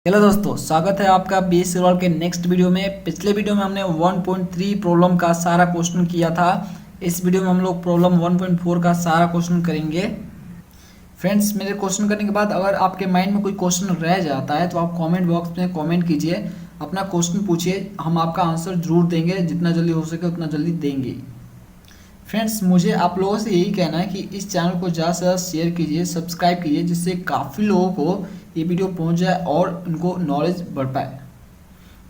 Hello दोस्तों, स्वागत है आपका बीएससी रॉल के नेक्स्ट वीडियो में। पिछले वीडियो में हमने 1.3 प्रॉब्लम का सारा क्वेश्चन किया था। इस वीडियो में हम लोग प्रॉब्लम 1.4 का सारा क्वेश्चन करेंगे। फ्रेंड्स, मेरे क्वेश्चन करने के बाद अगर आपके माइंड में कोई क्वेश्चन रह जाता है तो आप कमेंट बॉक्स में कमेंट कीजिए, अपना क्वेश्चन पूछिए, हम आपका आंसर जरूर देंगे, जितना जल्दी हो सके उतना जल्दी देंगे। फ्रेंड्स, मुझे आप लोगों से यही कहना है कि इस चैनल को ज़्यादा से ज़्यादा शेयर कीजिए, सब्सक्राइब कीजिए, जिससे काफ़ी लोगों को ये वीडियो पहुंच जाए और उनको नॉलेज बढ़ पाए।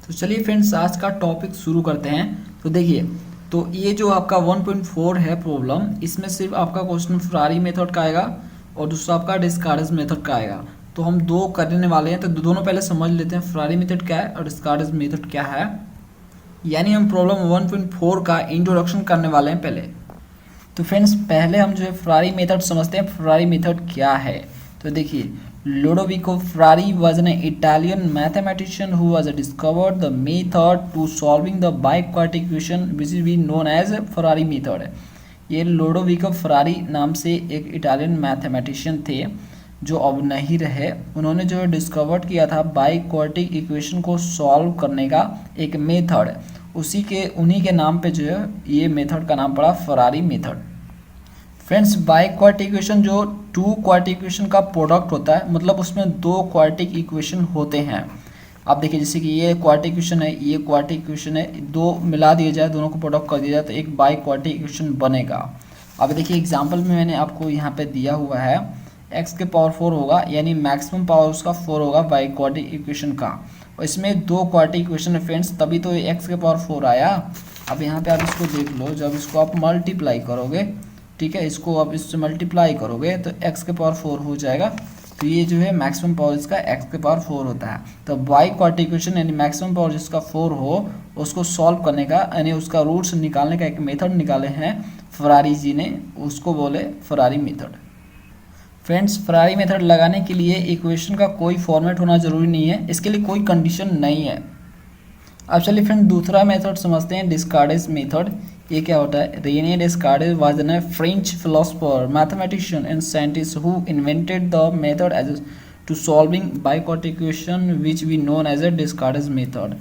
तो चलिए फ्रेंड्स, आज का टॉपिक शुरू करते हैं। तो देखिए, तो ये जो आपका 1.4 है प्रॉब्लम, इसमें सिर्फ आपका क्वेश्चन फरारी मेथड का आएगा और दूसरा आपका डिस्कार्ड्स मेथड का आएगा। तो हम दो करने वाले हैं, तो दोनों पहले समझ लेते हैं फरारी मेथड क्या है और डिस्कार्ड्स मेथड क्या है। यानी हम प्रॉब्लम 1.4 का इंट्रोडक्शन करने वाले हैं पहले। तो फ्रेंड्स, पहले हम जो है फरारी मेथड समझते हैं। फरारी मेथड क्या है? तो देखिए, Ludovico Ferrari was an Italian mathematician who was discovered the method to solving the biquadratic equation which is we known as Ferrari method। ये लोडोविको फरारी नाम से एक इटालियन मैथमेटिशियन थे जो अब नहीं रहे। उन्होंने जो है डिस्कवर किया था बाइक्वाड्रेटिक इक्वेशन को सॉल्व करने का एक मेथड, उन्हीं के नाम पे जो है ये मेथड का नाम पड़ा Ferrari method. Friends, biquadratic equation जो टू क्वाड्रेटिक इक्वेशन का प्रोडक्ट होता है, मतलब उसमें दो क्वाड्रेटिक इक्वेशन होते हैं। आप देखिए, जैसे कि ये क्वाड्रेटिक इक्वेशन है, ये क्वाड्रेटिक इक्वेशन है, दो मिला दिए जाए, दोनों को प्रोडक्ट कर दिया जाए तो एक बाइक्वाड्रेटिक इक्वेशन बनेगा। अब देखिए एग्जांपल में मैंने आपको यहाँ पे दिया हुआ है x के पावर 4 होगा, यानी मैक्सिमम पावर उसका 4 होगा बाइक्वाड्रेटिक इक्वेशन का। और इसमें दो क्वाड्रेटिक इक्वेशन है फ्रेंड्स, तभी तो x के पावर 4 आया। अब यहाँ पे आप इसको देख लो, जब इसको आप मल्टीप्लाई करोगे, ठीक है, इसको आप इससे मल्टीप्लाई करोगे तो x के पावर 4 हो जाएगा। तो ये जो है मैक्सिमम पावर इसका x के पावर 4 होता है। तो बाइक्वाड्रेटिक इक्वेशन यानी मैक्सिमम पावर जिसका 4 हो उसको सॉल्व करने का, यानी उसका रूट्स निकालने का एक मेथड निकाले हैं फरारी जी ने, उसको बोले Ferrari method. Friends, Ferrari method लगाने के लिए इक्वेशन का कोई फॉर्मेट होना जरूरी नहीं है, इसके लिए कोई कंडीशन नहीं है। अब चलिए फ्रेंड, दूसरा मेथड समझते हैं, डिस्कार्ड्स मेथड। ये क्या होता है? Rene Descartes was an French philosopher, mathematician and scientist who invented the method as to solving biquadratic equation which we known as a Descartes method.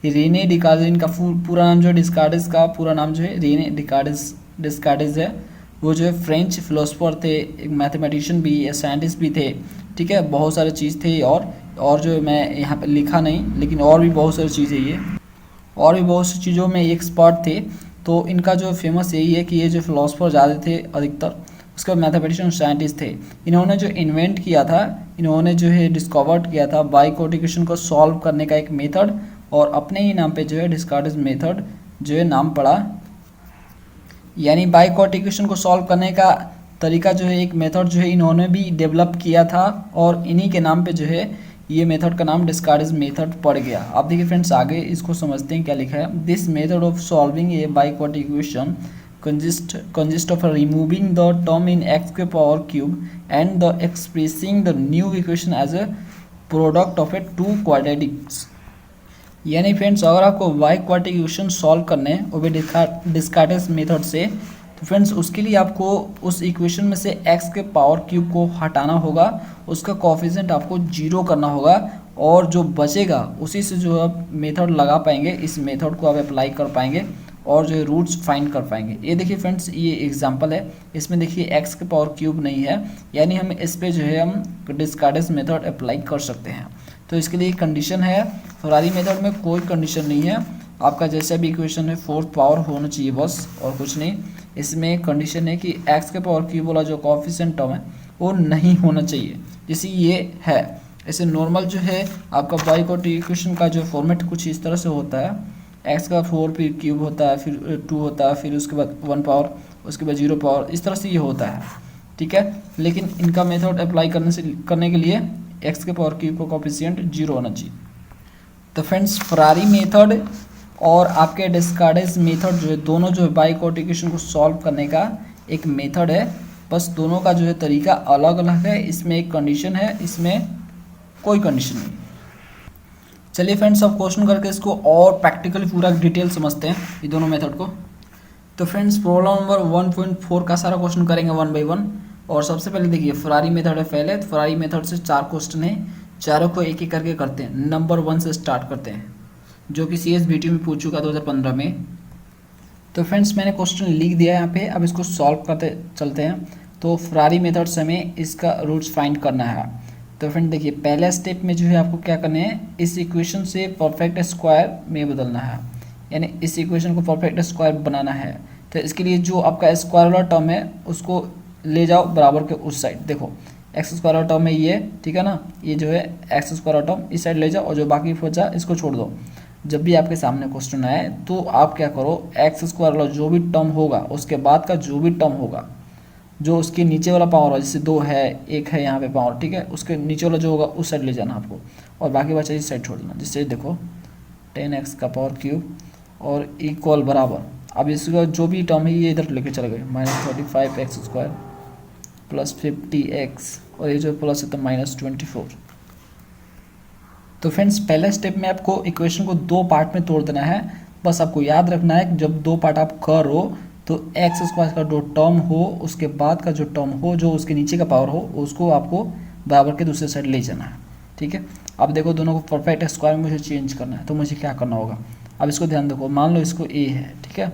Rene Descartes, इनका पूरा नाम जो है, डिस्कार्ड्स का पूरा नाम जो है रेने डिस्कार्ड्स है। वो जो है फ्रेंच फिलोसोफर थे, एक मैथमेटिशियन भी, साइंटिस्ट भी थे, ठीक है, बहुत सारी चीज़ थे। और जो मैं यहाँ पे लिखा नहीं, लेकिन और भी बहुत सारी चीज़ें, ये और भी बहुत सी चीज़ों में एक्सपर्ट थे। तो इनका जो फेमस यही है कि ये जो फिलोसोफर ज़्यादा थे अधिकतर, उसके बाद मैथमेटिशियन साइंटिस्ट थे। इन्होंने जो इन्वेंट किया था, इन्होंने जो है डिस्कवर्ड किया था बाइक्वाड्रेटिक इक्वेशन को सॉल्व करने का एक मेथड, और अपने ही नाम पे जो है डिस्कार्ड्स मेथड जो है नाम पड़ा। यानी बाइक्वाड्रेटिक इक्वेशन को सॉल्व करने का तरीका जो है, एक मेथड जो है इन्होंने भी डेवलप किया था, और इन्हीं के नाम पे जो है ये मेथड का नाम डिस्कार्ड्स मेथड पड़ गया। आप देखिए फ्रेंड्स, आगे इसको समझते हैं क्या लिखा है। This method of solving A biquadratic equation consist of removing the term in x के power cube and the expressing the new equation as a product of a two quadratics। यानी फ्रेंड्स, अगर आपको बाइक्वाड्रेटिक इक्वेशन सॉल्व करने हैं वो भी डिस्कार्ड्स method से, तो फ्रेंड्स उसके लिए आपको उस इक्वेशन में से x के पावर क्यूब को हटाना होगा, उसका कोफिशिएंट आपको 0 करना होगा, और जो बचेगा उसी से जो आप मेथड लगा पाएंगे, इस मेथड को आप अप्लाई कर पाएंगे और जो है रूट्स फाइंड कर पाएंगे। ये देखिए फ्रेंड्स, ये एग्जांपल है, इसमें देखिए x के पावर क्यूब नहीं है, यानी हम इस पे जो है हम डिस्कार्ड्स मेथड अप्लाई कर सकते हैं। तो इसके लिए कंडीशन है, फरारी मेथड में कोई कंडीशन नहीं है, आपका जैसा भी इक्वेशन है 4th पावर होना चाहिए बस, और कुछ नहीं। इसमें कंडीशन है कि x के पावर क्यूब वाला जो कोफिशिएंट टर्म है वो नहीं होना चाहिए, जैसे ये है। ऐसे नॉर्मल जो है आपका बाइक्वाड्रेटिक इक्वेशन का जो फॉर्मेट कुछ इस तरह से होता है, x का 4 फिर क्यूब होता है, फिर 2 होता है, फिर उसके बाद 1 पावर, उसके बाद 0 पावर, इस तरह से ये होता है, ठीक है। लेकिन इनका मेथड अप्लाई करने के लिए x के पावर क्यूब का कोफिशिएंट 0 होना चाहिए। तो फ्रेंड्स, फरारी मेथड और आपके डिस्कार्ड्स मेथड जो है, दोनों जो है बाइक्वाड्रेटिक इक्वेशन को सॉल्व करने का एक मेथड है, बस दोनों का जो है तरीका अलग अलग है। इसमें एक कंडीशन है, इसमें कोई कंडीशन नहीं। चलिए फ्रेंड्स, अब क्वेश्चन करके इसको और प्रैक्टिकली पूरा डिटेल समझते हैं ये दोनों मेथड को। तो फ्रेंड्स, प्रॉब्लम नंबर 1.4 का सारा क्वेश्चन करेंगे 1 बाय 1। और सबसे पहले देखिए फरारी मेथड है पहले, तो फरारी मेथड से 4 क्वेश्चन है। चारों को एक एक करके करते हैं। नंबर 1 से स्टार्ट करते हैं, जो कि CSBT में पूछ चुका 2015 में। तो फ्रेंड्स मैंने क्वेश्चन लिख दिया यहाँ पे, अब इसको सॉल्व करते चलते हैं। तो फरारी मेथड से हमें इसका रूट्स फाइंड करना है। तो फ्रेंड देखिए, पहले स्टेप में जो है आपको क्या करना है, इस इक्वेशन से परफेक्ट स्क्वायर में बदलना है, यानी इस इक्वेशन को परफेक्ट स्क्वायर बनाना है। तो इसके लिए जो आपका स्क्वायर वाला टर्म है उसको ले जाओ बराबर के उस साइड। देखो एक्स स्क्वायर वाला टर्म है ये, ठीक है ना, ये जो है एक्स स्क्वायर वाला टर्म इस साइड ले जाओ, और जो बाकी बचा इसको छोड़ दो। जब भी आपके सामने क्वेश्चन आए तो आप क्या करो, एक्स स्क्वायर वाला जो भी टर्म होगा उसके बाद का जो भी टर्म होगा, जो उसके नीचे वाला पावर है, जैसे 2 है 1 है यहाँ पे पावर, ठीक है, उसके नीचे वाला जो होगा उस साइड ले जाना आपको, और बाकी बचा इस साइड छोड़ देना। जिससे देखो 10x का पावर क्यूब और इक्वल बराबर, अब इसका जो भी टर्म है ये इधर लेके चले गए, -35x स्क्वायर प्लस 50x, और ये जो प्लस है तो -24। तो फ्रेंड्स पहले स्टेप में आपको इक्वेशन को 2 पार्ट में तोड़ देना है। बस आपको याद रखना है कि जब 2 पार्ट आप करो तो एक्स स्क्वायर का जो टर्म हो उसके बाद का जो टर्म हो, जो उसके नीचे का पावर हो, उसको आपको बराबर के दूसरे साइड ले जाना है, ठीक है। अब देखो दोनों को परफेक्ट स्क्वायर में मुझे चेंज करना है, तो मुझे क्या करना होगा, अब इसको ध्यान देखो, मान लो इसको a है, ठीक है,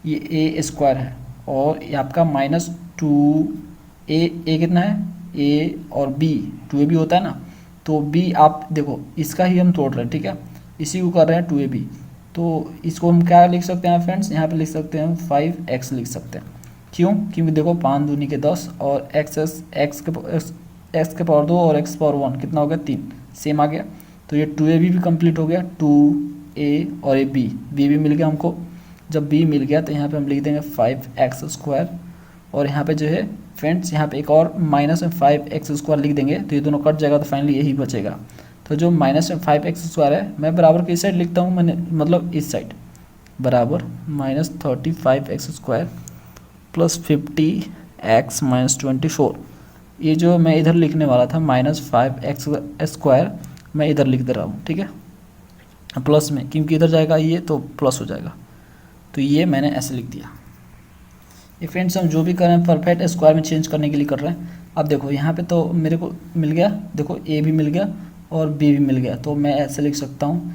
ये a स्क्वायर है, और ये आपका -2a कितना है, a और b, 2ab होता है ना, तो b आप देखो इसका ही हम तोड़ रहे हैं, ठीक है, इसी को कर रहे हैं 2ab। तो इसको हम क्या लिख सकते हैं फ्रेंड्स, यहाँ पे लिख सकते हैं 5x लिख सकते हैं। क्यों, क्योंकि देखो 5 दूनी के 10 और x के पावर 2 और x पावर 1 कितना हो गया 3, सेम आ गया। तो ये 2ab भी कंप्लीट हो गया, 2a और b भी मिल गया हमको। जब b मिल गया तो यहाँ पे हम लिख देंगे 5x स्क्वायर, और यहाँ पे जो है फ्रेंड्स यहाँ पे एक और -5x स्क्वायर लिख देंगे, तो ये दोनों कट जाएगा, तो फाइनली यही बचेगा। तो जो -5x स्क्वायर है मैं बराबर की साइड लिखता हूँ, मैंने मतलब इस साइड बराबर -35x स्क्वायर प्लस 50x -24। ये जो मैं इधर लिखने वाला था -5x स्क्वायर, मैं इधर लिख दे रहा हूँ, ठीक है, प्लस में, क्योंकि इधर जाएगा ये तो प्लस हो जाएगा, तो ये मैंने ऐसे लिख दिया। ये फ्रेंड्स हम जो भी कर रहे हैं परफेक्ट स्क्वायर में चेंज करने के लिए कर रहे हैं। अब देखो यहाँ पे तो मेरे को मिल गया, देखो a भी मिल गया और b भी मिल गया, तो मैं ऐसे लिख सकता हूँ,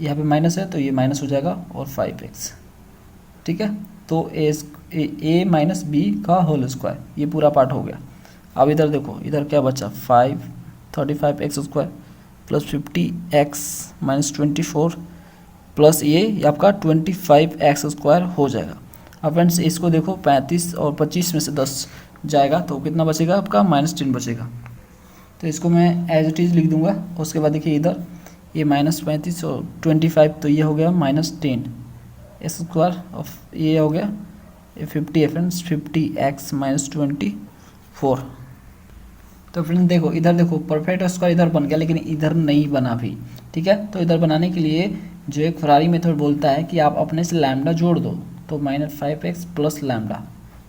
यहाँ पे माइनस है तो ये माइनस हो जाएगा और 5x, ठीक है। तो a माइनस बी का होल स्क्वायर, ये पूरा पार्ट हो गया। अब इधर देखो, इधर क्या बचा, 35x square plus 50x -24 plus ये आपका 25x स्क्वायर हो जाएगा। अब फ्रेंड्स इसको देखो 35 और 25 में से 10 जाएगा तो कितना बचेगा आपका, -10 बचेगा। तो इसको मैं एज इट इज़ लिख दूंगा। उसके बाद देखिए इधर ये -35 और 25, तो ये हो गया -10 एक्स स्क्वायर ऑफ ये हो गया 50 है फ्रेंड्स, 50x -24। तो फ्रेंड देखो इधर देखो परफेक्ट स्क्वायर इधर बन गया, लेकिन इधर नहीं बना भी, ठीक है। तो इधर बनाने के लिए जो एक फरारी मेथड बोलता है कि आप अपने से लैम्डा जोड़ दो, तो -5x प्लस लैम्डा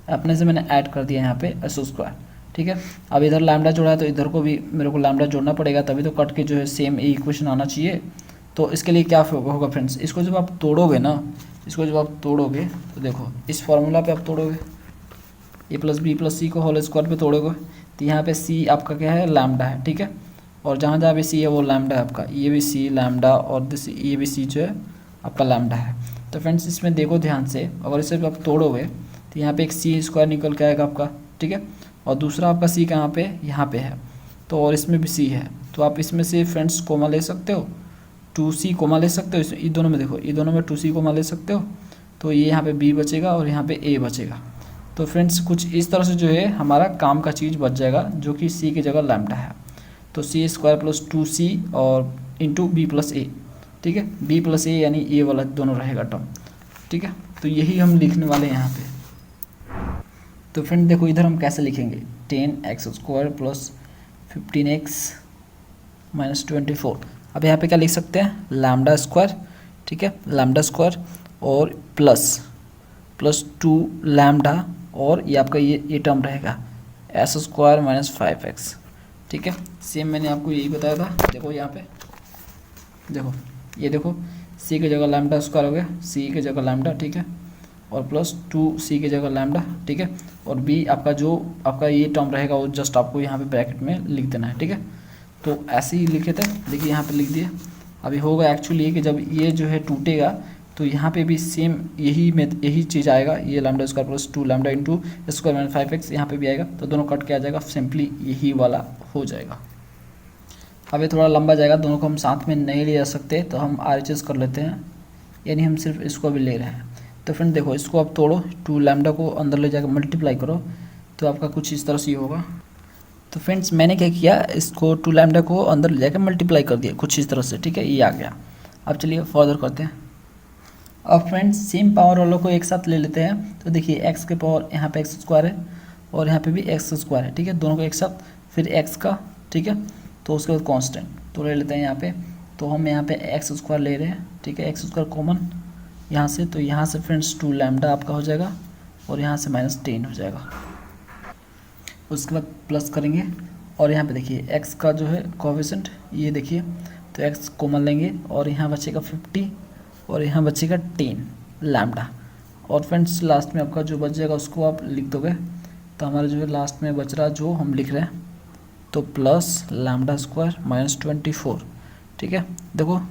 अपने से मैंने ऐड कर दिया यहाँ पे एस स्क्वायर, ठीक है। अब इधर लैम्डा जोड़ा है तो इधर को भी मेरे को लैम्डा जोड़ना पड़ेगा, तभी तो कट के जो है सेम इक्वेशन आना चाहिए। तो इसके लिए क्या होगा फ्रेंड्स, इसको जब आप तोड़ोगे ना, इसको जब आप तोड़ोगे तो देखो इस फॉर्मूला पे आप तोड़ोगे, a प्लस बी प्लस सी को होल स्क्वायर पे तोड़ोगे, तो यहाँ पे c आपका क्या है, लैम्डा है, ठीक है। और जहाँ जहाँ पे c है वो लैम्डा है आपका, ये भी c लैम्डा और ये भी c जो है आपका लैम्डा है। तो फ्रेंड्स इसमें देखो ध्यान से, अगर इसे आप तोड़ोगे तो यहाँ पे एक c स्क्वायर निकल के आएगा आपका, ठीक है, और दूसरा आपका c कहाँ पे, यहाँ पे है, तो और इसमें भी c है, तो आप इसमें से फ्रेंड्स कोमा ले सकते हो, 2c कोमा ले सकते हो, ये दोनों में देखो, ये दोनों में 2c कोमा ले सकते हो, तो ये यहाँ पे b बचेगा और यहाँ पे a बचेगा। तो फ्रेंड्स कुछ इस तरह से जो है हमारा काम का चीज़ बच जाएगा, जो कि c की जगह लैम्डा है, तो c स्क्वायर प्लस 2c और इंटू बी प्लस ए, ठीक है, बी प्लस ए यानी ए वाला दोनों रहेगा टर्म, ठीक है। तो यही हम लिखने वाले हैं यहाँ पे। तो फ्रेंड देखो इधर हम कैसे लिखेंगे, 10x स्क्वायर प्लस 15x -24। अब यहाँ पे क्या लिख सकते हैं, लैम्डा स्क्वायर, ठीक है, लैम्डा स्क्वायर और प्लस 2 लैम्डा, और ये आपका ये टर्म रहेगा एस स्क्वायर -5x, ठीक है। सेम मैंने आपको यही बताया था, देखो यहाँ पे देखो, ये देखो c की जगह लैम्डा स्क्वायर हो गया, c की जगह लैम्डा, ठीक है, और प्लस 2c की जगह लैम्डा, ठीक है, और b आपका जो आपका ये टर्म रहेगा वो जस्ट आपको यहाँ पे ब्रैकेट में लिख देना है, ठीक है। तो ऐसे ही लिखे थे, देखिए यहाँ पे लिख दिए। अभी होगा एक्चुअली ये कि जब ये जो है टूटेगा तो यहाँ पे भी सेम यही चीज़ आएगा, ये lambda square plus 2 lambda into square minus 5x यहाँ पे भी आएगा, तो दोनों कट के आ जाएगा, सिंपली यही वाला हो जाएगा। अब ये थोड़ा लंबा जाएगा, दोनों को हम साथ में नहीं ले जा सकते, तो हम RHS कर लेते हैं, यानी हम सिर्फ इसको भी ले रहे हैं। तो फ्रेंड देखो, इसको आप तोड़ो, 2 लैम्डा को अंदर ले जाकर मल्टीप्लाई करो, तो आपका कुछ इस तरह से होगा। तो फ्रेंड्स मैंने क्या किया, इसको 2 लैम्डा को अंदर ले जाकर मल्टीप्लाई कर दिया कुछ इस तरह से, ठीक है, ये आ गया। अब चलिए फर्दर करते हैं। अब फ्रेंड्स सेम पावर वालों को एक साथ ले लेते हैं, तो देखिए x के पावर यहाँ पे x स्क्वायर है और यहाँ पे भी x स्क्वायर है, ठीक है, दोनों को एक साथ, फिर x का, ठीक है, तो उसके बाद कांस्टेंट तो ले लेते हैं यहाँ पे। तो हम यहाँ पे x स्क्वायर ले रहे हैं, ठीक है, x स्क्वायर कॉमन यहाँ से, तो यहाँ से फ्रेंड्स 2 लैम्डा आपका हो जाएगा और यहाँ से -10 हो जाएगा। उसके बाद प्लस करेंगे और यहाँ पे देखिए x का जो है कोएफिशिएंट ये देखिए, तो x कॉमन लेंगे और यहाँ बचेगा 50 और यहाँ बचेगा 10 लैम्डा। और फ्रेंड्स लास्ट में आपका जो बच जाएगा उसको आप लिख दोगे, तो हमारा जो है लास्ट में बच रहा जो हम लिख रहे हैं, तो प्लस लैम्डा स्क्वायर -24, ठीक है, देखो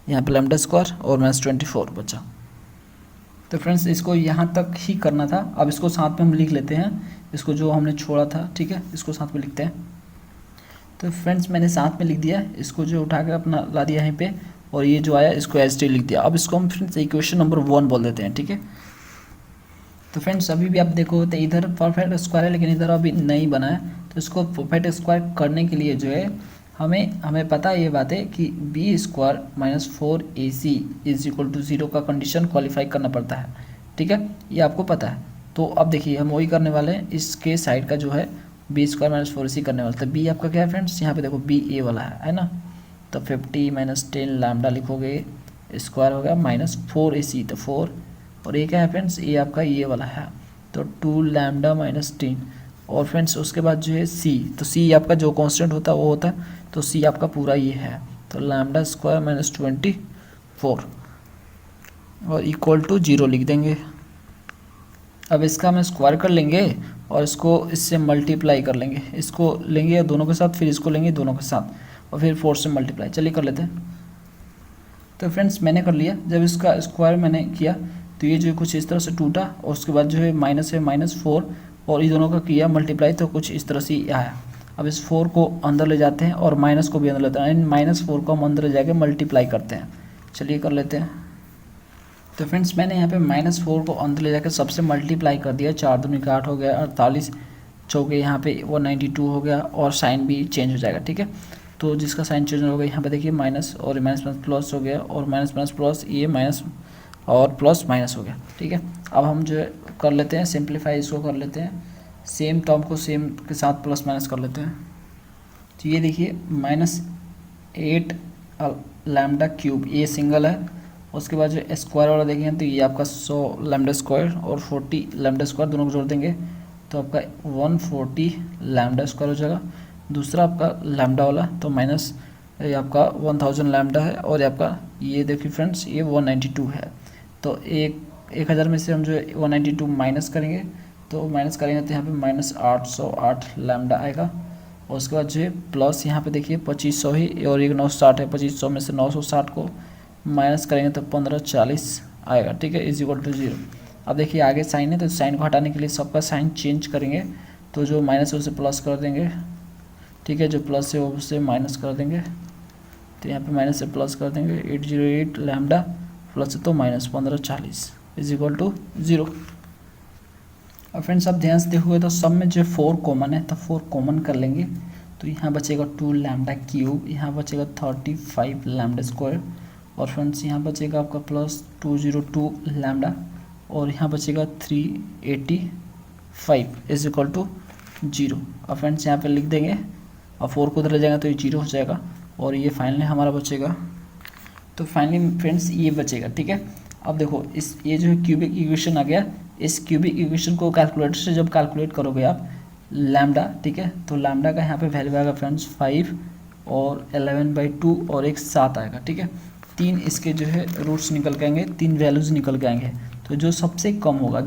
यहाँ पे लैम्डा स्क्वायर और -24 बचा। तो फ्रेंड्स इसको यहाँ तक ही करना था। अब इसको साथ में हम लिख लेते हैं, इसको जो हमने छोड़ा था, ठीक है, इसको साथ में लिखते हैं। तो फ्रेंड्स मैंने साथ में लिख दिया, इसको जो उठा कर अपना ला दिया यहीं पे, और ये जो आया इसको एज टी लिख दिया। अब इसको हम फ्रेंड्स इक्वेशन नंबर 1 बोल देते हैं, ठीक है। तो फ्रेंड्स अभी भी आप देखो तो इधर परफेक्ट स्क्वायर है, लेकिन इधर अभी नहीं बना है, तो इसको परफेक्ट स्क्वायर करने के लिए जो है हमें पता है ये बात है कि b स्क्वायर -4ac = 0 का कंडीशन क्वालिफाई करना पड़ता है, ठीक है, ये आपको पता है। तो अब देखिए हम वही करने वाले हैं, इसके साइड का जो है b स्क्वायर -4ac करने वाले, तो b आपका क्या है फ्रेंड्स, यहाँ पे देखो b a वाला है ना, तो 50 -10 लैम्डा लिखोगे, स्क्वायर हो गया -4ac, तो 4 और ये क्या है फ्रेंड्स, ये आपका ये वाला है, तो 2 लैम्डा -10 और फ्रेंड्स उसके बाद जो है c, तो c आपका जो कांस्टेंट होता है वो होता है, तो c आपका पूरा ये है, तो लैम्डा स्क्वायर -24 और इक्वल टू 0 लिख देंगे। अब इसका हम स्क्वायर कर लेंगे और इसको इससे मल्टीप्लाई कर लेंगे, इसको लेंगे दोनों के साथ, फिर इसको लेंगे दोनों के साथ और फिर 4 से मल्टीप्लाई, चलिए कर लेते हैं। तो फ्रेंड्स मैंने कर लिया, जब इसका स्क्वायर मैंने किया तो ये जो कुछ इस तरह से टूटा और उसके बाद जो है माइनस है -4 और ये दोनों का किया मल्टीप्लाई, तो कुछ इस तरह से आया। अब इस 4 को अंदर ले जाते हैं और माइनस को भी अंदर लेते हैं, -4 को हम अंदर ले जाके मल्टीप्लाई करते हैं, चलिए कर लेते हैं। तो फ्रेंड्स मैंने यहाँ पे -4 को अंदर ले जाकर सबसे मल्टीप्लाई कर दिया, 4 दूनी का 8 हो गया, 48 चौके यहाँ पे 192 हो गया और साइन भी चेंज हो जाएगा, ठीक है। तो जिसका साइन चेंज हो गया यहाँ पे देखिए माइनस और माइनस प्लस हो गया और माइनस प्लस ये माइनस और प्लस माइनस हो गया, ठीक है। अब हम जो कर लेते हैं सिंप्लीफाई, इसको कर लेते हैं, सेम टर्म को सेम के साथ प्लस माइनस कर लेते हैं। तो ये देखिए -8 लैम्डा क्यूब ये सिंगल है, उसके बाद जो स्क्वायर वाला देखेंगे तो ये आपका 100 लैम्डा स्क्वायर और 40 लैम्डा स्क्वायर दोनों को जोड़ देंगे तो आपका 140 लैम्डा स्क्वायर हो जाएगा। दूसरा आपका लैम्डा वाला तो माइनस ये आपका 1000 लैम्डा है और ये आपका ये देखिए फ्रेंड्स ये 192 है। तो 1000 में से हम जो 192 माइनस करेंगे तो यहाँ पे -808 लैम्डा आएगा। और उसके बाद जो है प्लस यहाँ पे देखिए 2500 ही और एक 960 है, 2500 में से 960 को माइनस करेंगे तो 1540 आएगा, ठीक है, = 0। अब देखिए आगे साइन है तो साइन को हटाने के लिए सबका साइन चेंज करेंगे, तो जो माइनस है उसे प्लस कर देंगे, ठीक है, जो प्लस है वो उसे माइनस कर देंगे, तो यहाँ पे माइनस से प्लस कर देंगे 808 लैम्डा प्लस तो -1540 = 0। और फ्रेंड्स अब ध्यान से देखोगे तो सब में जो 4 कॉमन है तो 4 कॉमन कर लेंगे, तो यहाँ बचेगा 2 लैम्डा क्यूब, यहाँ बचेगा 35 लैम्डा स्क्वायर और फ्रेंड्स यहाँ बचेगा आपका +202 लैम्डा और यहाँ बचेगा 385 = 0। अब फ्रेंड्स यहाँ पे लिख देंगे और 4 को उधर ले जाएगा तो ये 0 हो जाएगा और ये फाइनली हमारा बचेगा, तो फाइनली फ्रेंड्स ये बचेगा, ठीक है। अब देखो इस ये जो क्यूबिक इक्वेशन आ गया, इस क्यूबिक इक्वेशन को कैलकुलेटर से जब कैलकुलेट करोगे आप लैम्डा, ठीक है, तो लैम्डा का यहाँ पे वैल्यू आएगा फ्रेंड्स 5 और 11/2 और एक 7 आएगा, ठीक है। 3 इसके जो है रूट्स निकल के आएंगे, 3 वैल्यूज़ निकल के आएंगे, तो जो सबसे कम होगा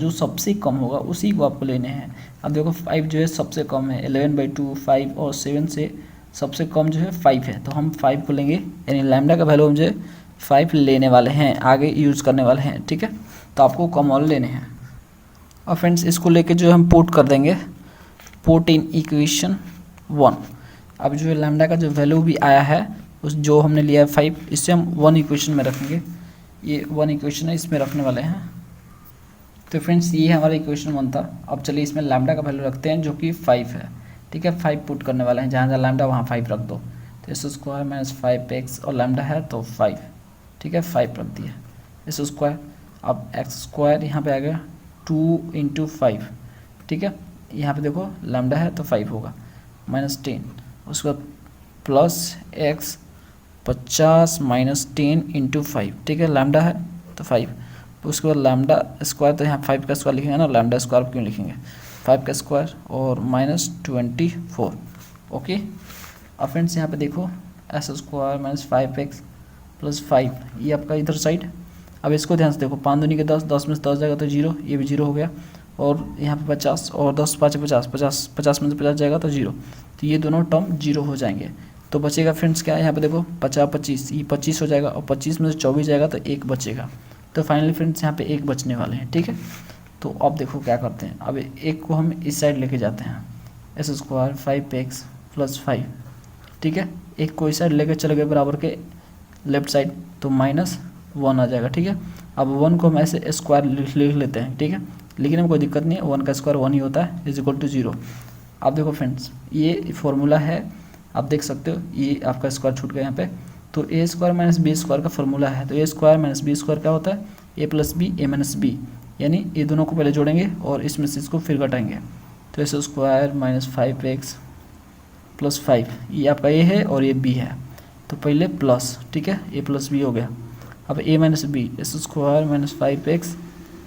उसी को आपको लेने हैं। अब देखो 5 जो है सबसे कम है, 11/2 5 और 7 से सबसे कम जो है 5 है, तो हम 5 को लेंगे, यानी लैम्डा का वैल्यू हम जो 5 लेने वाले हैं, आगे यूज़ करने वाले हैं, ठीक है। तो आपको कॉमन लेने हैं और फ्रेंड्स इसको लेके जो हम पुट कर देंगे, पुट इन इक्वेशन 1। अब जो है लैम्डा का जो वैल्यू भी आया है उस जो हमने लिया है 5, इससे हम 1 इक्वेशन में रखेंगे, ये 1 इक्वेशन है, इसमें रखने वाले हैं। तो फ्रेंड्स ये हमारा इक्वेशन 1 था। अब चलिए इसमें लैम्डा का वैल्यू रखते हैं जो कि 5 है, ठीक है। 5 पुट करने वाले हैं, जहाँ जहाँ लैम्डा वहाँ 5 रख दो। तो इस स्क्वायर माइनस 5x और लैम्डा है तो 5, ठीक है, 5 रख दिया इस स्क्वायर। अब एक्स स्क्वायर यहाँ पे आ गया 2 × 5, ठीक है। यहाँ पे देखो लैम्डा है तो 5 होगा, -10, उसके बाद प्लस एक्स 50 माइनस 10 × 5, ठीक है। लैम्डा है तो 5, उसके बाद लैम्डा स्क्वायर, तो यहाँ 5 का स्क्वायर लिखेंगे ना, लैम्डा स्क्वायर क्यों लिखेंगे, 5 का स्क्वायर और -24, ओके। अब फ्रेंड्स यहाँ पे देखो S square minus 5x plus 5, ये आपका इधर साइड। अब इसको ध्यान से देखो, 5 दूनी के 10, 10 में से 10 जाएगा तो 0, ये भी 0 हो गया। और यहाँ पे 50 और 10 5 50, 50 50 में से 50 जाएगा तो 0, तो ये दोनों टर्म 0 हो जाएंगे। तो बचेगा फ्रेंड्स क्या है, यहाँ पे देखो 50 25, ये 25 हो जाएगा और 25 में से 24 जाएगा तो 1 बचेगा। तो फाइनली फ्रेंड्स यहाँ पे 1 बचने वाले हैं, ठीक है। तो अब देखो क्या करते हैं, अब 1 को हम इस साइड लेके जाते हैं, एस स्क्वायर 5x प्लस 5, ठीक है। 1 को इस साइड लेके चले गए बराबर के लेफ्ट साइड, तो -1 आ जाएगा, ठीक है। अब 1 को हम ऐसे स्क्वायर लिख लेते हैं, ठीक है, लेकिन हमें कोई दिक्कत नहीं है, 1 का स्क्वायर 1 ही होता है, = 0। अब देखो फ्रेंड्स ये फॉर्मूला है, आप देख सकते हो ये आपका स्क्वायर छूट गया यहाँ पे। तो ए स्क्वायर माइनस बी स्क्वायर का फॉर्मूला है, तो ए स्क्वायर माइनस बी स्क्वायर क्या होता है, ए प्लस बी ए माइनस बी, यानी ये दोनों को पहले जोड़ेंगे और इसमें से इसको फिर घटाएंगे। तो S square minus 5x plus 5, ये आपका ए है और ये बी है, तो पहले प्लस, ठीक है, ए प्लस बी हो गया। अब A minus B, S square minus 5x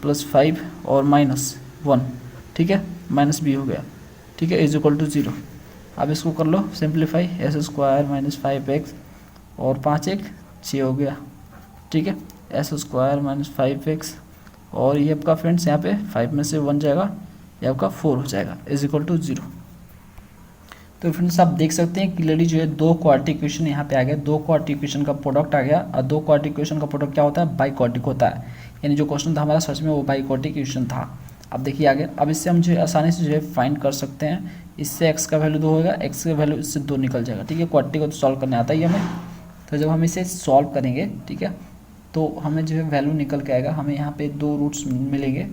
plus 5 और -1, ठीक है, माइनस बी हो गया, ठीक है, = 0। अब इसको कर लो simplify, S square minus 5x और 5 6 हो गया, ठीक है, एस स्क्वायर माइनस 5x और ये आपका फ्रेंड्स यहाँ पे 5 में से 1 जाएगा, ये आपका 4 हो जाएगा, = 0। तो फ्रेंड्स आप देख सकते हैं क्लियरली जो है 2 क्वाड्रेटिक इक्वेशन यहाँ पे आ गया, 2 क्वाड्रेटिक इक्वेशन का प्रोडक्ट आ गया। और 2 क्वाड्रेटिक इक्वेशन का प्रोडक्ट क्या होता है, बाई क्वाड्रेटिक होता है, यानी जो क्वेश्चन था हमारा सच में वो बाई क्वाड्रेटिक इक्वेशन था। अब देखिए आगे, अब इससे हम जो है आसानी से जो है फाइंड कर सकते हैं, इससे x का वैल्यू 2 होगा, x का वैल्यू इससे 2 निकल जाएगा, ठीक है। क्वाड्रेटिक को तो सॉल्व करने आता ही हमें, तो जब हम इसे सॉल्व करेंगे, ठीक है, तो हमें जो है वैल्यू निकल के आएगा, हमें यहाँ पे 2 रूट्स मिलेंगे,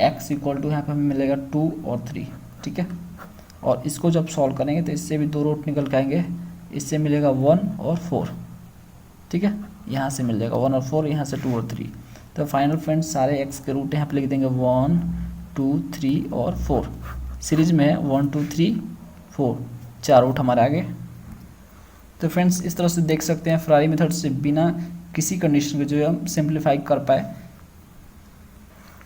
x = यहाँ पे हमें मिलेगा 2 और 3, ठीक है। और इसको जब सॉल्व करेंगे तो इससे भी 2 रूट निकल के आएंगे, इससे मिलेगा 1 और 4, ठीक है, यहाँ से मिल जाएगा 1 और 4, यहाँ से 2 और 3। तो फाइनल फ्रेंड्स सारे x के रूट यहाँ पे लिख देंगे 1 2 3 और 4, सीरीज में है 1 2 3 4, 4 रूट हमारे आगे। तो फ्रेंड्स इस तरह से देख सकते हैं फरारी मेथड से बिना किसी कंडीशन के जो है हम सिंप्लीफाई कर पाए।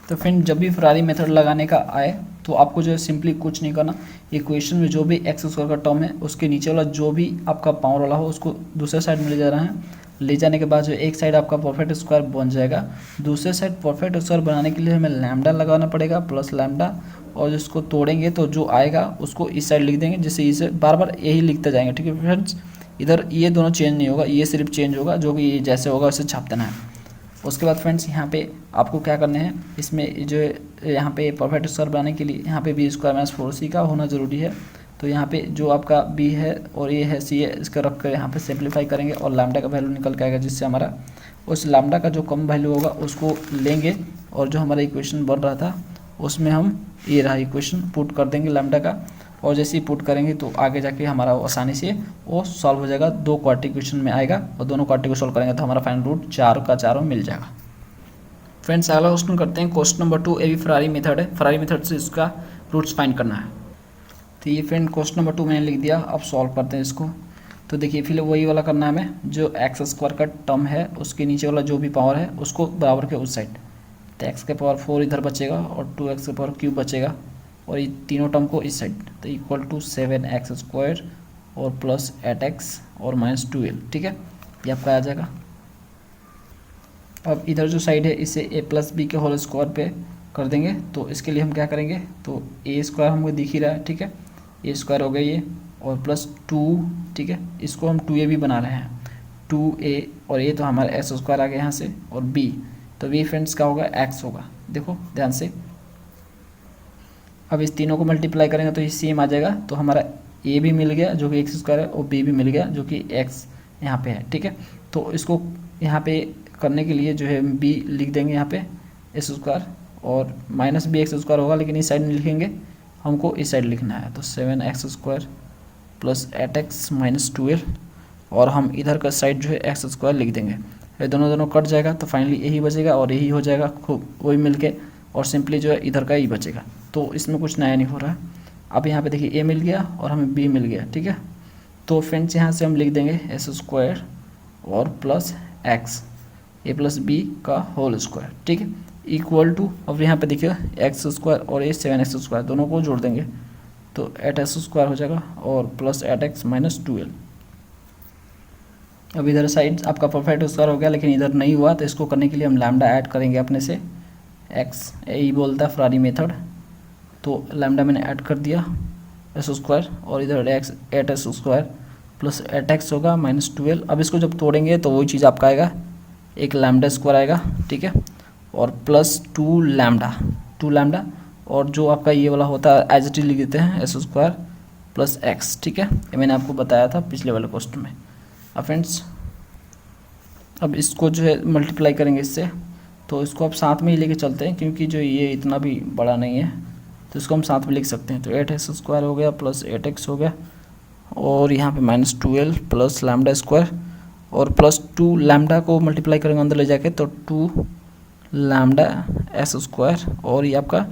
तो फ्रेंड जब भी फरारी मेथड लगाने का आए तो आपको जो है सिंपली कुछ नहीं करना, इक्वेशन में जो भी एक्स स्क्वायर का टर्म है उसके नीचे वाला जो भी आपका पावर वाला हो उसको दूसरे साइड में ले जा रहा है, ले जाने के बाद जो एक साइड आपका परफेक्ट स्क्वायर बन जाएगा, दूसरे साइड परफेक्ट स्क्वायर बनाने के लिए हमें लैम्डा लगाना पड़ेगा प्लस लैम्डा, और जिसको तोड़ेंगे तो जो आएगा उसको इस साइड लिख देंगे, जिससे इसे बार बार यही लिखते जाएंगे, ठीक है फ्रेंड्स। इधर ये दोनों चेंज नहीं होगा, ये सिर्फ चेंज होगा, जो कि ये जैसे होगा वैसे छाप देना है। उसके बाद फ्रेंड्स यहाँ पे आपको क्या करना है, इसमें जो यहाँ पे परफेक्ट स्क्वायर बनाने के लिए यहाँ पे बी स्क्वायर माइनस 4c का होना ज़रूरी है। तो यहाँ पे जो आपका b है और ये है c है, इसका रख कर यहाँ पे सिंप्लीफाई करेंगे और लैम्डा का वैल्यू निकल के आएगा, जिससे हमारा उस लैम्डा का जो कम वैल्यू होगा उसको लेंगे और जो हमारा इक्वेशन बन रहा था उसमें हम ये रहा इक्वेशन पुट कर देंगे लैम्डा का, और जैसे ही पुट करेंगे तो आगे जाके हमारा आसानी से वो सॉल्व हो जाएगा, 2 क्वाड्रेटिक इक्वेशन में आएगा और दोनों क्वाड्रेटिक को सॉल्व करेंगे तो हमारा फाइनल रूट 4 का 4 मिल जाएगा। फ्रेंड्स अगला क्वेश्चन करते हैं, क्वेश्चन नंबर 2, ये भी फरारी मेथड है, फरारी मेथड से इसका रूट्स फाइंड करना है। तो ये फ्रेंड क्वेश्चन नंबर 2 मैंने लिख दिया, अब सॉल्व करते हैं इसको। तो देखिए फिर वही वाला करना है हमें, जो एक्स स्क्वायर का टर्म है उसके नीचे वाला जो भी पावर है उसको बराबर के उस साइड, तो एक्स के पावर 4 इधर बचेगा और 2x के पावर क्यूब बचेगा और ये तीनों टर्म को इस साइड, तो = 7x² और प्लस 8x और -12, ठीक है, ये आपका आ जाएगा। अब इधर जो साइड है इसे a + b के होल स्क्वायर पे कर देंगे, तो इसके लिए हम क्या करेंगे, तो a स्क्वायर हमको दिख ही रहा है, ठीक है, a स्क्वायर हो गया ये, और प्लस 2, ठीक है, इसको हम 2a भी बना रहे हैं, 2a, और ये तो हमारा एक्स स्क्वायर आ गया यहाँ से, और b, तो b फ्रेंड्स क्या होगा, x होगा। देखो ध्यान से, अब इस तीनों को मल्टीप्लाई करेंगे तो ये सेम आ जाएगा, तो हमारा a भी मिल गया जो कि एक्स स्क्वायर है, और b भी मिल गया जो कि x यहाँ पे है, ठीक है। तो इसको यहाँ पे करने के लिए जो है b लिख देंगे यहाँ पे एक्स स्क्वायर, और माइनस बी एक्स स्क्वायर होगा, लेकिन इस साइड नहीं लिखेंगे, हमको इस साइड लिखना है। तो 7x square plus 8x minus 12, और हम इधर का साइड जो है एक्स स्क्वायर लिख देंगे। ये दोनों कट जाएगा, तो फाइनली यही बचेगा और यही हो जाएगा, खूब वही मिलके, और सिंपली जो है इधर का ही बचेगा। तो इसमें कुछ नया नहीं हो रहा है। अब यहाँ पे देखिए a मिल गया और हमें b मिल गया, ठीक है। तो फ्रेंड्स यहाँ से हम लिख देंगे एस स्क्वायर और प्लस एक्स, ए प्लस बी का होल स्क्वायर, ठीक है, इक्वल टू, अब यहाँ पे देखिए एक्स स्क्वायर और ये 7x स्क्वायर दोनों को जोड़ देंगे तो 8x स्क्वायर हो जाएगा, और प्लस 8x माइनस 12। अब इधर साइड आपका परफेक्ट स्क्वायर हो गया, लेकिन इधर नहीं हुआ, तो इसको करने के लिए हम लैम्डा ऐड करेंगे अपने से, एक्स यही बोलता है फरारी मेथड। तो लैम्डा मैंने ऐड कर दिया एस स्क्वायर, और इधर x 8x square plus 8x होगा माइनस 12। अब इसको जब तोड़ेंगे तो वही चीज़ आपका आएगा, एक लैम्डा स्क्वायर आएगा, ठीक है, और प्लस 2 लैम्डा, और जो आपका ये वाला होता है एज इट इज लिख देते हैं एस स्क्वायर प्लस एक्स, ठीक है। ये मैंने आपको बताया था पिछले वाले क्वेश्चन में। अब फ्रेंड्स अब इसको जो है मल्टीप्लाई करेंगे इससे, तो इसको आप साथ में ही लेके चलते हैं, क्योंकि जो ये इतना भी बड़ा नहीं है, तो इसको हम साथ में लिख सकते हैं। तो 8x स्क्वायर हो गया प्लस 8x हो गया, और यहाँ पे माइनस 12 प्लस लैम्डा स्क्वायर, और प्लस 2 लैम्डा को मल्टीप्लाई करेंगे अंदर ले जाके, तो 2 लैम्डा एस स्क्वायर, और ये आपका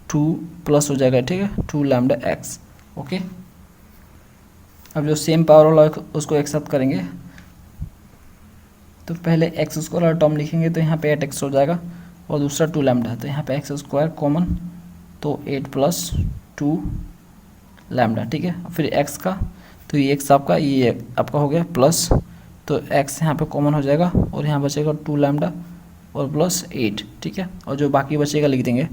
2 प्लस हो जाएगा, ठीक है, 2 लैम्डा एक्स, ओके। अब जो सेम पावर वाला उसको एक साथ करेंगे, तो पहले एक्स स्क्वायर वाला टर्म लिखेंगे, तो यहाँ पे 8x हो जाएगा, और दूसरा 2 लैम्डा, तो यहाँ पे एक्स स्क्वायर कॉमन, तो 8 प्लस 2 लैम्डा, ठीक है। फिर x का, तो ये x आपका, ये आपका हो गया प्लस, तो x यहाँ पे कॉमन हो जाएगा, और यहाँ बचेगा 2 लैम्डा और प्लस 8, ठीक है, और जो बाकी बचेगा लिख देंगे,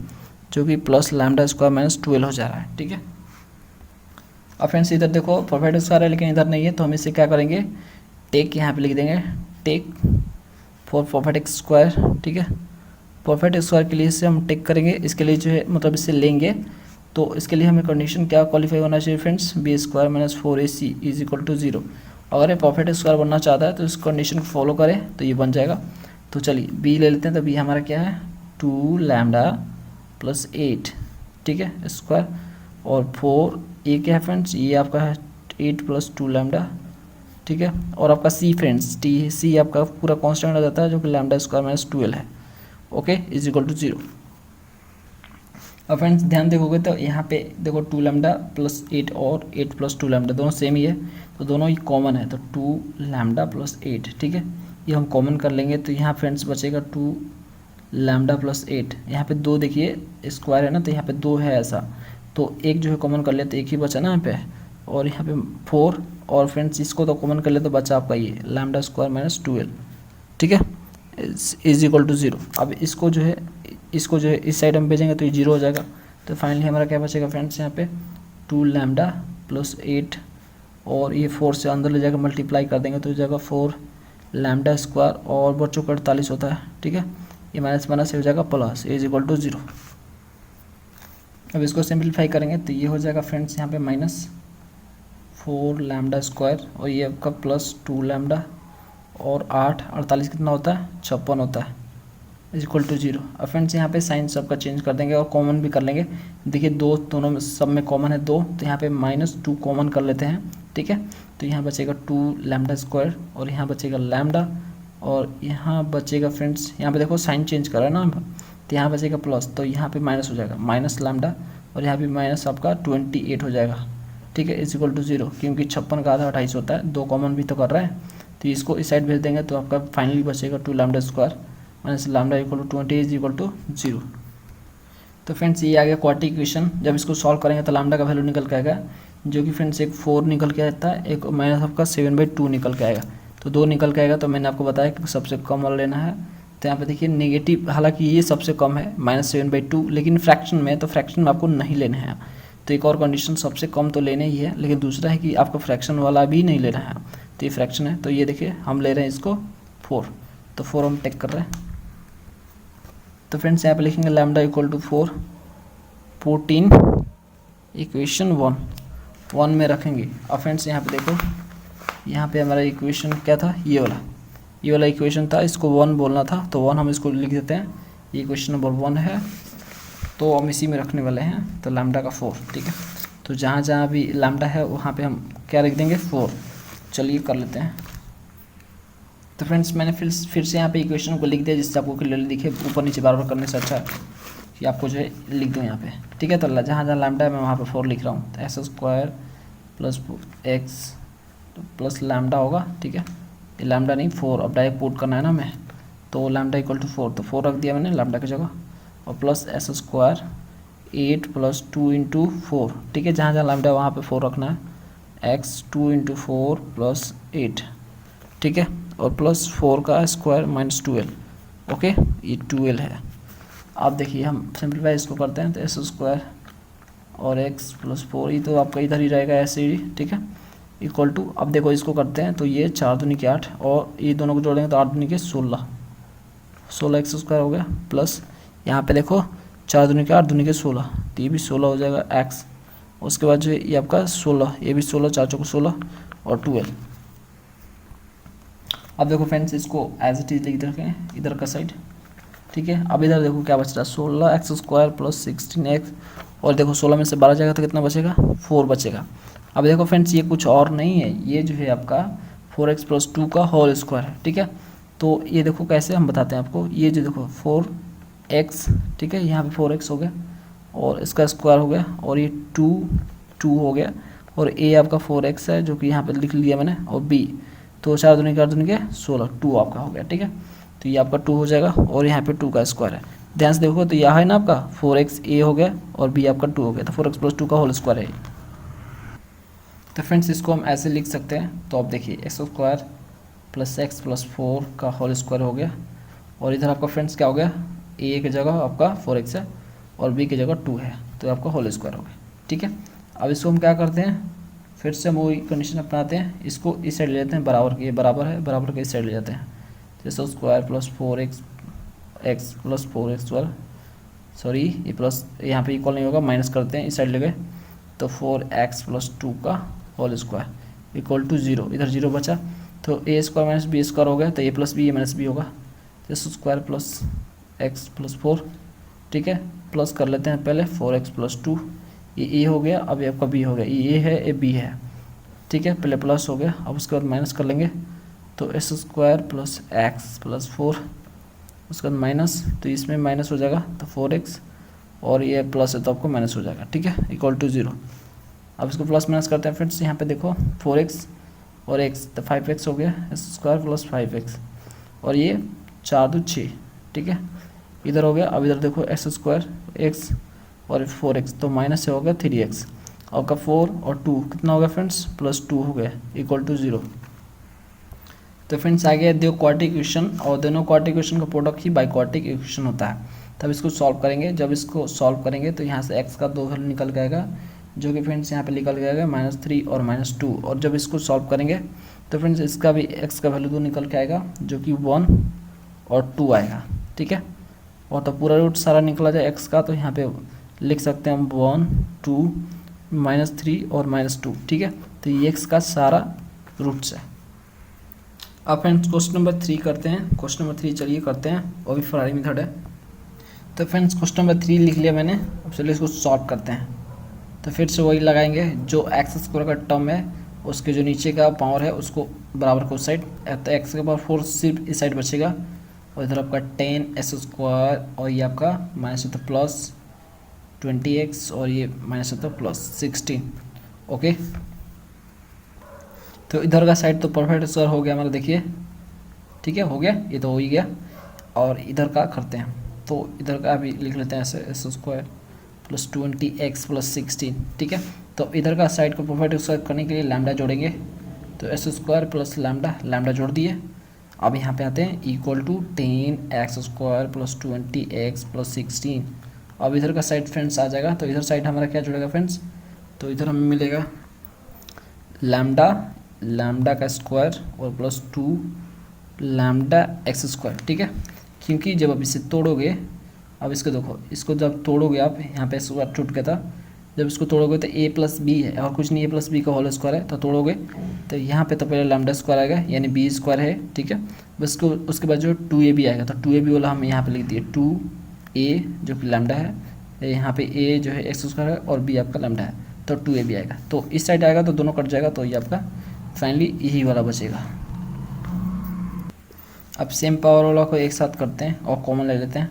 जो कि प्लस लैम्डा स्क्वायर माइनस 12 हो जा रहा है, ठीक है। अब फ्रेंड्स इधर देखो परफेक्ट स्क्वायर है, लेकिन इधर नहीं है, तो हम इससे क्या करेंगे, टेक यहाँ पे लिख देंगे, टेक फॉर परफेक्ट स्क्वायर, ठीक है। परफेक्ट स्क्वायर के लिए इससे हम टेक करेंगे, इसके लिए जो है मतलब इससे लेंगे, तो इसके लिए हमें कंडीशन क्या क्वालिफाई होना चाहिए friends, B square minus 4ac is equal to 0। अगर ये परफेक्ट स्क्वायर बनना चाहता है तो इस कंडीशन को फॉलो करें तो ये बन जाएगा। तो चलिए b ले लेते हैं, तो b हमारा क्या है, 2 लैम्डा प्लस 8, ठीक है, स्क्वायर, और 4 ये क्या है फ्रेंड्स, ये आपका है 8 प्लस 2 लैम्डा, ठीक है, और आपका c फ्रेंड्स, c आपका पूरा कांस्टेंट आ जाता है, जो कि लैम्डा स्क्वायर माइनस 12 है, ओके, इज इक्वल टू 0। अब फ्रेंड्स ध्यान देखोगे तो यहाँ पे देखो 2 लैम्डा प्लस 8 और 8 प्लस 2 लैम्डा दोनों सेम ही है, तो दोनों ही कॉमन है, तो 2 लैम्डा प्लस 8, ठीक है, ये हम कॉमन कर लेंगे, तो यहाँ फ्रेंड्स बचेगा 2 लैम्डा प्लस 8। यहाँ पे 2 देखिए स्क्वायर है ना, तो यहाँ पे 2 है ऐसा, तो एक जो है कॉमन कर ले तो एक ही बचा ना यहाँ पे, और यहाँ पे 4, और फ्रेंड्स इसको तो कॉमन कर ले तो बचा आपका ये लैम्डा स्क्वायर माइनस 12, ठीक है, इज इक्वल टू 0। अब इसको जो है इस साइड हम भेजेंगे तो ये 0 हो जाएगा, तो फाइनली हमारा क्या बचेगा फ्रेंड्स, यहाँ पे 2 लैम्डा प्लस 8, और ये 4 से अंदर ले जाकर मल्टीप्लाई कर देंगे तो हो जाएगा 4 लैम्डा स्क्वायर, और बच्चों का 48 होता है, ठीक है, ये माइनस माइनस हो जाएगा प्लस, इज इक्वल टू 0। अब इसको सिंप्लीफाई करेंगे तो ये हो जाएगा फ्रेंड्स यहाँ पे माइनस 4 लैम्डा स्क्वायर, और ये आपका प्लस 2 लैम्डा, और 8 48 कितना होता है, 56 होता है, इज इक्वल टू 0। अब फ्रेंड्स यहाँ पे साइन सबका चेंज कर देंगे और कॉमन भी कर लेंगे। देखिए 2 दोनों में सब में कॉमन है 2, तो यहाँ पे -2 कॉमन कर लेते हैं, ठीक है। तो यहाँ बचेगा 2 लैम्डा स्क्वायर, और यहाँ बचेगा लैम्डा, और यहाँ बचेगा फ्रेंड्स, यहाँ पे देखो साइन चेंज करा है ना, तो यहाँ बचेगा प्लस, तो यहाँ पे माइनस हो जाएगा, माइनस लैम्डा, और यहाँ पे माइनस आपका 28 हो जाएगा, ठीक है, इज इक्वल टू 0, क्योंकि 56 का आधा 28 होता है, 2 कॉमन भी तो कर रहा है, तो इसको इस साइड भेज देंगे तो आपका फाइनली बचेगा 2 lambda square minus lambda equal to 20 is equal to 0। तो फ्रेंड्स ये आ गया क्वाड्रेटिक इक्वेशन। जब इसको सॉल्व करेंगे तो लैम्डा का वैल्यू निकल के आएगा, जो कि फ्रेंड्स एक 4 निकल के आता है, एक माइनस आपका 7/2 निकल के आएगा, तो 2 निकल के आएगा। तो मैंने आपको बताया कि सबसे कम वाला लेना है, तो यहाँ पे देखिए नेगेटिव, हालांकि ये सबसे कम है -7/2, लेकिन फ्रैक्शन में, तो फ्रैक्शन में आपको नहीं लेना है, तो एक और कंडीशन सबसे कम तो लेना ही है, लेकिन दूसरा है कि आपको फ्रैक्शन वाला भी नहीं लेना है। तो ये फ्रैक्शन है, तो ये देखिए हम ले रहे हैं इसको 4, तो 4 हम टेक कर रहे हैं। तो फ्रेंड्स यहाँ पे लिखेंगे लैम्डा इक्वल टू 4, 14 इक्वेशन 1 में रखेंगे। अब फ्रेंड्स यहाँ पे देखो, यहाँ पे हमारा इक्वेशन क्या था, ये वाला इक्वेशन था, इसको 1 बोलना था, तो 1 हम इसको लिख देते हैं। ये इक्वेशन नंबर 1 है, तो हम इसी में रखने वाले हैं। तो लैम्डा का 4, ठीक है। तो जहाँ जहाँ भी लैम्डा है वहाँ पे हम क्या लिख देंगे, 4। चलिए कर लेते हैं। तो फ्रेंड्स मैंने फिर से यहाँ पे इक्वेशन को लिख दिया, जिससे आपको क्लियरली दिखे। ऊपर नीचे बार बार करने से अच्छा है कि आपको जो है लिख दूँ यहाँ पे, ठीक है। तो जहाँ जहाँ लैम्डा है मैं वहाँ पे 4 लिख रहा हूँ। तो x square plus x plus lambda होगा, ठीक है। ये लैम्डा नहीं 4, अब डायरेक्ट पुट करना है ना मैं, तो लैम्डा इक्वल टू 4, तो 4 रख दिया मैंने लैम्डा की जगह। और plus S square 8 plus 2 into 4, ठीक है। जहाँ जहाँ लैम्डा वहाँ पे 4 रखना है। एक्स 2 इंटू 4 प्लस 8, ठीक है। और प्लस 4 का स्क्वायर माइनस 12, ओके, ये 12 है। अब देखिए हम सिंप्लीफाई इसको करते हैं, तो एस स्क्वायर और एक्स प्लस 4, ये तो आपका इधर ही रहेगा ऐसे ही, ठीक है, इक्वल टू। अब देखो इसको करते हैं, तो ये 4 दूनी के 8, और ये दोनों को जोड़ेंगे तो 8 दूनी के 16 एक्स स्क्वायर हो गया। प्लस यहाँ पे देखो 4 दूनी के 8 दूनी के 16, तो ये भी 16 हो जाएगा एक्स। उसके बाद जो ये आपका 16, ये भी 16, 4 चौको 16 और 12। अब देखो फ्रेंड्स इसको एज इट इज लिख रखें इधर का साइड, ठीक है। अब इधर देखो क्या बच रहा है, 16 एक्स स्क्वायर प्लस 16 एक्स, और देखो 16 में से 12 जाएगा तो कितना बचेगा, 4 बचेगा। अब देखो फ्रेंड्स ये कुछ और नहीं है, ये जो है आपका 4x प्लस 2 का होल स्क्वायर है, ठीक है। तो ये देखो कैसे हम बताते हैं आपको। ये जो देखो 4x, ठीक है, यहाँ पे 4x हो गया और इसका स्क्वायर हो गया, और ये 2 हो गया, और a आपका 4x है जो कि यहाँ पे लिख लिया मैंने, और b तो 4 दूनी के 8 दूनी के 16, 2 आपका हो गया, ठीक है। तो ये आपका 2 हो जाएगा, और यहाँ पे 2 का स्क्वायर है। ध्यान से देखो तो यह है ना आपका 4x a हो गया और b आपका 2 हो गया, तो 4x प्लस 2 का होल स्क्वायर है। तो फ्रेंड्स इसको हम ऐसे लिख सकते हैं। तो आप देखिए x square plus x plus 4 का होल स्क्वायर हो गया, और इधर आपका फ्रेंड्स क्या हो गया, ए की जगह आपका 4x है और बी की जगह 2 है, तो आपका होल स्क्वायर हो गया, ठीक है। अब इसको हम क्या करते हैं, फिर से हम वही कंडीशन अपनाते हैं, इसको इस साइड ले लेते हैं, बराबर के, ये बराबर है, बराबर के इस साइड ले जाते हैं। जैसे square plus 4x plus 4x square, sorry ये प्लस यहाँ पे इक्वल नहीं होगा, माइनस करते हैं, इस साइड ले गए, तो 4x प्लस 2 का होल स्क्वायर इक्वल टू 0, इधर 0 बचा, तो ए स्क्वायर माइनस बी स्क्वायर हो गया, तो ए प्लस बी ए माइनस बी होगा। जैसे स्क्वायर प्लस एक्स प्लस 4, ठीक है, प्लस कर लेते हैं पहले 4x प्लस 2, ये ए हो गया, अब ये आपका बी हो गया, ये ए है ये बी है, ठीक है, पहले प्लस हो गया, अब उसके बाद माइनस कर लेंगे, तो S square plus x plus 4, उसके बाद माइनस, तो इसमें माइनस हो जाएगा, तो 4x, और ये प्लस है तो आपको माइनस हो जाएगा, ठीक है, इक्वल टू 0। अब इसको प्लस माइनस करते हैं फ्रेंड्स, यहाँ पे देखो 4x और x, तो 5x हो गया, एस स्क्वायर प्लस 5x, और ये 4 2 6, ठीक है, इधर हो गया। अब इधर देखो एक्स स्क्वायर x और 4x, तो माइनस से हो गया 3x, आपका 4 और 2 कितना हो गया फ्रेंड्स, प्लस 2 हो गया, इक्वल टू 0। तो फ्रेंड्स आ गया दो क्वाड्रेटिक इक्वेशन, और दोनों क्वाड्रेटिक इक्वेशन का प्रोडक्ट ही बाइक्वाड्रेटिक इक्वेशन होता है। तब इसको सॉल्व करेंगे, जब इसको सॉल्व करेंगे तो यहाँ से x का 2 वैल्यू निकल जाएगा, जो कि फ्रेंड्स यहाँ पे निकल जाएगा -3 और -2, और जब इसको सॉल्व करेंगे तो फ्रेंड्स इसका भी x का वैल्यू 2 निकल के आएगा, जो कि 1 और 2 आएगा, ठीक है। और तो पूरा रूट सारा निकला जाए x का, तो यहाँ पे लिख सकते हैं हम 1 2 -3 और -2, ठीक है। तो ये x का सारा रूट्स है। अब फ्रेंड्स क्वेश्चन नंबर 3 करते हैं। क्वेश्चन नंबर 3 चलिए करते हैं, वो भी फरारी मेथड है। तो फ्रेंड्स क्वेश्चन नंबर 3 लिख लिया मैंने, अब चलिए इसको सॉल्व करते हैं। तो फिर से वही लगाएंगे, जो एक्स स्क्वायर का टर्म है उसके जो नीचे का पावर है उसको बराबर को उस साइड, तो एक्स के पावर 4 सिर्फ इस साइड बचेगा, और इधर आपका 10 स्क्वायर, और ये आपका माइनस होता प्लस 20x, और ये माइनस होता प्लस 16, ओके। तो इधर का साइड तो परफेक्ट स्क्वायर हो गया हमारा, देखिए, ठीक है, हो गया, ये तो हो ही गया। और इधर का करते हैं, तो इधर का भी लिख लेते हैं ऐसे, S square plus 20x plus 16, ठीक है। तो इधर का साइड को परफेक्ट स्क्वायर करने के लिए लैम्डा जोड़ेंगे, तो एस स्क्वायर प्लस लैम्डा जोड़ दिए। अब यहाँ पे आते हैं equal to 10x square plus 20x plus 16। अब इधर का साइड फ्रेंड्स आ जाएगा, तो इधर साइड हमारा क्या जुड़ेगा फ्रेंड्स, तो इधर हमें मिलेगा लैम्डा लैम्डा का स्क्वायर और प्लस 2 लैम्डा एक्स स्क्वायर, ठीक है। क्योंकि जब आप इसे तोड़ोगे, अब इसको देखो, इसको जब तोड़ोगे आप, यहाँ पे स्क्वायर टूट गया था, जब इसको तोड़ोगे तो a प्लस बी है और कुछ नहीं, a प्लस बी का होल स्क्वायर है, तो तोड़ोगे तो यहाँ पे तो पहले लैम्डा स्क्वायर आएगा यानी बी स्क्वायर है, ठीक है। बस को उसके बाद जो 2ab आएगा, तो 2ab वाला हम यहाँ पे लिख दिए 2a जो कि लैम्डा है, यहाँ पे a जो है एक्स स्क्वायर है और b आपका लैम्डा है, तो 2ab आएगा। तो इस साइड आएगा तो दोनों कट जाएगा, तो ये आपका फाइनली यही वाला बचेगा। अब सेम पावर वाला को एक साथ करते हैं और कॉमन ले लेते हैं,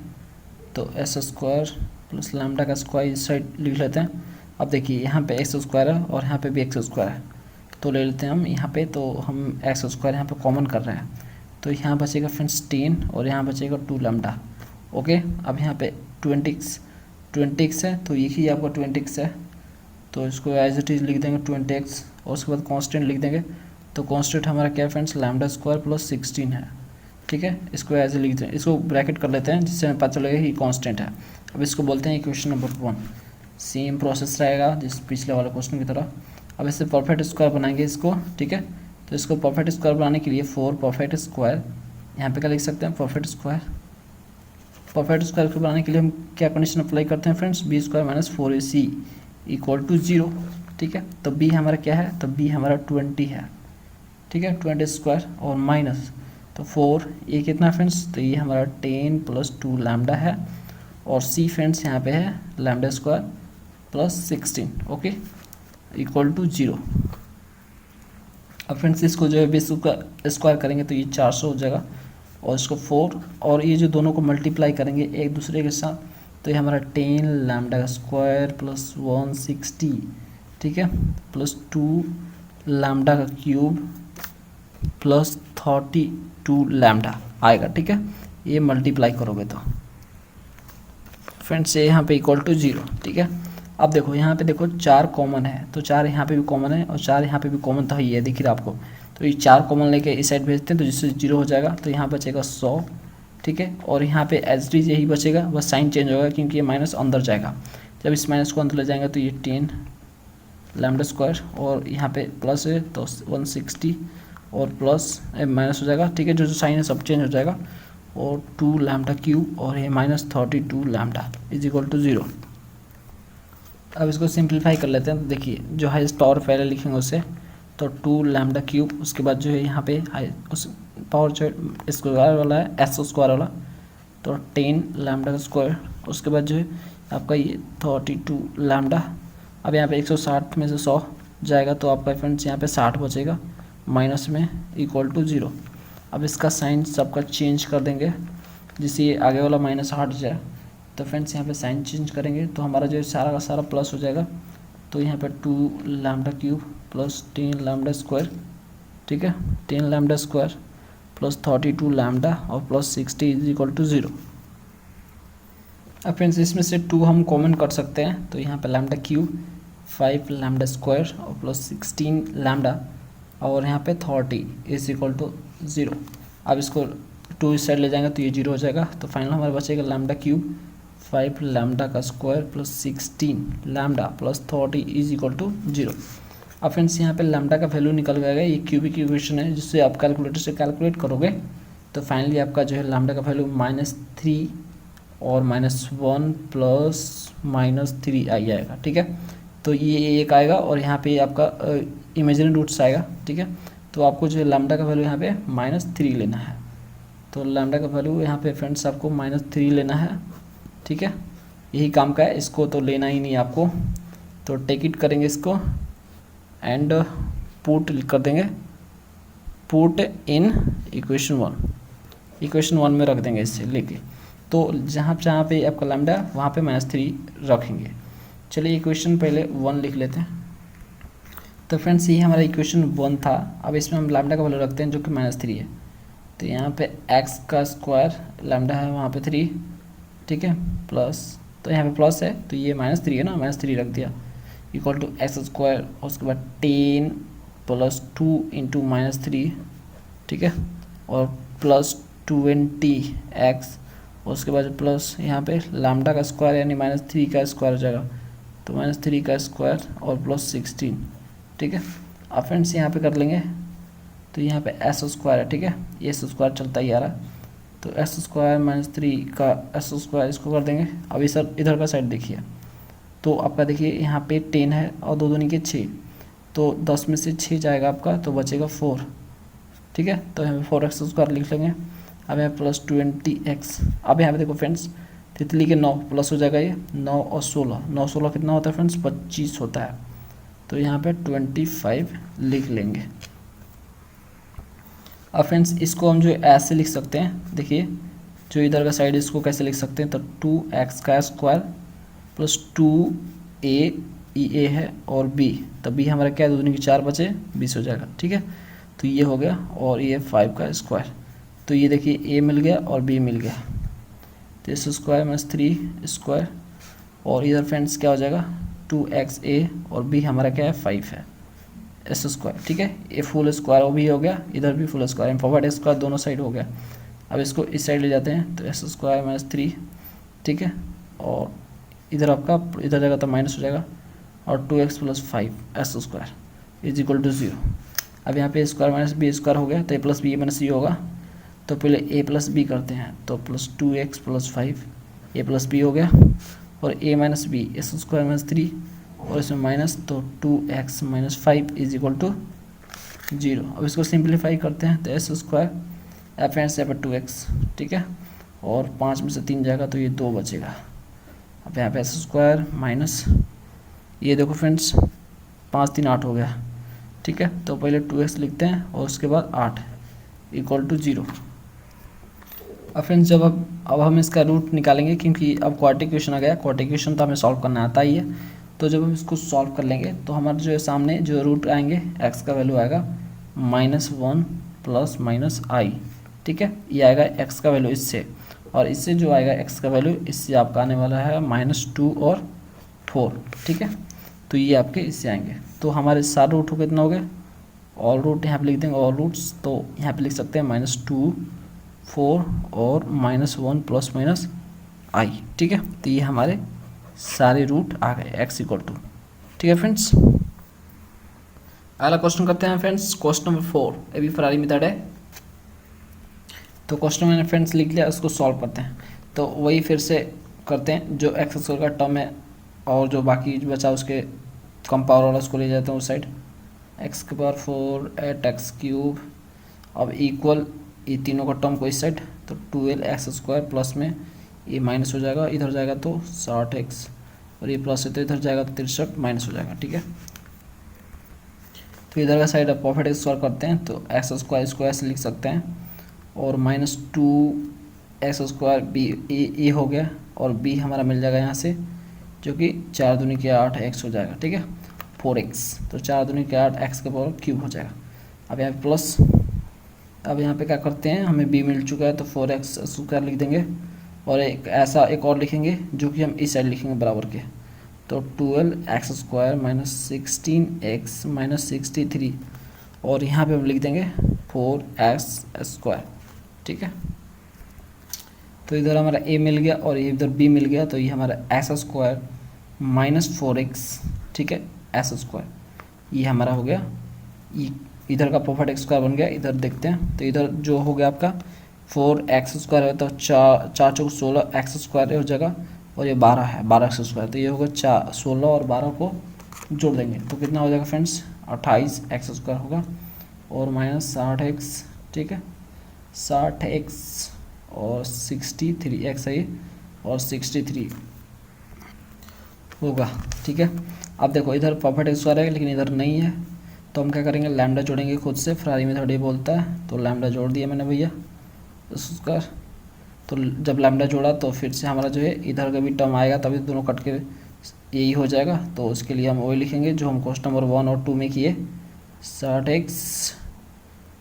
तो एस स्क्वायर प्लस लैम्डा का स्क्वायर इस साइड लिख लेते हैं। अब देखिए यहाँ पे एक्स स्क्वायर है और यहाँ पे भी एक्स स्क्वायर है, तो ले लेते हैं हम यहाँ पे, तो हम एक्स स्क्वायर यहाँ पे कॉमन कर रहे हैं, तो यहाँ बचेगा फ्रेंड्स 10 और यहाँ बचेगा 2 लैम्डा। ओके, अब यहाँ पे 20x है, तो यही आपका 20x है, तो इसको एज इट इज़ लिख देंगे 20x और उसके बाद कॉन्स्टेंट लिख देंगे। तो कॉन्स्टेंट हमारा क्या है फ्रेंड्स, लैम्डा स्क्वायर प्लस 16 है, ठीक है। इसको एज लिख दें, इसको ब्रैकेट कर लेते हैं जिससे हमें पता चलेगा कि कांस्टेंट है। अब इसको बोलते हैं इक्वेशन नंबर 1। सेम प्रोसेस रहेगा जिस पिछले वाले क्वेश्चन की तरह। अब इससे परफेक्ट स्क्वायर बनाएंगे इसको, ठीक है। तो इसको परफेक्ट स्क्वायर बनाने के लिए 4 परफेक्ट स्क्वायर, यहाँ पे क्या लिख सकते हैं, परफेक्ट स्क्वायर। परफेक्ट स्क्वायर को बनाने के लिए हम क्या कंडीशन अप्लाई करते हैं friends, B square minus 4ac equal to 0, ठीक है। तो बी हमारा क्या है, तो बी हमारा 20 है, ठीक है, 20 स्क्वायर और माइनस तो 4, ये कितना फ्रेंड्स, तो ये हमारा 10 प्लस 2 लैम्डा है और सी फ्रेंड्स यहाँ पे है lambda square plus 16, okay, equal to 0। अब फ्रेंड्स इसको जो है बेस का स्क्वायर करेंगे तो ये 400 हो जाएगा और इसको 4 और ये जो दोनों को मल्टीप्लाई करेंगे एक दूसरे के साथ, तो ये हमारा 10 लैम्डा का स्क्वायर प्लस 160, ठीक है, प्लस 2 लैम्डा का क्यूब प्लस 32 लैम्डा आएगा, ठीक है। ये मल्टीप्लाई करोगे तो फ्रेंड्स ये यहाँ पे इक्वल टू 0, ठीक है। अब देखो यहाँ पे देखो 4 कॉमन है, तो 4 यहाँ पे भी कॉमन है और 4 यहाँ पे भी कॉमन था, ये दिख रहा है आपको। तो ये 4 कॉमन लेके इस साइड भेजते हैं तो जिससे 0 हो जाएगा, तो यहाँ बचेगा 100, ठीक है। और यहाँ पे एज डी यही बचेगा, बस साइन चेंज होगा क्योंकि ये माइनस अंदर जाएगा। जब इस माइनस को अंदर ले जाएंगे तो ये 10 लैम्डा स्क्वायर और यहाँ पे प्लस है तो 160 और प्लस माइनस हो जाएगा, ठीक है, जो जो साइन है सब चेंज हो जाएगा और 2 लैम्डा क्यूब और ये minus 32 lambda is equal to 0। अब इसको सिंप्लीफाई कर लेते हैं, तो देखिए जो हाईएस्ट पावर पहले लिखेंगे उससे, तो 2 लैम्डा क्यूब, उसके बाद जो है यहाँ पे उस पावर जो स्क्वायर वाला है एस स्क्वायर वाला, तो 10 लैम्डा का स्क्वायर, उसके बाद जो है आपका ये 32 लैम्डा। अब यहाँ पे 160 में से 100 जाएगा तो आपका फ्रेंड्स यहाँ पे 60 बचेगा माइनस में इक्वल टू 0। अब इसका साइन सबका चेंज कर देंगे जिससे ये आगे वाला माइनस हट जाए, तो फ्रेंड्स यहाँ पे साइन चेंज करेंगे तो हमारा जो सारा का सारा प्लस हो जाएगा। तो यहाँ पे 2 lambda cube plus 10 lambda square, ठीक है, 10 लैम्डा स्क्वायर प्लस 32 लैम्डा और प्लस 60 इज इक्वल टू 0। अब फ्रेंड्स इसमें से 2 हम कॉमन कर सकते हैं, तो यहाँ पे लैम्डा क्यूब 5 लैम्डा स्क्वायर और प्लस 16 लैम्डा और यहाँ पे 30 इज इक्वल टू 0। अब इसको 2 इस साइड ले जाएंगे तो ये 0 हो जाएगा, तो फाइनल हमारे बचेगा लैम्डा क्यूब 5 लैम्डा का square plus 16 lambda plus 30 is equal to 0। अब फ्रेंड्स यहाँ पे लैम्डा का वैल्यू निकल गया, ये क्यूबिक इक्वेशन है जिससे आप कैलकुलेटर से कैलकुलेट करोगे तो फाइनली आपका जो है लैम्डा का वैल्यू -3 और -1 प्लस -3 आ जाएगा, ठीक है। तो ये एक आएगा और यहाँ पे आपका इमेजिनरी रूट्स आएगा, ठीक है। तो आपको जो लैम्डा का वैल्यू यहाँ पे -3 लेना है, तो लैम्डा का वैल्यू यहाँ पे फ्रेंड्स आपको -3 लेना है, ठीक है। यही काम का है, इसको तो लेना ही नहीं आपको, तो टेक इट करेंगे इसको एंड पुट कर देंगे, पुट इन इक्वेशन 1 में रख देंगे इससे लेके, तो जहाँ जहाँ पे आपका लैम्डा वहाँ पे -3 रखेंगे। चलिए इक्वेशन पहले 1 लिख लेते हैं। तो फ्रेंड्स ये हमारा इक्वेशन 1 था। अब इसमें हम लैम्डा का वैल्यू रखते हैं जो कि -3 है, तो यहाँ पे x का स्क्वायर लैम्डा है वहाँ पे 3, ठीक है, प्लस, तो यहाँ पे प्लस है तो ये -3 है ना, -3 रख दिया इक्वल टू एक्स स्क्वायर, उसके बाद 10 प्लस 2 इंटू -3, ठीक है, और प्लस 20x, उसके बाद प्लस यहाँ पे लैम्डा का स्क्वायर यानी -3 का स्क्वायर हो जाएगा तो -3 का स्क्वायर और +16, ठीक है। अब फ्रेंड्स यहाँ पे कर लेंगे, तो यहाँ पे एस स्क्वायर है, ठीक है, ये एस स्क्वायर चलता ही आ रहा है, तो एस स्क्वायर -3 का एस स्क्वायर इसको कर देंगे। अभी सर इधर का साइड देखिए, तो आपका देखिए यहाँ पे 10 है और 2 दूनी के 6, तो 10 में से 6 जाएगा आपका, तो बचेगा 4, ठीक है। तो यहाँ पे 4x स्क्वायर लिख लेंगे। अब यहाँ +20x, अब यहाँ पे देखो फ्रेंड्स, तितली के 9 प्लस हो जाएगा, ये 9 और 16, 9 16 कितना होता है फ्रेंड्स, 25 होता है, तो यहाँ पे 25 लिख लेंगे। अब फ्रेंड्स इसको हम जो ऐसे लिख सकते हैं, देखिए जो इधर का साइड इसको कैसे लिख सकते हैं, तो 2x का स्क्वायर प्लस 2a, ये a है और b, तो b हमारा क्या है, 2 दूनी की 4 बचे 20 हो जाएगा, ठीक है। तो ये हो गया, और ये 5 का स्क्वायर, तो ये देखिए a मिल गया और b मिल गया, तो इस स्क्वायर -3 स्क्वायर, और इधर फ्रेंड्स क्या हो जाएगा, 2xa और b हमारा क्या है 5 है, एस स्क्वायर, ठीक है। ये फुल स्क्वायर वो भी हो गया, इधर भी फुल स्क्वायर, फॉरवर्ड स्क्वायर दोनों साइड हो गया। अब इसको इस साइड ले जाते हैं, तो एस स्क्वायर -3, ठीक है, और इधर आपका इधर जगह तो माइनस हो जाएगा, और 2x + 5 S square is equal to 0। अब यहाँ पे स्क्वायर माइनस बी स्क्वायर हो गया, तो a + b - c होगा, तो पहले a + b करते हैं, तो +2x + 5 a + b हो गया, और a - b एस स्क्वायर -3 और इसमें माइनस, तो 2x - 5 इज इक्वल टू 0। अब इसको सिंप्लीफाई करते हैं, तो एस स्क्वायर फ्रेंड्स यहाँ पर 2x, ठीक है, और 5 में से 3 जाएगा, तो ये 2 बचेगा। अब यहाँ पे एस स्क्वायर माइनस, ये देखो फ्रेंड्स 5 3 8 हो गया, ठीक है, तो पहले 2x लिखते हैं और उसके बाद 8 इक्वल टू 0। अब फ्रेंड्स जब अब हम इसका रूट निकालेंगे, क्योंकि अब क्वाड्रेटिक इक्वेशन आ गया, क्वाड्रेटिक इक्वेशन तो हमें सॉल्व करना आता ही है, तो जब हम इसको सॉल्व कर लेंगे तो हमारे जो सामने जो रूट आएंगे, x का वैल्यू आएगा -1 + -i, ठीक है, ये आएगा x का वैल्यू इससे, और इससे जो आएगा x का वैल्यू, इससे आपका आने वाला है -2 और 4, ठीक है, तो ये आपके इससे आएंगे। तो हमारे सारे रूट कितना हो गए, ऑल रूट यहाँ पे लिख देंगे, ऑल रूट्स, तो यहाँ पे लिख सकते हैं -2 4 और -1 ± i, ठीक है, तो ये हमारे सारे रूट आ गए x इक्वल टू, ठीक है फ्रेंड्स। अगला क्वेश्चन करते हैं फ्रेंड्स, क्वेश्चन नंबर 4, ये भी फरारी मेथड है, तो क्वेश्चन मैंने फ्रेंड्स लिख लिया, उसको सॉल्व करते हैं। तो वही फिर से करते हैं, जो एक्स स्क्वायर का टर्म है और जो बाकी बचा उसके कम पावर वाला उसको ले जाते हैं उस साइड, x⁴ 8x³, अब इक्वल ये तीनों का टर्म को इस साइड, तो 12x² प्लस में ये माइनस हो जाएगा, इधर जाएगा तो 60x, और ये प्लस है तो इधर जाएगा तो 63 माइनस हो जाएगा, ठीक है। तो इधर का साइड अब परफेक्ट स्क्वायर करते हैं, तो x² इसको ऐसे लिख सकते हैं, और -2x² b ए हो गया, और b हमारा मिल जाएगा यहाँ से, जो कि 4 दूनी के 8 x हो जाएगा, ठीक है, 4x, तो 4 दूनी के 8 x³ हो जाएगा। अब यहाँ पे प्लस, अब यहाँ पे क्या करते हैं, हमें b मिल चुका है, तो 4x² लिख देंगे, और एक ऐसा एक और लिखेंगे जो कि हम इस साइड लिखेंगे बराबर के, तो 12x² -16x -63, और यहाँ पे हम लिख देंगे 4x², ठीक है। तो इधर हमारा a मिल गया और इधर b मिल गया, तो ये हमारा x² -4x, ठीक है, x², ये हमारा हो गया, इधर का परफेक्ट स्क्वायर बन गया। इधर देखते हैं, तो इधर जो हो गया आपका 4x² है, तो 4 4 16 x² हो जाएगा, और ये 12 है 12x², तो ये होगा 16 और 12 को जोड़ देंगे तो कितना हो जाएगा फ्रेंड्स, 28x² होगा, और -60x, ठीक है, 60x और 63x है, और 63 होगा, ठीक है। अब देखो इधर परफेक्ट स्क्वायर है लेकिन इधर नहीं है, तो हम क्या करेंगे, लैम्डा जोड़ेंगे खुद से, फरारी मेथड ये बोलता है, तो लैम्डा जोड़ दिया मैंने भैया उसका। तो जब लैम्डा जोड़ा तो फिर से हमारा जो है इधर का भी टर्म आएगा, तभी दोनों कट के यही हो जाएगा, तो उसके लिए हम वही लिखेंगे जो हम क्वेश्चन नंबर 1 और 2 में किए, 60x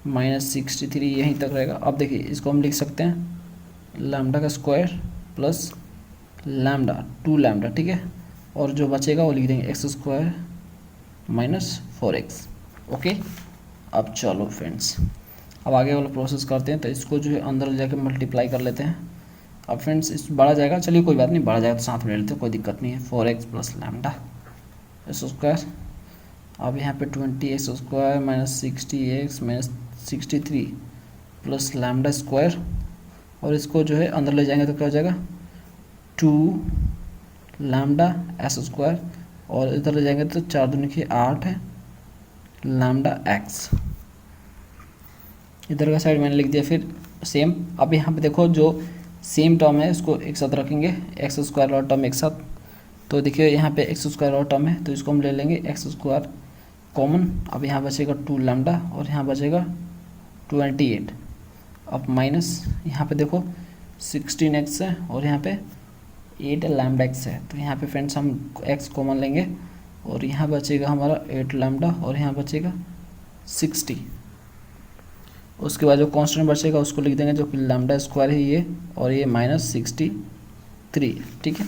-63 यहीं तक रहेगा। अब देखिए इसको हम लिख सकते हैं लैम्डा का स्क्वायर प्लस लैम्डा 2 लैम्डा, ठीक है, और जो बचेगा वो लिख देंगे x² -4x, ओके। अब चलो फ्रेंड्स, अब आगे वाला प्रोसेस करते हैं, तो इसको जो है अंदर ले जाकर मल्टीप्लाई कर लेते हैं। अब फ्रेंड्स इस बढ़ा जाएगा, चलिए कोई बात नहीं, बढ़ा जाएगा तो साथ में ले लेते हैं, कोई दिक्कत नहीं है, 4x + लैम्डा एक्स स्क्वायर, अब यहाँ पे 20x² minus 60x minus 63 plus lambda square, और इसको जो है अंदर ले जाएंगे तो क्या हो जाएगा 2 लैम्डा एस स्क्वायर, और इधर ले जाएंगे तो 4 दूनी की 8 है लैम्डा एक्स। इधर का साइड मैंने लिख दिया फिर सेम। अब यहाँ पे देखो जो सेम टर्म है उसको एक साथ रखेंगे, एक्स स्क्वायर और टर्म एक साथ, तो देखिए यहाँ पे एक्स स्क्वायर और टर्म है तो इसको हम ले लेंगे एक्स स्क्वायर कॉमन। अब यहाँ बचेगा 2 लैम्डा और यहाँ बचेगा 28। अब माइनस यहाँ पे देखो 16x है और यहाँ पे 8 लैम्डा एक्स है, तो यहाँ पे फ्रेंड्स हम x कॉमन लेंगे और यहाँ बचेगा हमारा 8 लैम्डा और यहाँ बचेगा 60। उसके बाद जो कांस्टेंट बचेगा उसको लिख देंगे जो कि लैम्डा स्क्वायर है ये, और ये माइनस 63, ठीक है।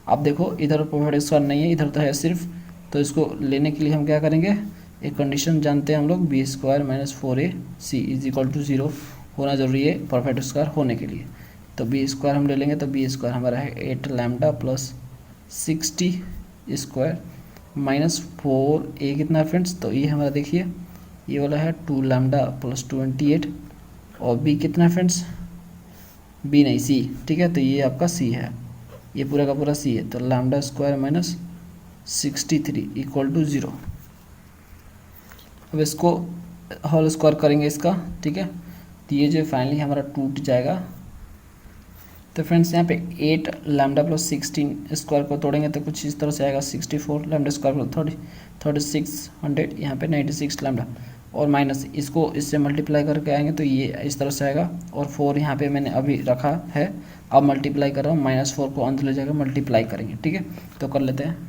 अब देखो इधर प्रोफेट स्क्वायर नहीं है, इधर तो है सिर्फ, तो इसको लेने के लिए हम क्या करेंगे, एक कंडीशन जानते हैं हम लोग, B square minus 4ac is equal to 0 होना जरूरी है परफेक्ट स्क्वायर होने के लिए। तो बी स्क्वायर हम ले लेंगे, तो बी स्क्वायर हमारा है 8 lambda plus 60 square minus 4a कितना है फ्रेंड्स, तो ये हमारा देखिए ये वाला है 2 लैम्डा प्लस 28, और बी कितना है फ्रेंड्स, बी नहीं सी, ठीक है, तो ये आपका सी है, ये पूरा का पूरा सी है, तो lambda square minus 63 equal to 0। अब इसको होल स्क्वायर करेंगे इसका, ठीक है, तो ये जो फाइनली हमारा टूट जाएगा। तो फ्रेंड्स यहाँ पे 8 लैम्डा प्लस 16 स्क्वायर को तोड़ेंगे तो कुछ इस तरह से आएगा 64 लैम्डा स्क्वायर प्लस 3600, यहाँ पे 96 लैम्डा, और माइनस इसको इससे मल्टीप्लाई करके आएंगे तो ये इस तरह से आएगा, और 4 यहाँ पे मैंने अभी रखा है, अब मल्टीप्लाई कर रहा हूँ, -4 को अंदर ले जाकर मल्टीप्लाई करेंगे, ठीक है। तो कर लेते हैं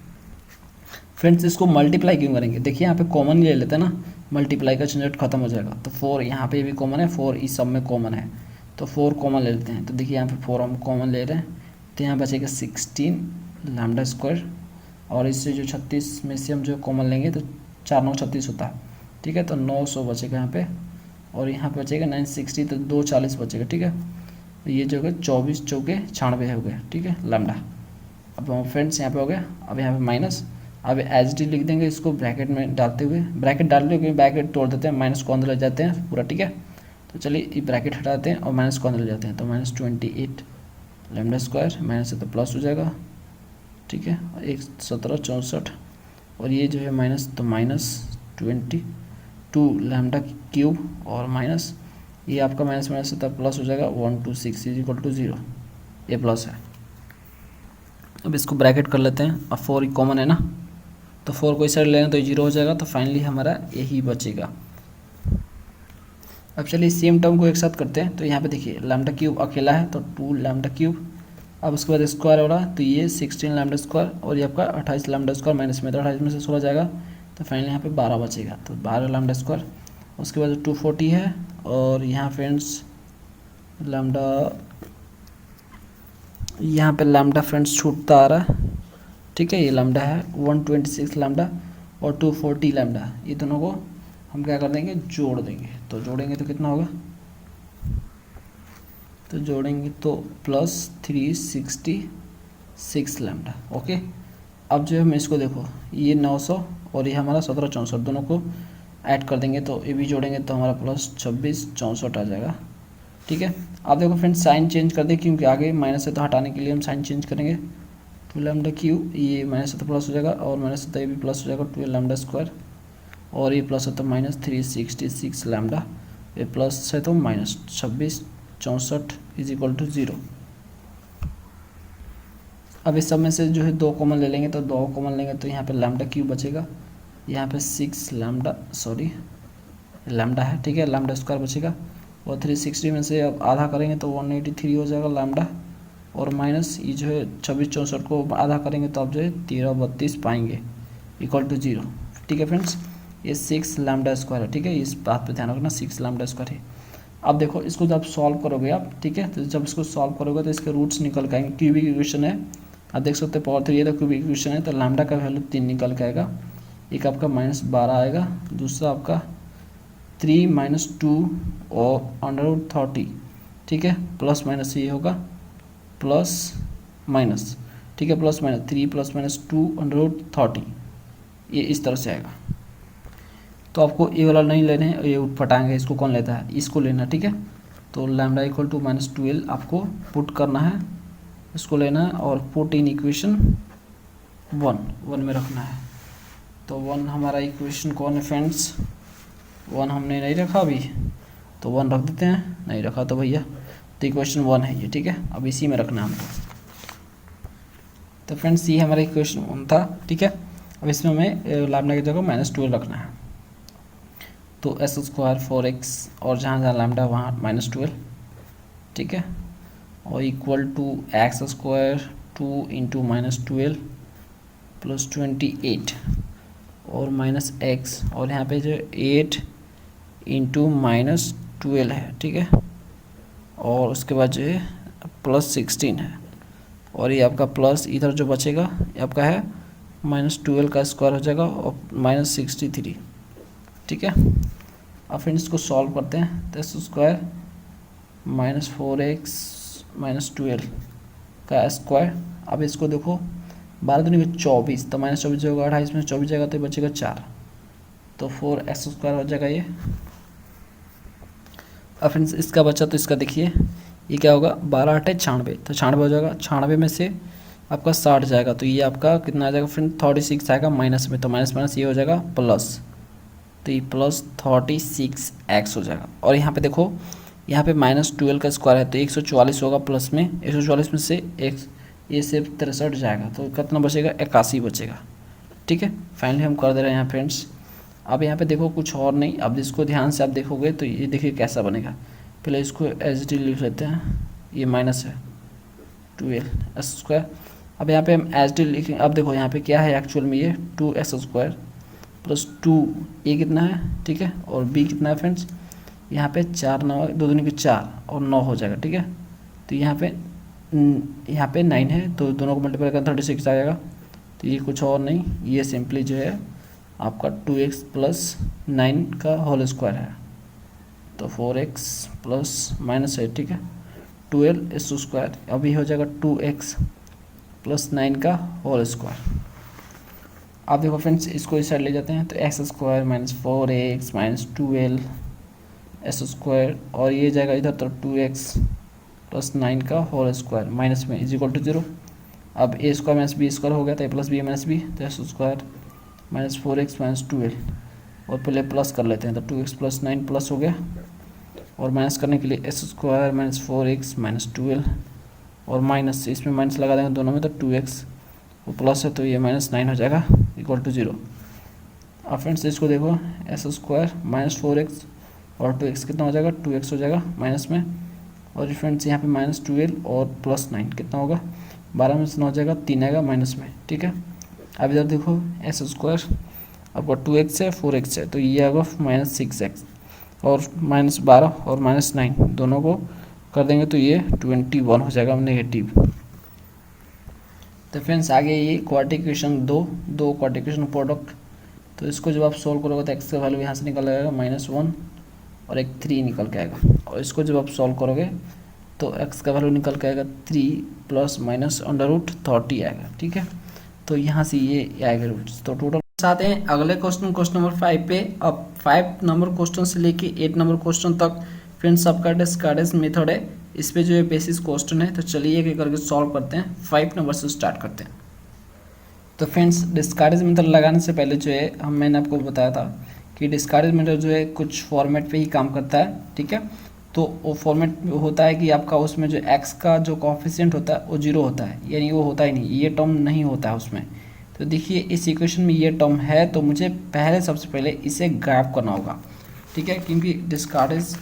फ्रेंड्स, इसको मल्टीप्लाई क्यों करेंगे, देखिए यहाँ पे कॉमन ले लेते हैं ना, मल्टीप्लाई का झंझट खत्म हो जाएगा। तो 4 यहाँ पे भी कॉमन है, 4 इस सब में कॉमन है, तो 4 कॉमन ले लेते हैं, तो देखिए यहाँ पे 4 हम कॉमन ले रहे हैं, तो यहाँ बचेगा 16 लैम्डा स्क्वायर, और इससे जो 36 में से हम जो कॉमन लेंगे तो 4 9 36 होता है, ठीक है, तो 900 बचेगा यहाँ पे, और यहाँ पे बचेगा 960, तो 240 बचेगा, ठीक है। ये जो है 24 चौके 96 हो गए, ठीक है लैम्डा। अब फ्रेंड्स यहाँ पे हो गया, अब यहाँ पे माइनस, अब एच डी लिख देंगे इसको ब्रैकेट में डालते हुए, ब्रैकेट डालते हुए ब्रैकेट तोड़ देते हैं, माइनस को अंदर ले जाते हैं पूरा, ठीक है। तो चलिए ये ब्रैकेट हटाते हैं और माइनस को अंदर ले जाते हैं, तो -28 लैम्डा स्क्वायर, माइनस से तो प्लस हो जाएगा, ठीक है, 1764, और ये जो है माइनस, तो -22 लैम्डा क्यूब, और माइनस ये आपका माइनस से तो प्लस हो जाएगा 126 इज इक्वल टू 0, ये प्लस है। अब इसको ब्रैकेट कर लेते हैं, अब 4 कॉमन है ना, तो 4 को इस साइड लेंगे तो 0 हो जाएगा, तो फाइनली हमारा यही बचेगा। अब चलिए सेम टर्म को एक साथ करते हैं, तो यहाँ पे देखिए लैम्डा क्यूब अकेला है तो 2 लैम्डा क्यूब, अब उसके बाद स्क्वायर हो रहा, तो ये 16 लैम्डा स्क्वायर, और ये आपका 28 लैम्डा स्क्वायर माइनस में, तो 28 में से 16 जाएगा, तो फाइनली यहाँ पे 12 बचेगा, तो 12 लैम्डा स्क्वायर। उसके बाद 240 है, और यहाँ फ्रेंड्स लैम्डा, यहाँ पे लैम्डा फ्रेंड्स छूटता आ रहा है, ठीक है, ये लैम्डा है 126 लैम्डा और 240 लैम्डा, ये दोनों को हम क्या कर देंगे, जोड़ देंगे, तो जोड़ेंगे तो कितना होगा, तो जोड़ेंगे तो +366 लैम्डा, ओके। अब जो हम इसको देखो, ये 900 और ये हमारा 1764, दोनों को ऐड कर देंगे, तो ये भी जोड़ेंगे तो हमारा +2664 आ जाएगा, ठीक है। आप देखो फ्रेंड्स साइन चेंज कर दें, क्योंकि आगे माइनस से तो हटाने के लिए हम साइन चेंज करेंगे, 2 लैम्डा क्यूब, ये माइनस से तो प्लस हो जाएगा, और माइनस से तो ये भी प्लस हो जाएगा 2 लैम्डा स्क्वायर, और ये प्लस है तो -366 लैम्डा, ये प्लस है तो -2664 इज इक्वल टू 0। अब इस सब में से जो है 2 कॉमन ले लेंगे, तो 2 कॉमन लेंगे तो यहाँ पे लैम्डा क्यूब बचेगा, यहाँ पे 6 लैम्डा, सॉरी लैम्डा है, ठीक है, लैम्डा स्क्वायर बचेगा, और 360 में से अब आधा करेंगे तो 183 हो जाएगा लैम्डा, और माइनस ये जो है 2664 को आधा करेंगे तो आप जो है 1332 पाएंगे इक्वल टू 0, ठीक है फ्रेंड्स। ये 6 लैम्डा स्क्वायर है, ठीक है, इस बात पे ध्यान रखना 6 लैम्डा स्क्वायर है। अब देखो इसको जब सॉल्व करोगे आप, ठीक है, तो जब इसको सॉल्व करोगे तो इसके रूट्स निकल के आएंगे, क्यूबिक इक्वेशन है, आप देख सकते हैं पावर 3 है तो क्यूबिक इक्वेशन है, तो लैम्डा का वैल्यू 3 निकल के आएगा, एक आपका -12 आएगा, दूसरा आपका 3 - 2 और √30, ठीक है, प्लस माइनस ये होगा प्लस माइनस, ठीक है, प्लस माइनस 3 + -2 √30, ये इस तरह से आएगा। तो आपको ये वाला नहीं लेने हैं, ये उठ फटाएंगे, इसको कौन लेता है, इसको लेना, ठीक है। तो लैम्डा इक्वल टू -12 आपको पुट करना है, इसको लेना है और पुट इन इक्वेशन 1 में रखना है। तो 1 हमारा इक्वेशन कौन है फ्रेंड्स, 1 हमने नहीं रखा अभी, तो 1 रख देते हैं, नहीं रखा तो भैया, तो इक्वेशन 1 है ये, ठीक है। अब इसी में रखना है हमको। तो फ्रेंड्स ये हमारा इक्वेशन 1 था, ठीक है। अब इसमें हमें लैम्डा की जगह -12 रखना है। तो s² 4x और जहाँ जहाँ लैम्डा वहाँ -12, ठीक है। और इक्वल टू x² 2 × -12 + 28 और -x, और यहाँ पे जो 8 × -12 है, ठीक है। और उसके बाद जो है +16 है, और ये आपका प्लस इधर जो बचेगा ये आपका है -12 का स्क्वायर हो जाएगा और -63, ठीक है। अब फिर इसको सॉल्व करते हैं। तो s² -4x -12 का स्क्वायर, अब इसको देखो 12 दूनी 24, तो -24 होगा 28 में 24 जाएगा तो ये बचेगा 4, तो 4x² हो जाएगा ये। अब फ्रेंड्स इसका बचा, तो इसका देखिए ये क्या होगा, 12 8 96, तो 96 हो जाएगा, 96 में से आपका 60 जाएगा, तो ये आपका कितना आ जाएगा फ्रेंड 36 आएगा माइनस में, तो माइनस ये हो जाएगा प्लस, तो ये +36x हो जाएगा। और यहाँ पे देखो, यहाँ पे -12 का स्क्वायर है तो 144 होगा, प्लस में 144 में से x, ये सिर्फ 63 जाएगा, तो कितना बचेगा 81 बचेगा, ठीक है। फाइनली हम कर दे रहे हैं यहाँ फ्रेंड्स। अब यहाँ पे देखो कुछ और नहीं, अब इसको ध्यान से आप देखोगे तो ये देखिए कैसा बनेगा। पहले इसको एच डी लिख लेते हैं, ये माइनस है 12s²। अब यहाँ पे हम एच डी लिखें, अब देखो यहाँ पे क्या है एक्चुअल में, ये 2s² + 2, ये कितना है, ठीक है। और b कितना है फ्रेंड्स, यहाँ पे 4 9 2 दूनी के 4 और 9 हो जाएगा, ठीक है। तो यहाँ पे 9 है, तो दोनों को मल्टीप्लाई कर 36 आ जाएगा। तो ये कुछ और नहीं, ये सिंपली जो है आपका 2x + 9 का होल स्क्वायर है, तो 4x + -8, ठीक है, 12s²। अब ये हो जाएगा 2x + 9 का होल स्क्वायर। आप देखो फ्रेंड्स इसको इस साइड ले जाते हैं, तो x² -4x -12s², और ये जाएगा इधर तो 2x + 9 का होल स्क्वायर माइनस में = 0। अब a² -b² हो गया, तो a + b -b, तो s² -4x -12, और पहले प्लस कर लेते हैं, तो 2x + 9 प्लस हो गया, और माइनस करने के लिए s² -4x -12, और माइनस इसमें माइनस लगा देंगे दोनों में, तो 2x वो प्लस है तो ये -9 हो जाएगा = 0। अब फ्रेंड्स इसको देखो, s² -4x और 2x कितना हो जाएगा, 2x हो जाएगा माइनस में, और फ्रेंड्स यहाँ पे -12 और +9 कितना होगा, 12 में से 9 हो जाएगा, 3 आएगा माइनस में, ठीक है। अब इधर देखो s² आपका 2x है 4x है, तो ये आएगा -6x, और -12 और -9 दोनों को कर देंगे तो ये 21 हो जाएगा नेगेटिव। तो फ्रेंड्स आगे ये क्वाड्रेटिक इक्वेशन दो क्वाड्रेटिक इक्वेशन प्रोडक्ट, तो इसको जब आप सोल्व करोगे तो x का वैल्यू यहाँ से निकल आएगा -1 और एक 3 निकल के आएगा, और इसको जब आप सॉल्व करोगे तो x का वैल्यू निकल के आएगा 3 ± √30 आएगा, ठीक है। तो यहाँ से ये आएगा रूट्स। तो टोटल आते हैं अगले क्वेश्चन नंबर 5 पे। अब 5 नंबर क्वेश्चन से लेके 8 नंबर क्वेश्चन तक फ्रेंड्स आपका डिस्कार्डेज मेथड है, इस पे जो है बेसिस क्वेश्चन है। तो चलिए एक एक करके सॉल्व करते हैं। 5 नंबर से स्टार्ट करते हैं। तो फ्रेंड्स डिस्कार्डेज मेथड लगाने से पहले जो है मैंने आपको बताया था कि डिस्कार्डेज मेथड जो है कुछ फॉर्मेट पे ही काम करता है, ठीक है। तो वो फॉर्मेट होता है कि आपका उसमें जो x का जो कोएफिशिएंट होता है वो 0 होता है, यानी वो होता ही नहीं, ये टर्म नहीं होता है उसमें। तो देखिए इस इक्वेशन में ये टर्म है, तो मुझे सबसे पहले इसे गायब करना होगा, ठीक है, क्योंकि डिस्कार्डेज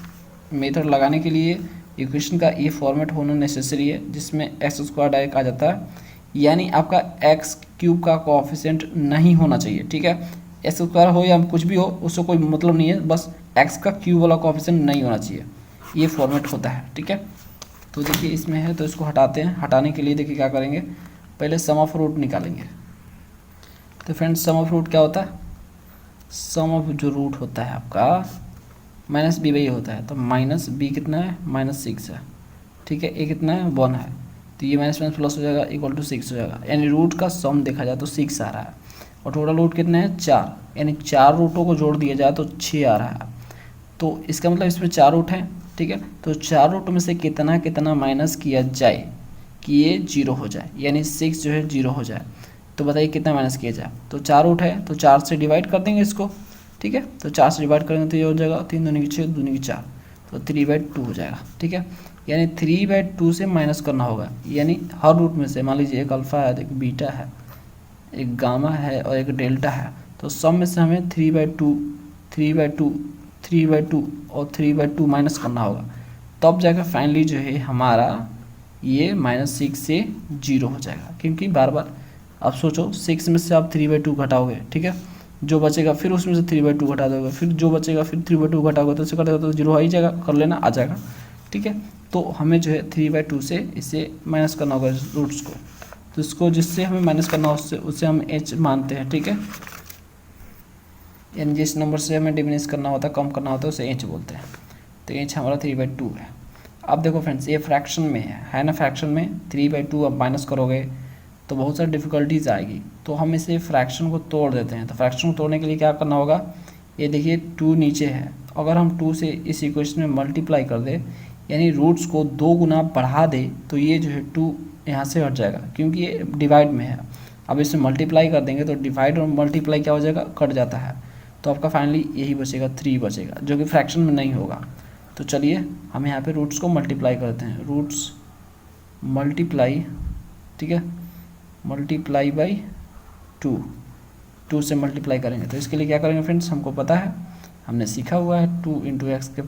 मेथड लगाने के लिए इक्वेशन का ये फॉर्मेट होना नेसेसरी है, जिसमें x² डायरेक्ट आ जाता है, यानी आपका x³ का कोएफिशिएंट नहीं होना चाहिए, ठीक है। x² हो या कुछ भी हो उससे कोई मतलब नहीं है, बस x का क्यूब वाला कोएफिशिएंट नहीं होना चाहिए, ये फॉर्मेट होता है, ठीक है। तो देखिए इसमें है, तो इसको हटाते हैं। हटाने के लिए देखिए क्या करेंगे, पहले सम ऑफ रूट निकालेंगे। तो फ्रेंड्स सम ऑफ रूट क्या होता है, सम ऑफ जो रूट होता है आपका -b/a होता है, तो -b कितना है -6 है, ठीक है। a कितना है 1 है, तो ये माइनस प्लस हो जाएगा = 6 हो जाएगा, यानी रूट का सम देखा जाए तो 6 आ रहा है। और टोटल रूट कितने हैं 4, यानी 4 रूटों को जोड़ दिया जाए तो 6 आ रहा है। तो इसका मतलब इसमें 4 रूट हैं, ठीक है। तो 4 रूट में से कितना कितना माइनस किया जाए कि ये 0 हो जाए, यानी 6 जो है 0 हो जाए। तो बताइए कितना माइनस किया जाए। तो 4 रूट है तो 4 से डिवाइड कर देंगे इसको, ठीक है। तो 4 से डिवाइड करेंगे तो ये हो जाएगा 3 दूनी की 6 दूनी की 4, तो 3/2 हो जाएगा, ठीक है। यानी 3/2 से माइनस करना होगा, यानी हर रूट में से मान लीजिए एक अल्फ़ा है, एक बीटा है, एक गामा है और एक डेल्टा है, तो सब में से हमें 3/2 3/2 3/2 और 3/2 माइनस करना होगा। तब जाकर फाइनली जो है हमारा ये -6 से 0 हो जाएगा। क्योंकि बार बार आप सोचो 6 में से आप 3/2 घटाओगे, ठीक है, जो बचेगा फिर उसमें से 3/2 घटा दोगे, फिर जो बचेगा फिर 3/2 घटाओगे, तो इससे कटेगा तो 0 आ ही जाएगा, कर लेना आ जाएगा, ठीक है। तो हमें जो है 3/2 से इसे माइनस करना होगा रूट्स को। तो इसको जिससे हमें माइनस करना हो उससे हम h मानते हैं, ठीक है। यानी जिस नंबर से हमें डिमिनिश करना होता है, कम करना होता है, उसे h बोलते हैं। तो h हमारा 3/2 है। अब देखो फ्रेंड्स, ये फ्रैक्शन में है ना, फ्रैक्शन में 3/2 अब माइनस करोगे तो बहुत सारी डिफ़िकल्टीज आएगी। तो हम इसे फ्रैक्शन को तोड़ देते हैं। तो फ्रैक्शन को तोड़ने के लिए क्या करना होगा, ये देखिए 2 नीचे है, अगर हम 2 से इस इक्वेशन में मल्टीप्लाई कर दे, यानी रूट्स को 2 गुना बढ़ा दे, तो ये जो है 2 यहाँ से हट जाएगा, क्योंकि ये डिवाइड में है। अब इसे मल्टीप्लाई कर देंगे तो डिवाइड और मल्टीप्लाई क्या हो जाएगा, कट जाता है। तो आपका फाइनली यही बचेगा, 3 बचेगा, जो कि फ्रैक्शन में नहीं होगा। तो चलिए हम यहाँ पे रूट्स को मल्टीप्लाई करते हैं। रूट्स मल्टीप्लाई, ठीक है, मल्टीप्लाई बाई 2 से मल्टीप्लाई करेंगे। तो इसके लिए क्या करेंगे फ्रेंड्स, हमको पता है, हमने सीखा हुआ है 2 × x⁴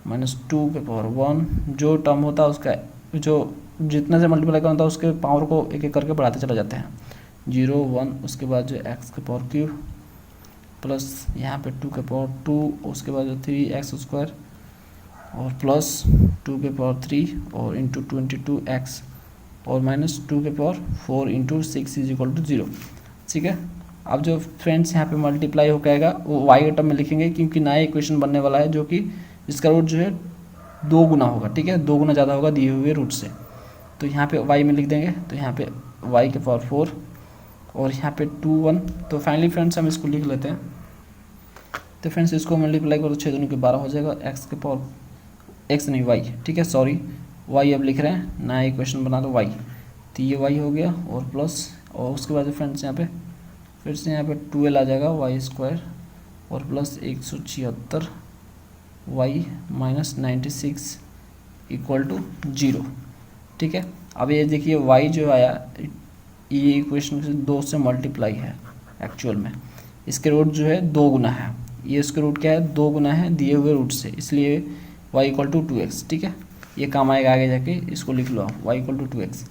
-2 के पावर 1, जो टर्म होता है उसका जो जितना से मल्टीप्लाई करना था उसके पावर को एक एक करके बढ़ाते चले जाते हैं। 0 1, उसके बाद जो x³ प्लस यहाँ पे 2 के पावर 2, उसके बाद जो 3x² और प्लस 2 के पावर 3 और इंटू 22x और -2 के पावर 4 × 6 = 0, ठीक है। अब जो फ्रेंड्स यहाँ पे मल्टीप्लाई हो जाएगा वो y टर्म में लिखेंगे, क्योंकि नया इक्वेशन बनने वाला है जो कि इसका रूट जो है 2 गुना होगा, ठीक है, 2 गुना ज़्यादा होगा दिए हुए रूट से। तो यहाँ पे y में लिख देंगे, तो यहाँ पे y के पावर 4 और यहाँ पे 2 1। तो फाइनली फ्रेंड्स हम इसको लिख लेते हैं। तो फ्रेंड्स इसको मल्टीप्लाई करो तो 6 दूनी के 12 हो जाएगा, x के पावर x नहीं y, ठीक है, सॉरी y अब लिख रहे हैं, नया इक्वेशन बना दो y। तो ये y हो गया और प्लस, और उसके बाद फ्रेंड्स यहाँ पे फिर से यहाँ पे 12 आ जाएगा y² और प्लस 176 y -96 = 0, ठीक है। अब ये देखिए y जो आया ये इक्वेशन से 2 से मल्टीप्लाई है एक्चुअल में, इसके रूट जो है 2 गुना है, ये इसके रूट क्या है 2 गुना है दिए हुए रूट से, इसलिए y = 2x, ठीक है। ये काम आएगा आगे जाके, इसको लिख लो आप y = 2x।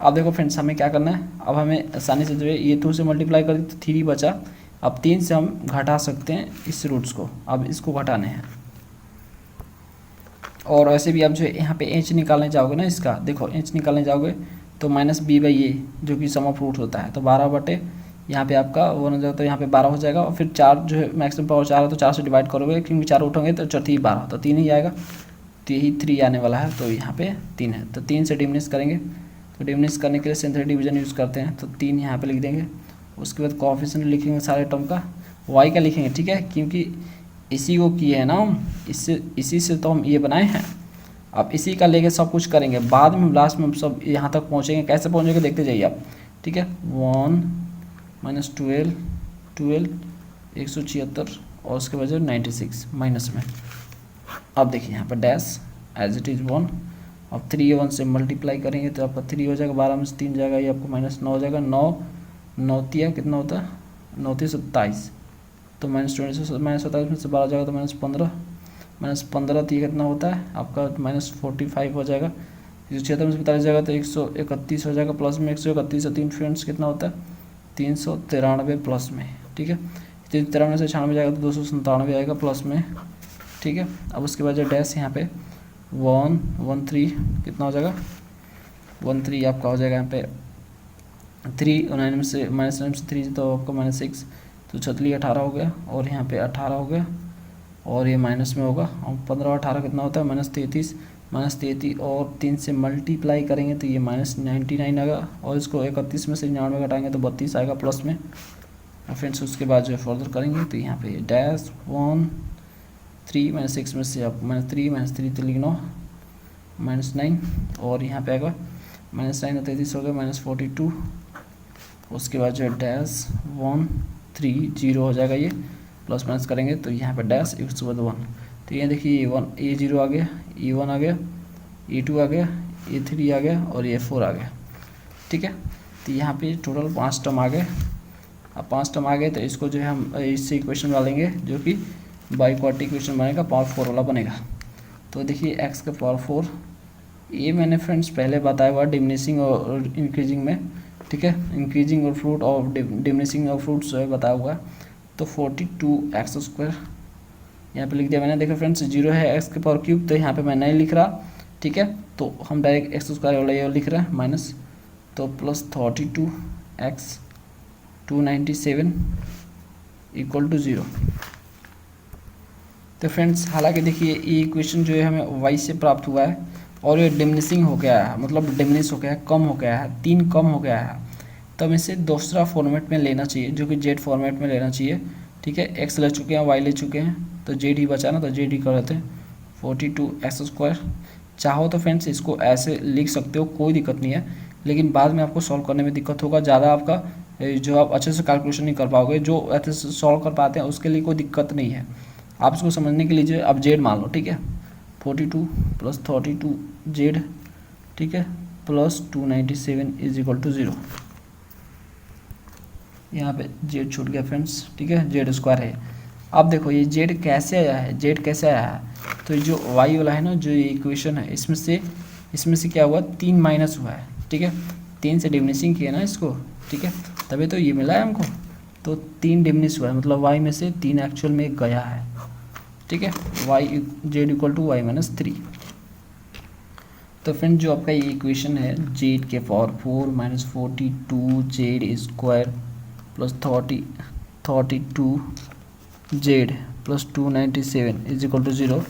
अब देखो फ्रेंड्स हमें क्या करना है, अब हमें आसानी से जो है ये 2 से मल्टीप्लाई कर दी तो 3 बचा। अब 3 से हम घटा सकते हैं इस रूट्स को, अब इसको घटाने हैं। और वैसे भी आप जो है यहाँ पे h निकालने जाओगे ना, इसका देखो h निकालने जाओगे तो -b/a जो कि सम ऑफ रूट होता है, तो 12 बटे यहाँ पे आपका 1 हो जाएगा, तो यहाँ पे 12 हो जाएगा। और फिर 4 जो है मैक्सिमम पावर 4 है तो 4 से डिवाइड करोगे, क्योंकि 4 उठोगे तो 4 3 12, तो 3 ही आएगा, तो यही 3 आने वाला है। तो यहाँ पे 3 है, तो 3 से डिमिनिश करेंगे, तो डिमिनिश करने के लिए सिंथेटिक डिवीजन यूज़ करते हैं, तो 3 यहाँ पे लिख देंगे। उसके बाद कोएफिशिएंट लिखेंगे सारे टर्म का, y का लिखेंगे, ठीक है, क्योंकि इसी को किए है ना हम, इसी से तो हम ये बनाए हैं। अब इसी का लेके सब कुछ करेंगे, बाद में लास्ट में हम सब यहाँ तक पहुँचेंगे, कैसे पहुँचेंगे देखते जाइए आप, ठीक है। 1 -12 12 176 और उसके बाद 96 माइनस में। अब देखिए यहाँ पर डैश एज इट इज़ 1। अब 3 1 से मल्टीप्लाई करेंगे तो आपका 3 हो जाएगा, 12 में से 3 जाएगा, ये आपको -9 हो जाएगा। 9 9 कितना होता है, 9 27, तो -20 -27 में से 12 जाएगा तो -15 -15 तो ये कितना होता है आपका -45 हो जाएगा। 176 में से 45 जाएगा तो 131 हो जाएगा, प्लस में 131 और 3 फ्रेंड्स कितना होता है 393 प्लस में, ठीक है। 93 से 96 जाएगा तो 297 आएगा प्लस में, ठीक है। अब उसके बाद जो डैश यहाँ पे 1 1 3 कितना हो जाएगा 1 3 आपका हो जाएगा यहाँ पे 3 और 9 में से -9 में से 3 तो आपका -6, तो 46 18 हो गया, और यहाँ पे 18 हो गया, और ये माइनस में होगा। और 15 18 कितना होता है -33, -33 और 3 से मल्टीप्लाई करेंगे तो ये -99 आएगा, और इसको 31 में से 99 घटाएंगे तो 32 आएगा प्लस में। और फ्रेंड्स उसके बाद जो है फर्दर करेंगे तो यहाँ पे डैश 1 3 -6 में से आप -3 तो लिखना -9, और यहाँ पे आएगा -9 और 33 हो गया -42। उसके बाद जो है डैश 1 3 0 हो जाएगा, ये प्लस माइनस करेंगे तो यहाँ पे डैश उसके बाद 1, तो ये देखिए ये 1 ये 0 आ गया, ये 1 आ गया, ये 2 आ गया, ये 3 आ गया और ये 4 आ गया। ठीक है, तो यहाँ पे टोटल 5 टर्म आ गए। अब 5 टर्म आ गए तो इसको जो है हम इससे इक्वेशन डालेंगे जो कि बाई क्वाड्रेटिक इक्वेशन बनेगा, पावर 4 वाला बनेगा। तो देखिए x का पावर 4, ये मैंने फ्रेंड्स पहले बताया हुआ डिमिनिशिंग और इंक्रीजिंग में। ठीक है, इंक्रीजिंग और फ्रूट और डिमिनिशिंग और फ्रूट्स जो है बताया हुआ है। तो 42x² यहाँ पे लिख दिया मैंने। देखो फ्रेंड्स 0 है x के पावर क्यूब, तो यहाँ पे मैं नहीं लिख रहा। ठीक है, तो हम डायरेक्ट x² वाला ये लिख रहे हैं माइनस, तो प्लस 32x 297 = 0। तो फ्रेंड्स हालांकि देखिए ये इक्वेशन जो है हमें y से प्राप्त हुआ है और ये डिमिनिशिंग हो गया है, मतलब डिमिनिश हो गया है, कम हो गया है, 3 कम हो गया है। तो हमें इसे दूसरा फॉर्मेट में लेना चाहिए जो कि z फॉर्मेट में लेना चाहिए। ठीक है, x ले चुके हैं, y ले चुके हैं, तो z ही बचा ना, तो z ही कर देते हैं 42x²। चाहो तो फ्रेंड्स इसको ऐसे लिख सकते हो, कोई दिक्कत नहीं है, लेकिन बाद में आपको सॉल्व करने में दिक्कत होगा, ज़्यादा आपका जो आप अच्छे से कैलकुलेशन नहीं कर पाओगे। जो अच्छे से सॉल्व कर पाते हैं उसके लिए कोई दिक्कत नहीं है। आप इसको समझने के लिए अब z मान लो। ठीक है, 42 + 32z, ठीक है, प्लस 297 = 0। यहाँ पे z छूट गया फ्रेंड्स। ठीक है, z² है। अब देखो ये z कैसे आया है, z कैसे आया है, तो जो y वाला है ना, जो ये इक्वेशन है, इसमें से क्या हुआ, 3 माइनस हुआ है। ठीक है, 3 से डिमिनिशिंग किया ना इसको। ठीक है, तभी तो ये मिला है हमको। तो 3 डिमिनिश हुआ है, मतलब y में से 3 एक्चुअल में गया है। ठीक है, z = y - 3। तो फ्रेंड जो आपका ये इक्वेशन है z के power 4 - 42z² plus 32z plus 297 = 0,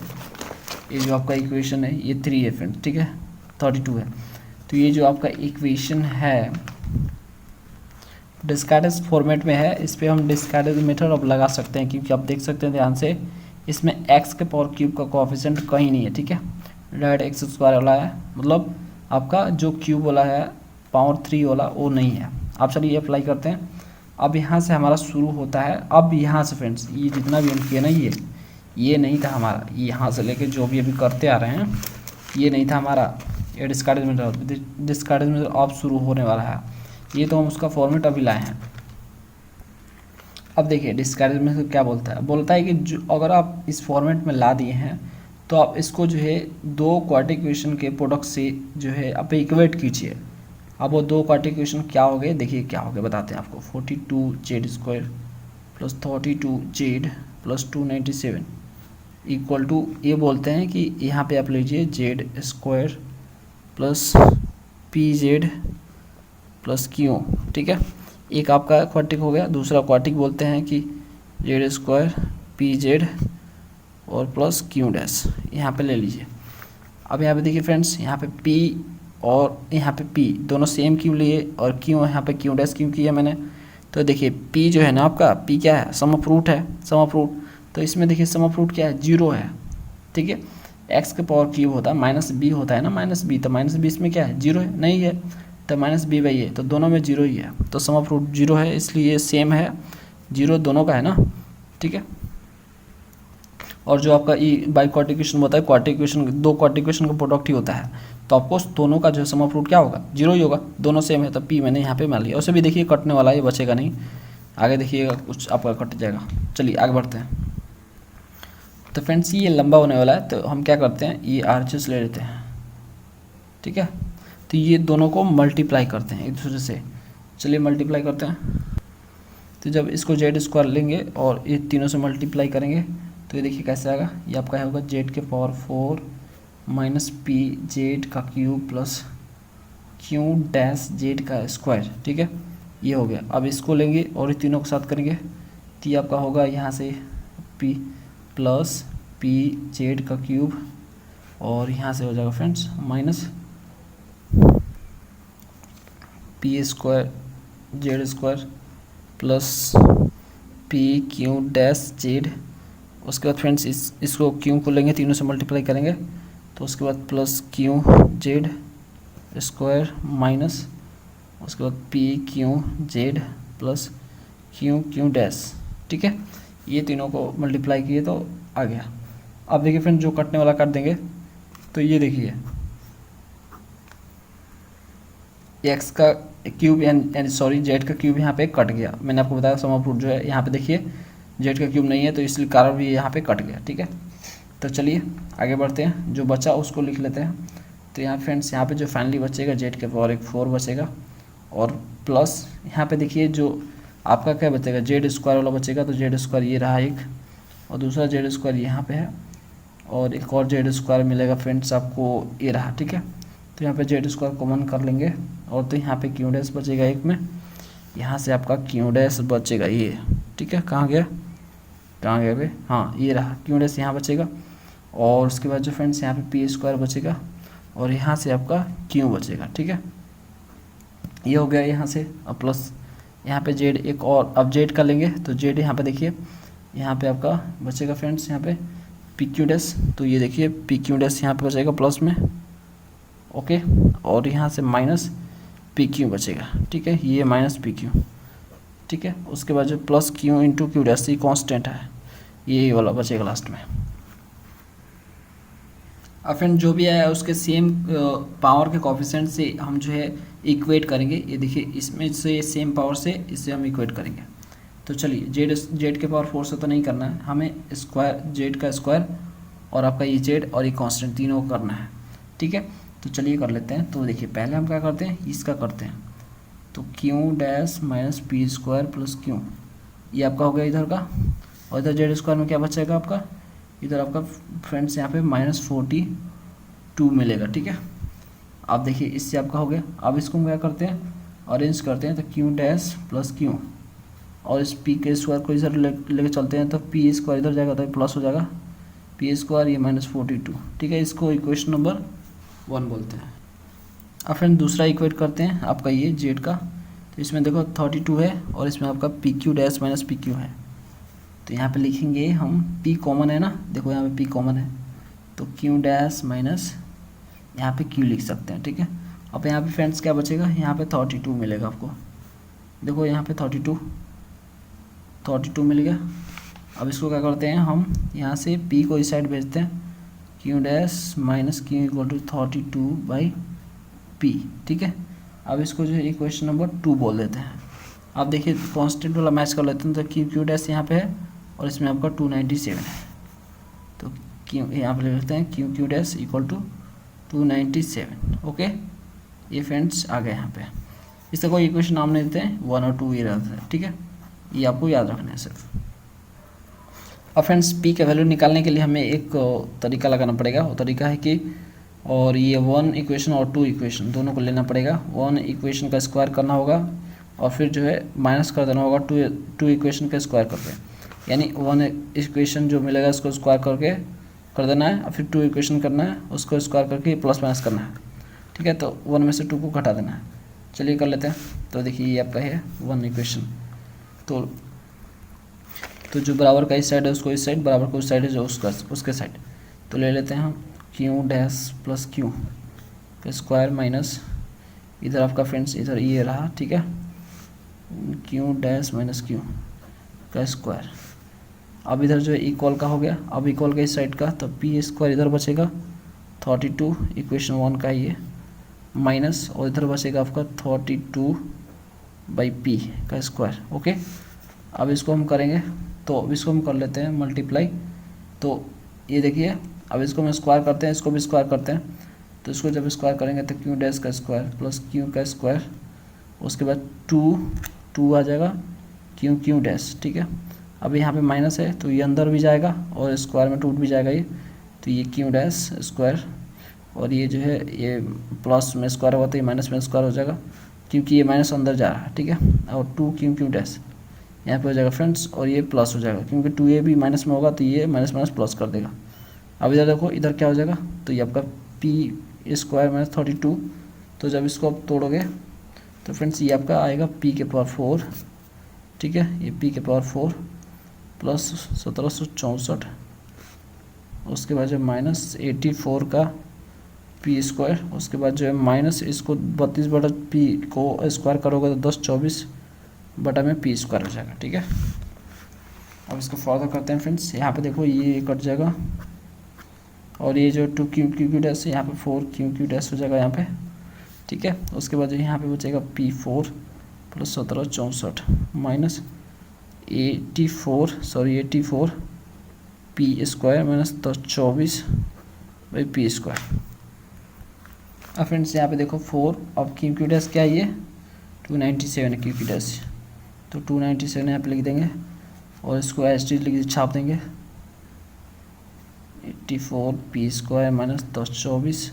ये जो आपका इक्वेशन है ये 3 है फ्रेंड। ठीक है, 32 है। तो ये जो आपका इक्वेशन है डिस्क्रिटाइज फॉर्मेट में है, इस पर हम डिस्क्रिटाइज मेथड अब लगा सकते हैं, क्योंकि आप देख सकते हैं ध्यान से इसमें x के पावर क्यूब का कोएफिशिएंट कहीं नहीं है। ठीक है, डायरेक्ट x² वाला है, मतलब आपका जो क्यूब वाला है पावर 3 वाला वो नहीं है। आप चलिए अप्लाई करते हैं। अब यहाँ से हमारा शुरू होता है। अब यहाँ से फ्रेंड्स ये जितना भी हम किए ना, ये नहीं था हमारा, यहाँ से लेके जो भी अभी करते आ रहे हैं ये नहीं था हमारा। ये डिस्क्रिटाइज मेथड अब शुरू होने वाला है। ये तो हम उसका फॉर्मेट अभी लाए हैं। अब देखिए डिस्क्रिटाइज मेथड क्या बोलता है कि जो अगर आप इस फॉर्मेट में ला दिए हैं तो आप इसको जो है 2 क्वाड्रेटिक इक्वेशन के प्रोडक्ट से जो है आप इक्वेट कीजिए। अब वो 2 क्वाड्रेटिक इक्वेशन क्या हो गए, देखिए क्या हो गए बताते हैं आपको। 42z² प्लस 32z प्लस 297 = ये बोलते हैं कि यहाँ पे आप लीजिए z² plus pz plus q। ठीक है, एक आपका क्वाड्रेटिक हो गया, दूसरा क्वाड्रेटिक बोलते हैं कि z² pz और प्लस q', यहाँ पे ले लीजिए। अब यहाँ पे देखिए फ्रेंड्स, यहाँ पे p और यहाँ पे p दोनों सेम क्यों लिए और q यहाँ पे q' क्यों किया मैंने। तो देखिए p जो है ना आपका, p क्या है, सम ऑफ रूट है, सम ऑफ रूट। तो इसमें देखिए सम ऑफ रूट क्या है, 0 है। ठीक है, x के पावर क्यूब होता है -b होता है ना, -b, तो -b इसमें क्या है, 0 है, नहीं है, तो -b/a है, तो दोनों में 0 ही है, तो सम ऑफ रूट 0 है, इसलिए सेम है, 0 दोनों का है ना। ठीक है, और जो आपका ई बाई क्वाड्रेटिक इक्वेशन होता है, क्वाड्रेटिक इक्वेशन 2 क्वाड्रेटिक इक्वेशन का प्रोडक्ट ही होता है, तो आपको दोनों का जो है सम ऑफ रूट क्या होगा, 0 ही होगा, दोनों सेम है, तो p मैंने यहाँ पे मान लिया। उसे भी देखिए कटने वाला है, ये बचेगा नहीं, आगे देखिएगा कुछ आपका कट जाएगा। चलिए आगे बढ़ते हैं। तो फ्रेंड्स ये लंबा होने वाला है, तो हम क्या करते हैं, ये RHS ले लेते हैं। ठीक है, तो ये दोनों को मल्टीप्लाई करते हैं एक दूसरे से। चलिए मल्टीप्लाई करते हैं। तो जब इसको z² लेंगे और ये तीनों से मल्टीप्लाई करेंगे तो ये देखिए कैसे आएगा, ये आपका होगा z के पावर 4 माइनस pz का क्यूब प्लस q' का स्क्वायर। ठीक है, ये हो गया। अब इसको लेंगे और ये तीनों के साथ करेंगे तो ये आपका होगा यहाँ से p प्लस pz का क्यूब और यहाँ से हो जाएगा friends minus P square Z square plus P Q dash Z. उसके बाद फ्रेंड्स इसको क्यू को लेंगे, तीनों से मल्टीप्लाई करेंगे, तो उसके बाद plus Q Z square minus उसके बाद P Q Z plus Q Q dash. ठीक है, ये तीनों को मल्टीप्लाई किए तो आ गया। अब देखिए फ्रेंड जो कटने वाला काट देंगे, तो ये देखिए एक्स का क्यूब यानी सॉरी जेड का क्यूब यहाँ पे कट गया। मैंने आपको बताया सम ऑफ रूट जो है यहाँ पे देखिए जेड का क्यूब नहीं है, तो इसलिए कारण भी यहाँ पे कट गया। ठीक है, तो चलिए आगे बढ़ते हैं, जो बचा उसको लिख लेते हैं। तो यहाँ फ्रेंड्स यहाँ पे जो फाइनली बचेगा जेड के पावर एक 4 बचेगा, और प्लस यहाँ पे देखिए जो आपका क्या बचेगा जेड स्क्वायर वाला बचेगा, तो जेड स्क्वायर ये रहा एक, और दूसरा जेड स्क्वायर यहाँ पे है, और एक और जेड स्क्वायर मिलेगा फ्रेंड्स आपको ये रहा। ठीक है, तो यहाँ पे जेड स्क्वायर कॉमन कर लेंगे, और तो यहाँ पे क्यू डैश बचेगा एक में, यहाँ से आपका क्यू डैश बचेगा ये। ठीक है, कहाँ गया भाई, हाँ ये रहा क्यू डैश यहाँ बचेगा, और उसके बाद जो फ्रेंड्स यहाँ पे पी स्क्वायर बचेगा, और यहाँ से आपका क्यू बचेगा। ठीक है, ये हो गया यहाँ से। अब प्लस यहाँ पे जेड एक और, अब जेड का लेंगे तो जेड यहाँ पे देखिए यहाँ पे आपका बचेगा फ्रेंड्स यहाँ पे पी क्यू डैश, तो ये देखिए पी क्यू डैश यहाँ पे बचेगा प्लस में, ओके, और यहाँ से माइनस पी क्यू बचेगा। ठीक है, ये माइनस पी क्यू। ठीक है, उसके बाद जो plus Q into Q dash ये कांस्टेंट है, ये वाला बचेगा लास्ट में। अब फ्रेंड जो भी आया उसके सेम पावर के कोफिशिएंट से हम जो है इक्वेट करेंगे। ये देखिए इसमें से सेम पावर से इससे हम इक्वेट करेंगे। तो चलिए जेड के पावर 4 से तो नहीं करना है हमें, स्क्वायर जेड का स्क्वायर और आपका ये जेड और ये कांस्टेंट तीनों को करना है। ठीक है, तो चलिए कर लेते हैं। तो देखिए पहले हम क्या करते हैं, इसका करते हैं, तो Q dash minus P square plus Q, ये आपका हो गया इधर का, और इधर जेड स्क्वायर में क्या बचेगा आपका, इधर आपका फ्रेंड्स यहाँ पे -42 मिलेगा। ठीक है, अब देखिए इससे आपका हो गया। अब इसको हम क्या करते हैं, अरेंज करते हैं, तो क्यू डैश प्लस क्यू, और इस पी के स्क्वायर को इधर लेके चलते हैं, तो पी स्क्वायर इधर जाएगा तो प्लस हो जाएगा पी स्क्वायर ये -42। ठीक है, इसको इक्वेशन नंबर 1 बोलते हैं। अब फ्रेंड दूसरा इक्वेट करते हैं आपका ये जेड का, तो इसमें देखो 32 है, और इसमें आपका P Q dash minus P Q है, तो यहाँ पे लिखेंगे हम p कॉमन है ना, देखो यहाँ पे p कॉमन है, तो q डैश माइनस यहाँ पे q लिख सकते हैं। ठीक है, अब यहाँ पे फ्रेंड्स क्या बचेगा, यहाँ पे 32 मिलेगा आपको, देखो यहाँ पे 32 मिल गया। अब इसको क्या करते हैं हम, यहाँ से p को इस साइड भेजते हैं, q dash minus q equal to 32/p। ठीक है, अब इसको जो है इक्वेशन नंबर 2 बोल देते हैं। अब देखिए कांस्टेंट वाला मैच कर लेते हैं, तो q डैश यहाँ पे है और इसमें आपका 297 है, तो क्यू यहाँ पर लिखते हैं Q dash equal to 297। Okay, ये फ्रेंड्स आ गए यहाँ पे। इसका कोई इक्वेशन नाम नहीं देते हैं, 1 और 2 ये रहता है। ठीक है, ये आपको याद रखना है सिर्फ। अब फ्रेंड्स पी का वैल्यू निकालने के लिए हमें एक तरीका लगाना पड़ेगा, वो तरीका है कि, और ये 1 इक्वेशन और 2 इक्वेशन दोनों को लेना पड़ेगा। 1 इक्वेशन का स्क्वायर करना होगा, और फिर जो है माइनस कर देना होगा 2 इक्वेशन का स्क्वायर करके, यानी 1 इक्वेशन जो मिलेगा उसको स्क्वायर करके कर देना है, और फिर 2 इक्वेशन करना है उसको स्क्वायर करके प्लस माइनस करना है। ठीक है, तो 1 में से 2 को घटा देना है। चलिए कर लेते हैं। तो देखिए ये आपका है 1 इक्वेशन, तो जो बराबर का इस साइड है उसको इस साइड, बराबर का उस साइड है जो उसके साइड, तो ले लेते हैं हम क्यू डैश प्लस क्यू का स्क्वायर माइनस इधर आपका फ्रेंड्स इधर ये रहा। ठीक है, क्यू डैश माइनस क्यू का स्क्वायर। अब इधर जो है इक्वल का हो गया, अब इक्वल का इस साइड का, तो पी स्क्वायर इधर बचेगा 32 इक्वेशन 1 का ये माइनस, और इधर बचेगा आपका 32/p का स्क्वायर। ओके, अब इसको हम करेंगे, तो अब इसको हम कर लेते हैं मल्टीप्लाई। तो ये देखिए अब इसको हम स्क्वायर करते हैं, इसको भी स्क्वायर करते हैं, तो इसको जब स्क्वायर करेंगे तो क्यू डैश का स्क्वायर प्लस क्यू का स्क्वायर, उसके बाद 2 आ जाएगा क्यू डैश। ठीक है, अब यहाँ पे माइनस है तो ये अंदर भी जाएगा और स्क्वायर में टूट भी जाएगा ये, तो ये क्यू डैश स्क्वायर, और ये जो है ये प्लस में स्क्वायर होगा तो ये माइनस में स्क्वायर हो जाएगा, क्योंकि ये माइनस अंदर जा रहा है। ठीक है, और 2 क्यू डैश यहाँ पे हो जाएगा फ्रेंड्स, और ये प्लस हो जाएगा क्योंकि 2a भी माइनस में होगा तो ये माइनस प्लस कर देगा, अब इधर देखो, इधर क्या हो जाएगा, तो ये आपका पी स्क्वायर माइनस 32। तो जब इसको आप तोड़ोगे तो फ्रेंड्स ये आपका आएगा पी के पावर 4, ठीक है, ये पी के पावर 4 प्लस 1764, उसके बाद जो माइनस 84 का पी स्क्वायर, उसके बाद जो है माइनस इसको 32 बटा पी को स्क्वायर करोगे तो 1024 बटा में पी स्क्वायर हो जाएगा, ठीक है। अब इसको फर्दर करते हैं फ्रेंड्स, यहाँ पे देखो ये कट जाएगा और ये जो 2 डैश है यहाँ पे 4 डैश हो जाएगा यहाँ पे, ठीक है। उसके बाद जो यहाँ पे बचेगा P4 plus 1764 minus 84 P square minus 1024 by P square. अब फ्रेंड्स यहाँ पे देखो 4, अब क्यू डैश क्या है, ये 297 है क्यू डैश, तो 297 यहाँ पे लिख देंगे और इसको एच टी लिख छाप देंगे 84 पी स्क्वायर माइनस 1024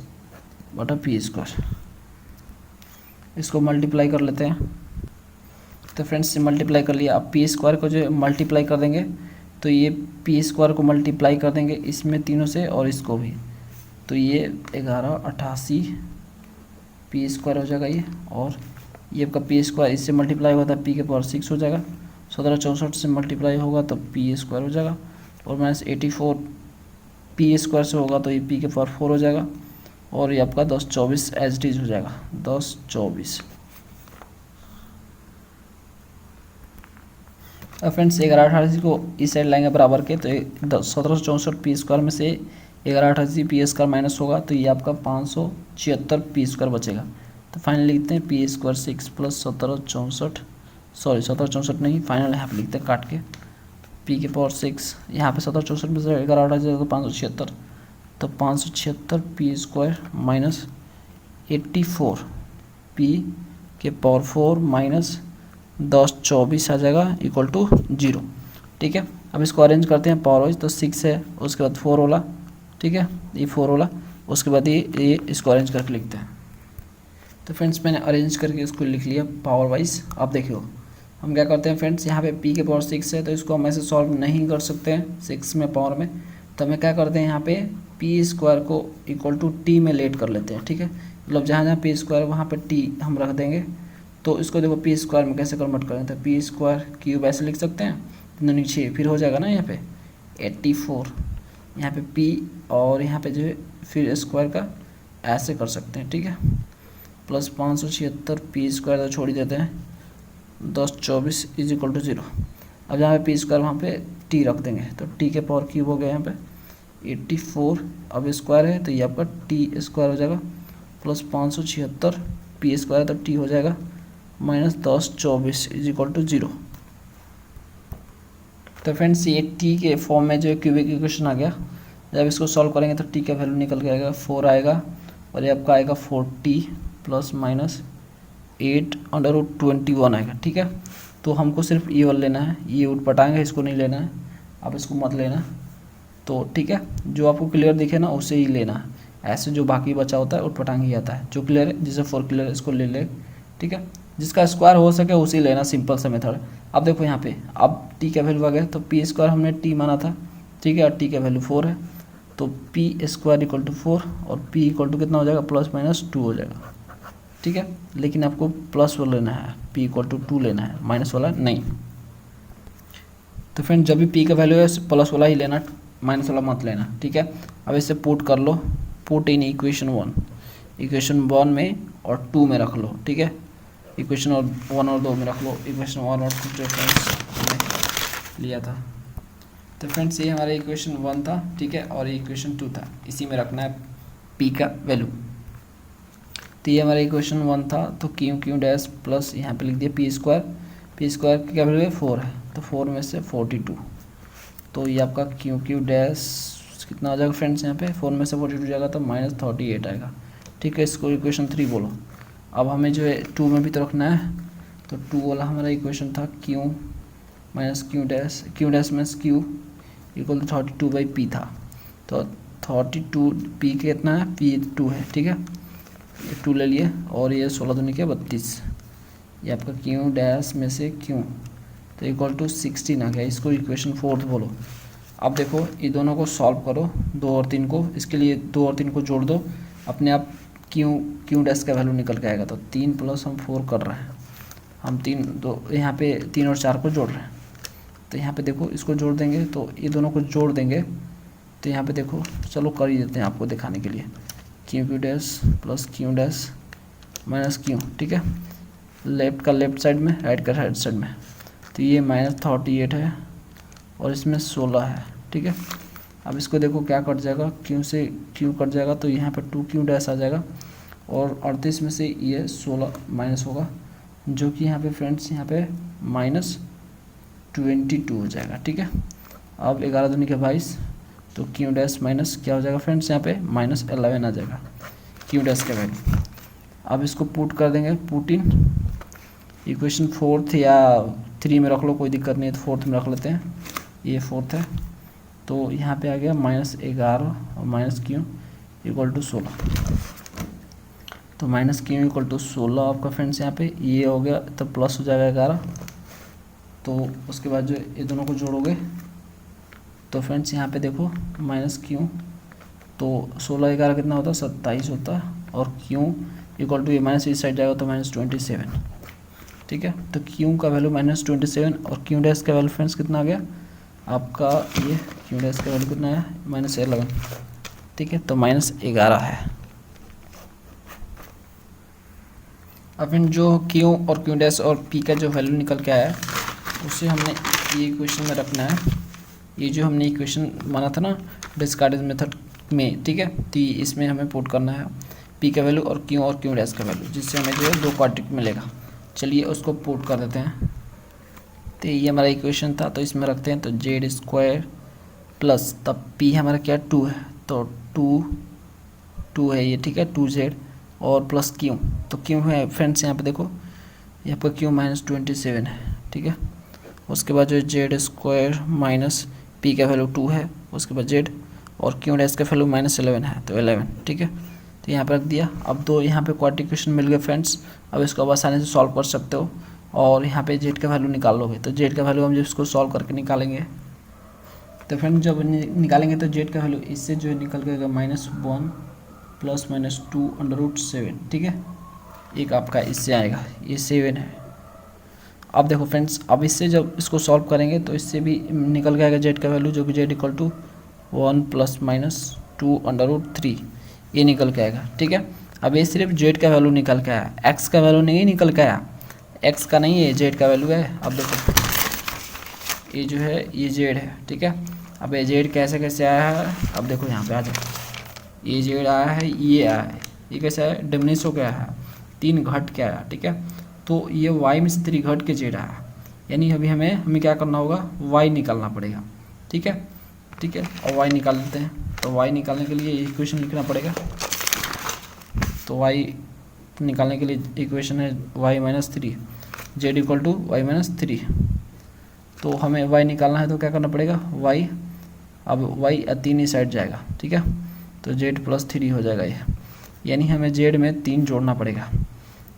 बटा पी स्क्वायर। इसको मल्टीप्लाई कर लेते हैं, तो फ्रेंड्स मल्टीप्लाई कर लिया। अब पी स्क्वायर को जो मल्टीप्लाई कर देंगे तो ये पी स्क्वायर को मल्टीप्लाई कर देंगे इसमें तीनों से और इसको भी, तो ये 1188 पी स्क्वायर हो जाएगा ये, और ये आपका पी स्क्वायर इससे मल्टीप्लाई होगा तो पी के पावर 6 हो जाएगा, 1764 से मल्टीप्लाई होगा तो पी स्क्वायर हो जाएगा, और माइनस 84 पी स्क्वायर से होगा तो ये पी के पावर 4 हो जाएगा, और ये आपका 1024 एच डी हो जाएगा 1024। अब फ्रेंड्स 1188 को इस साइड लाएंगे बराबर के, तो 1764 पी स्क्वायर में से 1188 पी स्क्वायर माइनस होगा तो ये आपका 576 पी स्क्वायर बचेगा। तो फाइनल लिखते हैं पी स्क्वायर 6 प्लस 1764 नहीं, फाइनल यहाँ पे लिखते हैं काट के पी के पावर 6, यहाँ पे 1764 में से 1188 तो 576, तो 576 पी स्क्वायर माइनस 84 पी के पावर 4 माइनस 1024 आ जाएगा इक्वल टू 0, ठीक है। अब इसको अरेंज करते हैं पावर वाइज, तो 6 है, उसके बाद 4 वाला, ठीक है, ये 4 वाला, उसके बाद ये इसको अरेंज करके लिखते हैं। तो फ्रेंड्स मैंने अरेंज करके इसको लिख लिया पावर वाइज। अब देखियो हम क्या करते हैं फ्रेंड्स, यहाँ पे p के पावर 6 है तो इसको हम ऐसे सॉल्व नहीं कर सकते हैं 6 में पावर में, तो हमें क्या करते हैं यहाँ पे पी स्क्वायर को इक्वल टू टी में लेट कर लेते हैं, ठीक है। मतलब जहाँ जहाँ पी स्क्वायर वहाँ पे टी हम रख देंगे। तो इसको देखो पी स्क्वायर में कैसे कन्वर्ट करें, तो पी स्क्वायर क्यूब ऐसे लिख सकते हैं, तो नीचे फिर हो जाएगा ना यहाँ पे 84, यहाँ पे पी और यहाँ पे जो है फिर स्क्वायर का ऐसे कर सकते हैं, ठीक है, प्लस 576 पी स्क्वायर तो छोड़ ही देते हैं 1024 इज इक्वल टू 0। अब जहाँ पे पी स्क्वायर वहाँ पे टी रख देंगे, तो टी के पावर क्यूब हो गया यहाँ पे 84, अब स्क्वायर है तो ये आपका टी स्क्वायर हो जाएगा प्लस 576 पी स्क्वायर तो टी हो जाएगा माइनस 1024 इज इक्वल टू 0। तो फ्रेंड्स ये टी के फॉर्म में जो है क्यूबिक इक्वेशन आ गया। जब इसको सॉल्व करेंगे तो टी का वैल्यू निकल के आएगा 4 आएगा, और ये आपका आएगा 40 प्लस माइनस 8/21 आएगा, ठीक है। तो हमको सिर्फ ये वाला लेना है, ये उठपटाएंगे, इसको नहीं लेना है, आप इसको मत लेना, तो ठीक है। जो आपको क्लियर दिखे ना उसे ही लेना है, ऐसे जो बाकी बचा होता है उठपटांग ही आता है। जो क्लियर है, जिसे 4 क्लियर है इसको ले ले, ठीक है। जिसका स्क्वायर हो सके उसी लेना, सिंपल सा मेथड है। अब देखो यहाँ पे अब टी का वैल्यू आ गया, तो पी स्क्वायर हमने टी माना था, ठीक है, और टी का वैल्यू 4 है, तो पी स्क्वायर इक्वल टू 4 और पी इक्वल टू कितना हो जाएगा प्लस माइनस 2 हो जाएगा, ठीक है। लेकिन आपको प्लस वाला लेना है, पी इक्वल टू 2 लेना है, माइनस वाला नहीं। तो फ्रेंड जब भी पी का वैल्यू है प्लस वाला ही लेना, माइनस वाला मत लेना, ठीक है। अब इसे पुट कर लो, पुट इन इक्वेशन 1 में और 2 में रख लो, ठीक है। इक्वेशन 1 और 2 में रख लो, इक्वेशन 1 और 2 हमने लिया था। तो फ्रेंड्स ये हमारा इक्वेशन 1 था, ठीक है, और ये इक्वेशन 2 था, इसी में रखना है पी का वैल्यू। तो ये हमारा इक्वेशन 1 था, तो क्यू डैश प्लस यहाँ पे लिख दिया पी स्क्वायर की क्या वैल्यू है 4 है, तो 4 में से 42, तो ये आपका क्यू डैश कितना आ जाएगा फ्रेंड्स, यहाँ पे 4 में से 42 जाएगा तो माइनस 38 आएगा, ठीक है। इसको इक्वेशन 3 बोलो। अब हमें जो है 2 में भी तो रखना है, तो 2 वाला हमारा इक्वेशन था Q dash minus Q equal to 32 by P था, तो 32 पी कितना है, पी 2 है, ठीक है, ये 2 ले लिए, और ये 16 दूनी के 32, ये आपका क्यू डैश में से क्यू तो इक्वल टू 16 आ गया। इसको इक्वेशन 4 बोलो। अब देखो ये दोनों को सॉल्व करो, 2 और 3 को, इसके लिए 2 और 3 को जोड़ दो, अपने आप क्यू डैश का वैल्यू निकल के आएगा। तो 3 प्लस हम 4 कर रहे हैं, हम 3 दो यहाँ पे 3 और 4 को जोड़ रहे हैं। तो यहाँ पे देखो इसको जोड़ देंगे, तो ये दोनों को जोड़ देंगे, तो यहाँ पे देखो चलो कर ही देते हैं आपको दिखाने के लिए, Q dash plus Q dash minus Q, ठीक है, लेफ्ट का लेफ्ट साइड में, राइट का राइट साइड में। तो ये -38 है और इसमें 16 है, ठीक है। अब इसको देखो क्या कट जाएगा, क्यू से क्यू कट जाएगा, तो यहाँ पर 2 क्यू डैश आ जाएगा और 38 में से ये 16 माइनस होगा, जो कि यहाँ पे फ्रेंड्स यहाँ पे -22 हो जाएगा, ठीक है। अब 11 दूनी के 22, तो क्यू डैश माइनस क्या हो जाएगा फ्रेंड्स, यहाँ पे -11 आ जाएगा क्यू डैश का वैल्यू। अब इसको पुट कर देंगे, पुट इन इक्वेशन 4 या 3 में रख लो, कोई दिक्कत नहीं है, तो 4 में रख लेते हैं, ये 4 है। तो यहाँ पे आ गया -11 और माइनस क्यू इक्वल टू 16, तो माइनस क्यू इक्वल टू 16 आपका फ्रेंड्स यहाँ पे ये हो गया, तो प्लस हो जाएगा 11। तो उसके बाद जो ये दोनों को जोड़ोगे तो फ्रेंड्स यहाँ पे देखो माइनस क्यू, तो 16 11 कितना होता है, 27 होता है, और क्यू इक्वल टू ये माइनस इस साइड जाएगा तो -27, ठीक है। तो क्यू का वैल्यू -27 और क्यू डैश का वैल्यू फ्रेंड्स कितना आ गया आपका, ये क्यू डैश का वैल्यू कितना है -11, ठीक है, तो -11 है। अब फिर जो क्यू और क्यू डैश और पी का जो वैल्यू निकल के आया है उसे हमने ये इक्वेशन में रखना है, ये जो हमने इक्वेशन माना था ना डिस्कार्डेड मेथड में, ठीक है, तो इसमें हमें पुट करना है पी का वैल्यू और क्यू डैश का वैल्यू, जिससे हमें जो है 2 क्वाड्रेटिक मिलेगा। चलिए उसको पुट कर देते हैं। तो ये हमारा इक्वेशन था, तो इसमें रखते हैं, तो z² प्लस तब p हमारा क्या 2 है, तो 2 है ये, ठीक है, 2z और प्लस q, तो q है फ्रेंड्स यहाँ पे देखो ये आपका q -27 है, ठीक है। उसके बाद जो z² माइनस p का वैल्यू 2 है, उसके बाद z और q डैश का वैल्यू -11 है, तो 11, ठीक है। तो यहाँ पे रख दिया। अब 2 यहाँ पे क्वाड्रेटिक इक्वेशन मिल गए फ्रेंड्स, अब इसको आप आसानी से सॉल्व कर सकते हो और यहाँ पे z का वैल्यू निकाल लोगे। तो z का वैल्यू हम जब इसको सॉल्व करके निकालेंगे तो फ्रेंड्स जब निकालेंगे तो z का वैल्यू इससे जो निकल के -1 प्लस -2√7, ठीक है, एक आपका इससे आएगा, ये 7 है। अब देखो फ्रेंड्स, अब इससे जब इसको सॉल्व करेंगे तो इससे भी निकल के आएगा z का वैल्यू, जो कि z इक्वल टू 1 + -2√3 ये निकल के आएगा, ठीक है। अब ये सिर्फ z का वैल्यू निकल के आया, x का वैल्यू नहीं निकल के आया, x का नहीं है, z का वैल्यू है। अब देखो ये जो है ये z है, ठीक है। अब ये z कैसे आया है, अब देखो यहाँ पे आ जाओ, ये z आया है, ये आया है, ये कैसे आया, डिमिनिश हो गया है, 3 घट के आया, ठीक है। तो ये y में से 3 घट के z आया, यानी अभी हमें क्या करना होगा, y निकालना पड़ेगा, ठीक है, ठीक है। और y निकाल लेते हैं, तो y निकालने के लिए इक्वेशन लिखना पड़ेगा। तो y निकालने के लिए इक्वेशन है y - 3, z equal to y - 3। तो हमें y निकालना है तो क्या करना पड़ेगा, y, अब y 3 ही साइड जाएगा, ठीक है, तो z + 3 हो जाएगा ये, यानी हमें z में 3 जोड़ना पड़ेगा,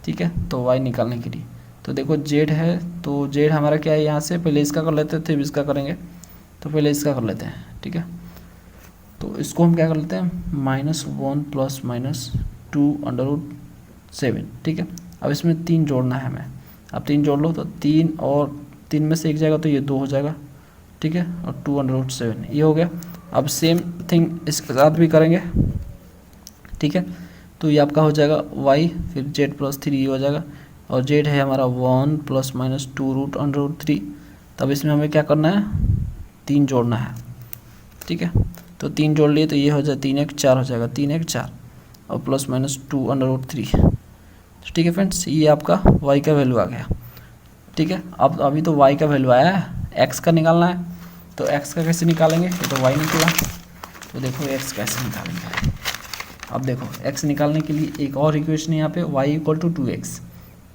ठीक है। तो y निकालने के लिए तो देखो z है, तो z हमारा क्या है, यहाँ से पहले इसका कर लेते हैं फिर इसका करेंगे, तो पहले इसका कर लेते हैं, ठीक है। तो इसको हम क्या कर लेते हैं, -1 + -2√7, ठीक है। अब इसमें 3 जोड़ना है हमें, अब 3 जोड़ लो, तो 3 और 3 में से 1 जाएगा तो ये 2 हो जाएगा, ठीक है, और 2√7 ये हो गया। अब सेम थिंग इसके साथ भी करेंगे, ठीक है। तो ये आपका हो जाएगा y, फिर z + 3 हो जाएगा, और z है हमारा 1 + -2√3। तब इसमें हमें क्या करना है, 3 जोड़ना है, ठीक है। तो 3 जोड़ लिए तो ये हो जाए 3 × 4 हो जाएगा, 3 × 4 और प्लस -2√3, ठीक है फ्रेंड्स। ये आपका y का वैल्यू आ गया, ठीक है। अब अभी तो y का वैल्यू आया है, x का निकालना है, तो x का कैसे निकालेंगे, ये तो y निकला, तो देखो x कैसे निकालेंगे। अब देखो x निकालने के लिए एक और इक्वेशन है यहाँ पे, y = 2x,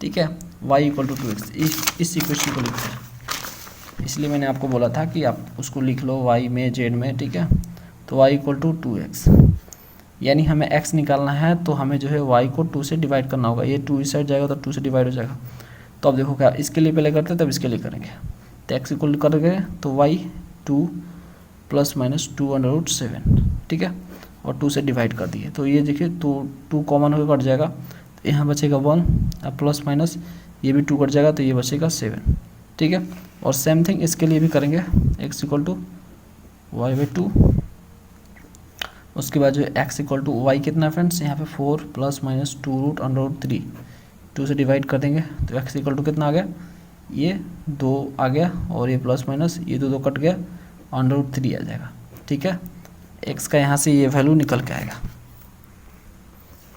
ठीक है, y = 2x, इस इक्वेशन को लिखते हैं, इसलिए मैंने आपको बोला था कि आप उसको लिख लो y में z में, ठीक है। तो y = 2x, यानी हमें x निकालना है, तो हमें जो है y को 2 से डिवाइड करना होगा, ये 2 इस साइड जाएगा तो 2 से डिवाइड हो जाएगा। तो अब देखो क्या, इसके लिए पहले करते तब इसके लिए करेंगे, तो x इक्वल करेंगे तो y 2 प्लस माइनस 2√7, ठीक है, और 2 से डिवाइड कर दिए। तो ये देखिए, तो 2 कॉमन होकर कट जाएगा, तो यहाँ बचेगा 1, अब प्लस माइनस ये भी 2 कट जाएगा, तो ये बचेगा 7, ठीक है। और सेम थिंग इसके लिए भी करेंगे, x इक्वल टू y/2। उसके बाद जो x इक्वल टू वाई कितना है फ्रेंड्स, यहाँ पे 4 प्लस माइनस 2√3, 2 से डिवाइड कर देंगे, तो x इक्वल टू कितना आ गया, ये 2 आ गया, और ये प्लस माइनस ये 2 कट गया, √3 आ जाएगा, ठीक है। x का यहाँ से ये वैल्यू निकल के आएगा।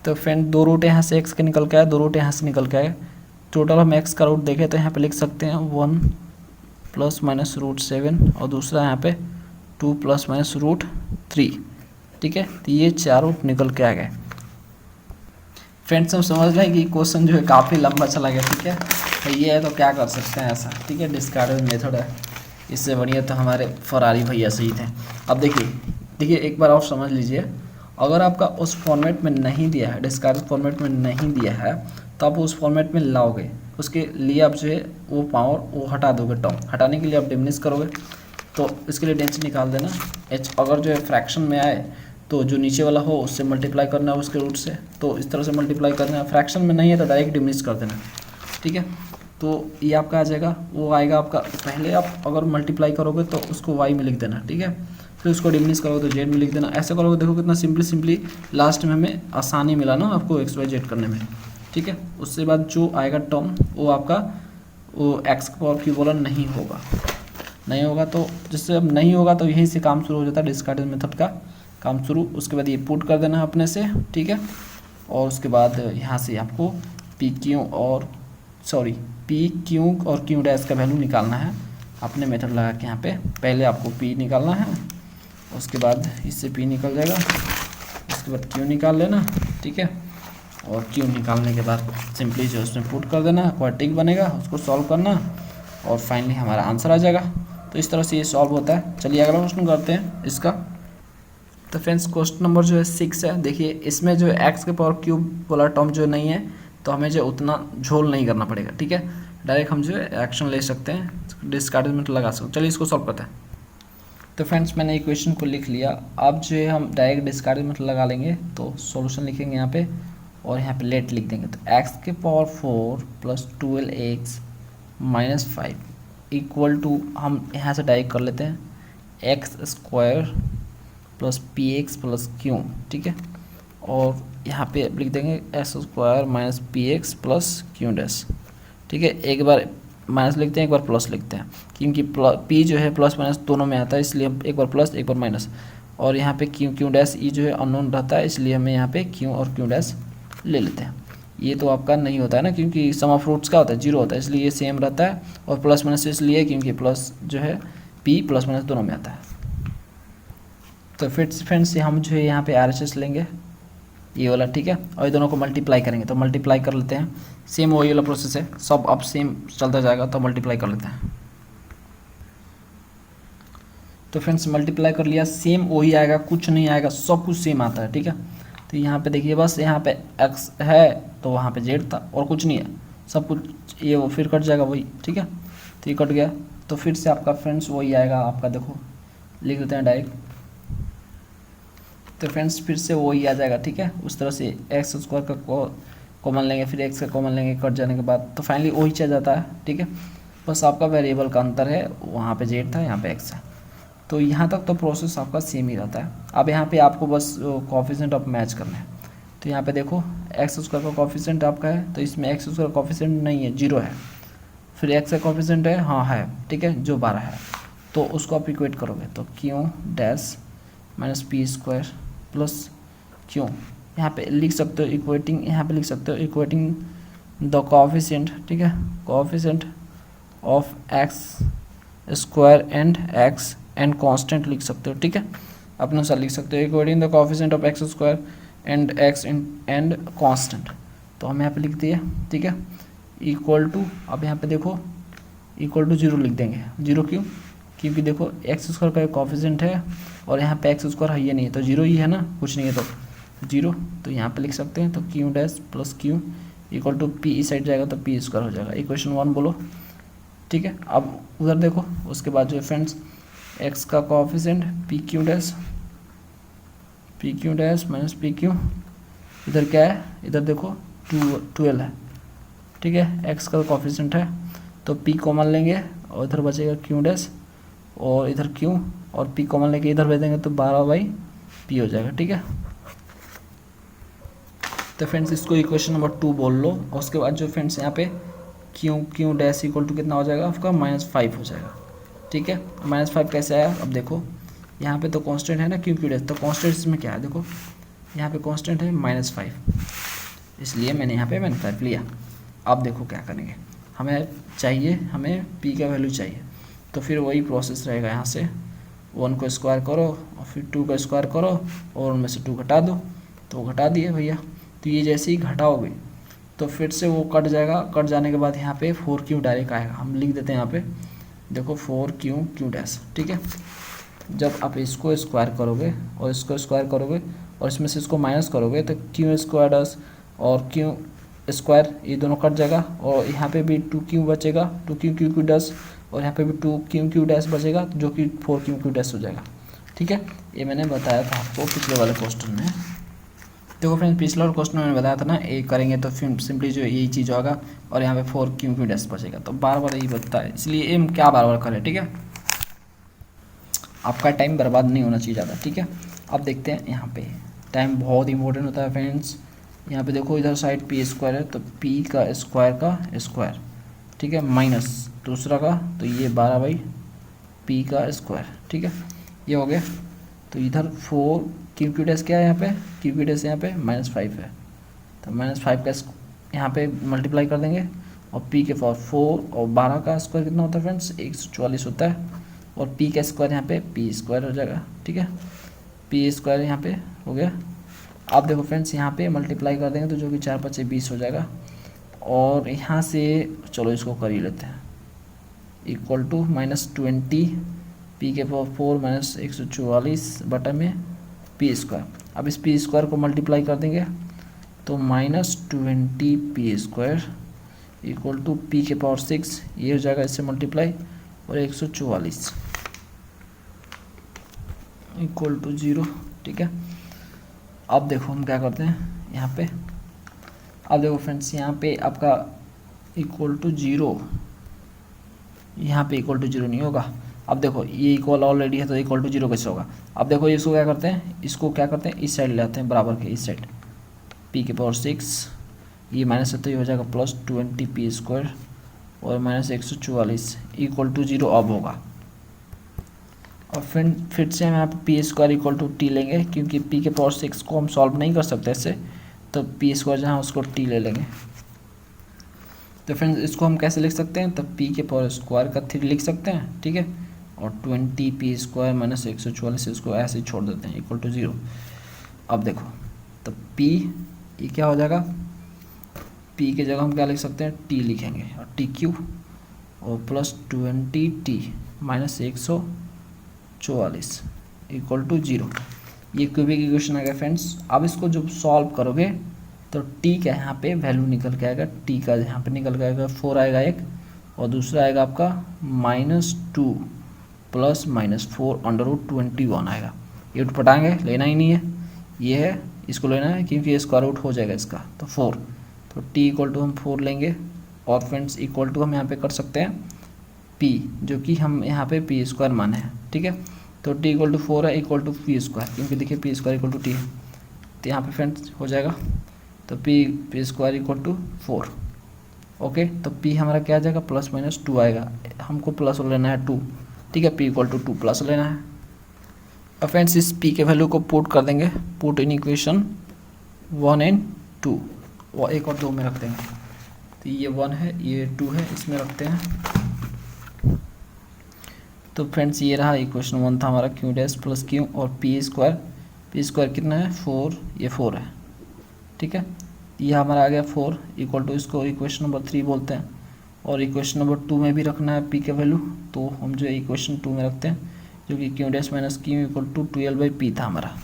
तो फ्रेंड 2 रूट यहाँ से x के निकल के आया, 2 रूट यहाँ से निकल के आए, टोटल हम x का रूट देखें तो यहाँ पे लिख सकते हैं 1 प्लस माइनस √7, और दूसरा यहाँ पे 2 प्लस माइनस √3, ठीक है। तो ये 4 रूट निकल के आ गए। फ्रेंड्स हम समझ रहे हैं कि क्वेश्चन जो है काफ़ी लंबा चला गया, ठीक है। तो ये है तो क्या कर सकते हैं ऐसा, ठीक है, डिस्कार्डेड मेथड है, इससे बढ़िया तो हमारे फरारी भैया सही थे। अब देखिए एक बार और समझ लीजिए, अगर आपका उस फॉर्मेट में नहीं दिया है, डिस्कार्डेड फॉर्मेट में नहीं दिया है, तो आप उस फॉर्मेट में लाओगे, उसके लिए आप जो है वो पावर वो हटा दोगे, टर्म हटाने के लिए आप डिमिनिश करोगे, तो इसके लिए डेंसिटी निकाल देना h। अगर जो है फ्रैक्शन में आए तो जो नीचे वाला हो उससे मल्टीप्लाई करना है उसके रूट से, तो इस तरह से मल्टीप्लाई करना है। फ्रैक्शन में नहीं है तो डायरेक्ट डिमिनिश कर देना, ठीक है। तो ये आपका आ जाएगा, वो आएगा आपका, पहले आप अगर मल्टीप्लाई करोगे तो उसको y में लिख देना, ठीक है, फिर उसको डिमिनिश करोगे तो z में लिख देना। ऐसे करोगे, देखो कितना सिंपली लास्ट में हमें आसानी मिला ना आपको x y z करने में, ठीक है। उसके बाद जो आएगा टर्म वो आपका वो x का पावर क्यूब वाला नहीं होगा, तो जिससे अब नहीं होगा तो यहीं से काम शुरू हो जाता है, डिस्कार्डेड मेथड का काम शुरू। उसके बाद ये पुट कर देना है अपने से, ठीक है। और उसके बाद यहाँ से आपको पी क्यू और क्यू डैश का वैल्यू निकालना है अपने मेथड लगा के। यहाँ पे पहले आपको पी निकालना है, उसके बाद इससे पी निकल जाएगा, उसके बाद क्यू निकाल लेना, ठीक है। और क्यू निकालने के बाद सिंपली जो उसमें पुट कर देना, क्वाड्रेटिक बनेगा, उसको सॉल्व करना और फाइनली हमारा आंसर आ जाएगा। तो इस तरह से ये सॉल्व होता है। चलिए अगला क्वेश्चन करते हैं इसका। तो फ्रेंड्स क्वेश्चन नंबर जो है 6 है। देखिए इसमें जो है x के पावर क्यूब वाला टर्म जो नहीं है, तो हमें जो उतना झोल नहीं करना पड़ेगा, ठीक है। डायरेक्ट हम जो है एक्शन ले सकते हैं, डिस्कार्डेड मेथड लगा सकते हैं। चलिए इसको सॉल्व करते हैं। तो फ्रेंड्स मैंने इक्वेशन को लिख लिया। अब जो है हम डायरेक्ट डिस्कार्डेड मेथड लगा लेंगे, तो सॉल्यूशन लिखेंगे यहाँ पे और यहाँ पे लेट लिख देंगे। तो x के power 4 plus 12x minus 5 equal to, हम यहाँ से डायरेक्ट कर लेते हैं, x² plus px plus q, ठीक है। और यहाँ पे लिख देंगे x² minus px plus q dash, ठीक है। एक बार माइनस लिखते हैं, एक बार प्लस लिखते हैं, क्योंकि p जो है प्लस माइनस दोनों में आता है, इसलिए हम एक बार प्लस एक बार माइनस। और यहाँ पे q डैश ई जो है अननोन रहता है, इसलिए हमें यहाँ पे q और q डैश ले लेते हैं। ये तो आपका नहीं होता है ना, क्योंकि सम ऑफ रूट्स का होता है 0 होता है, इसलिए ये सेम रहता है। और प्लस माइनस इसलिए क्योंकि प्लस जो है p प्लस माइनस दोनों में आता है। तो फिर फ्रेंड्स हम जो है यहाँ पे RHS लेंगे ये वाला, ठीक है, और ये दोनों को मल्टीप्लाई करेंगे। तो मल्टीप्लाई कर लेते हैं, सेम वही वाला प्रोसेस है, सब अब सेम चलता जाएगा। तो मल्टीप्लाई कर लेते हैं। तो फ्रेंड्स मल्टीप्लाई कर लिया, सेम वही आएगा, कुछ नहीं आएगा, सब कुछ सेम आता है, ठीक है। तो यहाँ पे देखिए, बस यहाँ पे x है तो वहाँ पे z था और कुछ नहीं है, सब कुछ ये वो फिर कट जाएगा वही, ठीक है। तो ये कट गया, तो फिर से आपका फ्रेंड्स वही आएगा आपका, देखो लिख देते हैं डायरेक्ट। तो फ्रेंड्स फिर से वही आ जाएगा, ठीक है। उस तरह से x² का कॉमन लेंगे, फिर x का कॉमन लेंगे, कट जाने के बाद तो फाइनली वही चल जाता है, ठीक है। बस आपका वेरिएबल का अंतर है, वहाँ पे z था, यहाँ पे x है। तो यहाँ तक तो प्रोसेस आपका सेम ही रहता है। अब यहाँ पे आपको बस कोएफिशिएंट ऑफ मैच करना है। तो यहाँ पे देखो x² का कोएफिशिएंट आपका है, तो इसमें x² का कोएफिशिएंट नहीं है, 0 है। फिर x का कोएफिशिएंट है, हाँ है, ठीक है, जो 12 है। तो उसको आप इक्वेट करोगे तो q dash minus p² plus q, यहाँ पे लिख सकते हो इक्वेटिंग, यहाँ पे लिख सकते हो इक्वेटिंग द कोएफिशिएंट, ठीक है, coefficient of x² and constant लिख सकते हो, ठीक है, अपने अनुसार लिख सकते हो equating the coefficient of x² and x and constant. तो हम यहाँ पे लिख दिए, ठीक है, इक्वल टू, अब यहाँ पे देखो इक्वल टू 0 लिख देंगे। 0 क्यों? क्योंकि देखो x² का एक कोएफिशिएंट है और यहाँ पे x² है, ये नहीं है, तो 0 ही है ना, कुछ नहीं है तो 0। तो यहाँ पे लिख सकते हैं, तो q dash plus q equal to p, इस साइड जाएगा तो p² हो जाएगा। इक्वेशन 1 बोलो, ठीक है। अब उधर देखो, उसके बाद जो है फ्रेंड्स एक्स का coefficient P Q dash minus P Q, इधर क्या है, इधर देखो 12 है, ठीक है, एक्स का कोएफिशिएंट है, तो पी कॉमन लेंगे और इधर बचेगा क्यू डैश और इधर क्यू, और पी कॉमन लेके इधर भेज देंगे तो 12/p हो जाएगा, ठीक है। तो फ्रेंड्स इसको इक्वेशन नंबर 2 बोल लो, और उसके बाद जो फ्रेंड्स यहाँ पे क्यू डैश इक्वल टू कितना हो जाएगा आपका -5 हो जाएगा, ठीक है। -5 कैसे आया, अब देखो यहाँ पे तो कांस्टेंट है ना क्यू डैश, तो कांस्टेंट इसमें क्या है, देखो यहाँ पे कांस्टेंट है -5, इसलिए मैंने यहाँ पे -5 लिया। अब देखो क्या करेंगे, हमें p का वैल्यू चाहिए, तो फिर वही प्रोसेस रहेगा, यहाँ से 1 को स्क्वायर करो और फिर 2 का स्क्वायर करो और उनमें से 2 घटा दो, तो घटा दिए भैया। तो ये जैसे ही घटाओगे तो फिर से वो कट जाएगा, कट जाने के बाद यहाँ पे 4q डायरेक्ट आएगा, हम लिख देते हैं यहाँ पे, देखो 4q डैश, ठीक है। जब आप इसको स्क्वायर करोगे और इसको स्क्वायर करोगे और इसमें से इसको माइनस करोगे तो क्यू स्क्वायर डैश और क्यू स्क्वायर ये दोनों कट जाएगा, और यहाँ पे भी 2q बचेगा, 2q डैश, और यहाँ पे भी 2q डैश बचेगा, जो कि 4q डैश हो जाएगा, ठीक है। ये मैंने बताया था आपको पिछले वाले क्वेश्चन में। देखो फ्रेंड्स पिछले वाले क्वेश्चन में मैंने बताया था ना, ये करेंगे तो फिर सिंपली जो यही चीज़ होगा और यहाँ पे 4q डैश बचेगा, तो बार बार यही बचता है, इसलिए ये क्या बार बार करें, ठीक है। आपका टाइम बर्बाद नहीं होना चाहिए ज़्यादा, ठीक है। अब देखते हैं यहाँ पे टाइम बहुत इंपॉर्टेंट होता है फ्रेंड्स। यहाँ पे देखो इधर साइड p स्क्वायर है, तो p का स्क्वायर, ठीक है, माइनस दूसरा का, तो ये 12/p का स्क्वायर, ठीक है, ये हो गया। तो इधर 4q डैश क्या है, यहाँ पे q डैश यहाँ पे -5 है, तो -5 का यहाँ पे मल्टीप्लाई कर देंगे, और p के पावर 4 और 12 का स्क्वायर कितना होता है फ्रेंड्स 144 होता है, और p का स्क्वायर यहाँ पे p स्क्वायर हो जाएगा, ठीक है, p स्क्वायर यहाँ पे हो गया। आप देखो फ्रेंड्स यहाँ पे मल्टीप्लाई कर देंगे तो जो कि 4×5 = 20 हो जाएगा, और यहाँ से चलो इसको कर ही लेते हैं, इक्वल टू -20 p के पावर 4 -144 बटा में p स्क्वायर। अब इस p स्क्वायर को मल्टीप्लाई कर देंगे तो -20 p square equal to p के पावर 6, ये हो जाएगा इससे मल्टीप्लाई, और 144 इक्वल टू 0, ठीक है। अब देखो हम क्या करते हैं यहाँ पे, अब देखो फ्रेंड्स यहाँ पे आपका इक्वल टू 0, यहाँ पे इक्वल टू 0 नहीं होगा। अब देखो ये इक्वल ऑलरेडी है तो इक्वल टू 0 कैसे होगा। अब देखो इसको क्या करते हैं, इस साइड ले आते हैं, बराबर के इस साइड, p के पावर 6, ये माइनस है तो ये हो जाएगा +20 p स्क्वायर और -144 इक्वल टू 0 अब होगा। और फिर से हम यहाँ पे P square equal to T लेंगे, क्योंकि p के पावर 6 को हम सॉल्व नहीं कर सकते ऐसे, तो p स्क्वायर जहाँ उसको t ले लेंगे। तो फ्रेंड्स इसको हम कैसे लिख सकते हैं, तो p के पावर स्क्वायर का 3 लिख सकते हैं, ठीक है, और 20 p स्क्वायर -144 इसको ऐसे ही छोड़ देते हैं इक्वल टू 0। अब देखो तो p ये क्या हो जाएगा, p की जगह हम क्या लिख सकते हैं, t लिखेंगे, और tq और +20t -144 इक्वल टू 0। ये क्यूबिक इक्वेशन आ गया फ्रेंड्स। अब इसको जब सॉल्व करोगे तो t का यहाँ पे वैल्यू निकल के आएगा, t का यहाँ पे निकल के आएगा 4 आएगा एक, और दूसरा आएगा आपका -2 + -4√21 आएगा। ये उठपटाएंगे, लेना ही नहीं है, ये है इसको लेना है क्योंकि ये स्क्वायर रूट हो जाएगा इसका, तो 4, तो t इक्वल टू हम 4 लेंगे, और फ्रेंड्स इक्वल टू हम यहाँ पे कर सकते हैं p, जो कि हम यहाँ पे p स्क्वायर माने हैं, ठीक है। तो t इक्वल टू 4 है इक्वल टू p स्क्वायर, क्योंकि देखिए p square equal to t है, तो यहाँ पे फ्रेंड्स हो जाएगा, तो p square equal to 4, okay. तो p हमारा क्या आ जाएगा, +-2 आएगा, हमको प्लस लेना है 2, ठीक है, p इक्वल टू 2 प्लस लेना है। और फ्रेंड्स इस p के वैल्यू को पुट कर देंगे, पुट इन इक्वेशन 1 और 2, और 1 और 2 में रख देंगे, तो ये 1 है ये 2 है, इसमें रखते हैं। तो फ्रेंड्स ये रहा इक्वेशन 1 था हमारा, q डैश प्लस q और p स्क्वायर कितना है 4, ये 4 है, ठीक है। ये हमारा आ गया 4 इक्वल टू, इसको इक्वेशन नंबर 3 बोलते हैं, और इक्वेशन नंबर 2 में भी रखना है p के वैल्यू, तो हम जो इक्वेशन 2 में रखते हैं, जो कि q dash minus q equal to 12/p था हमारा,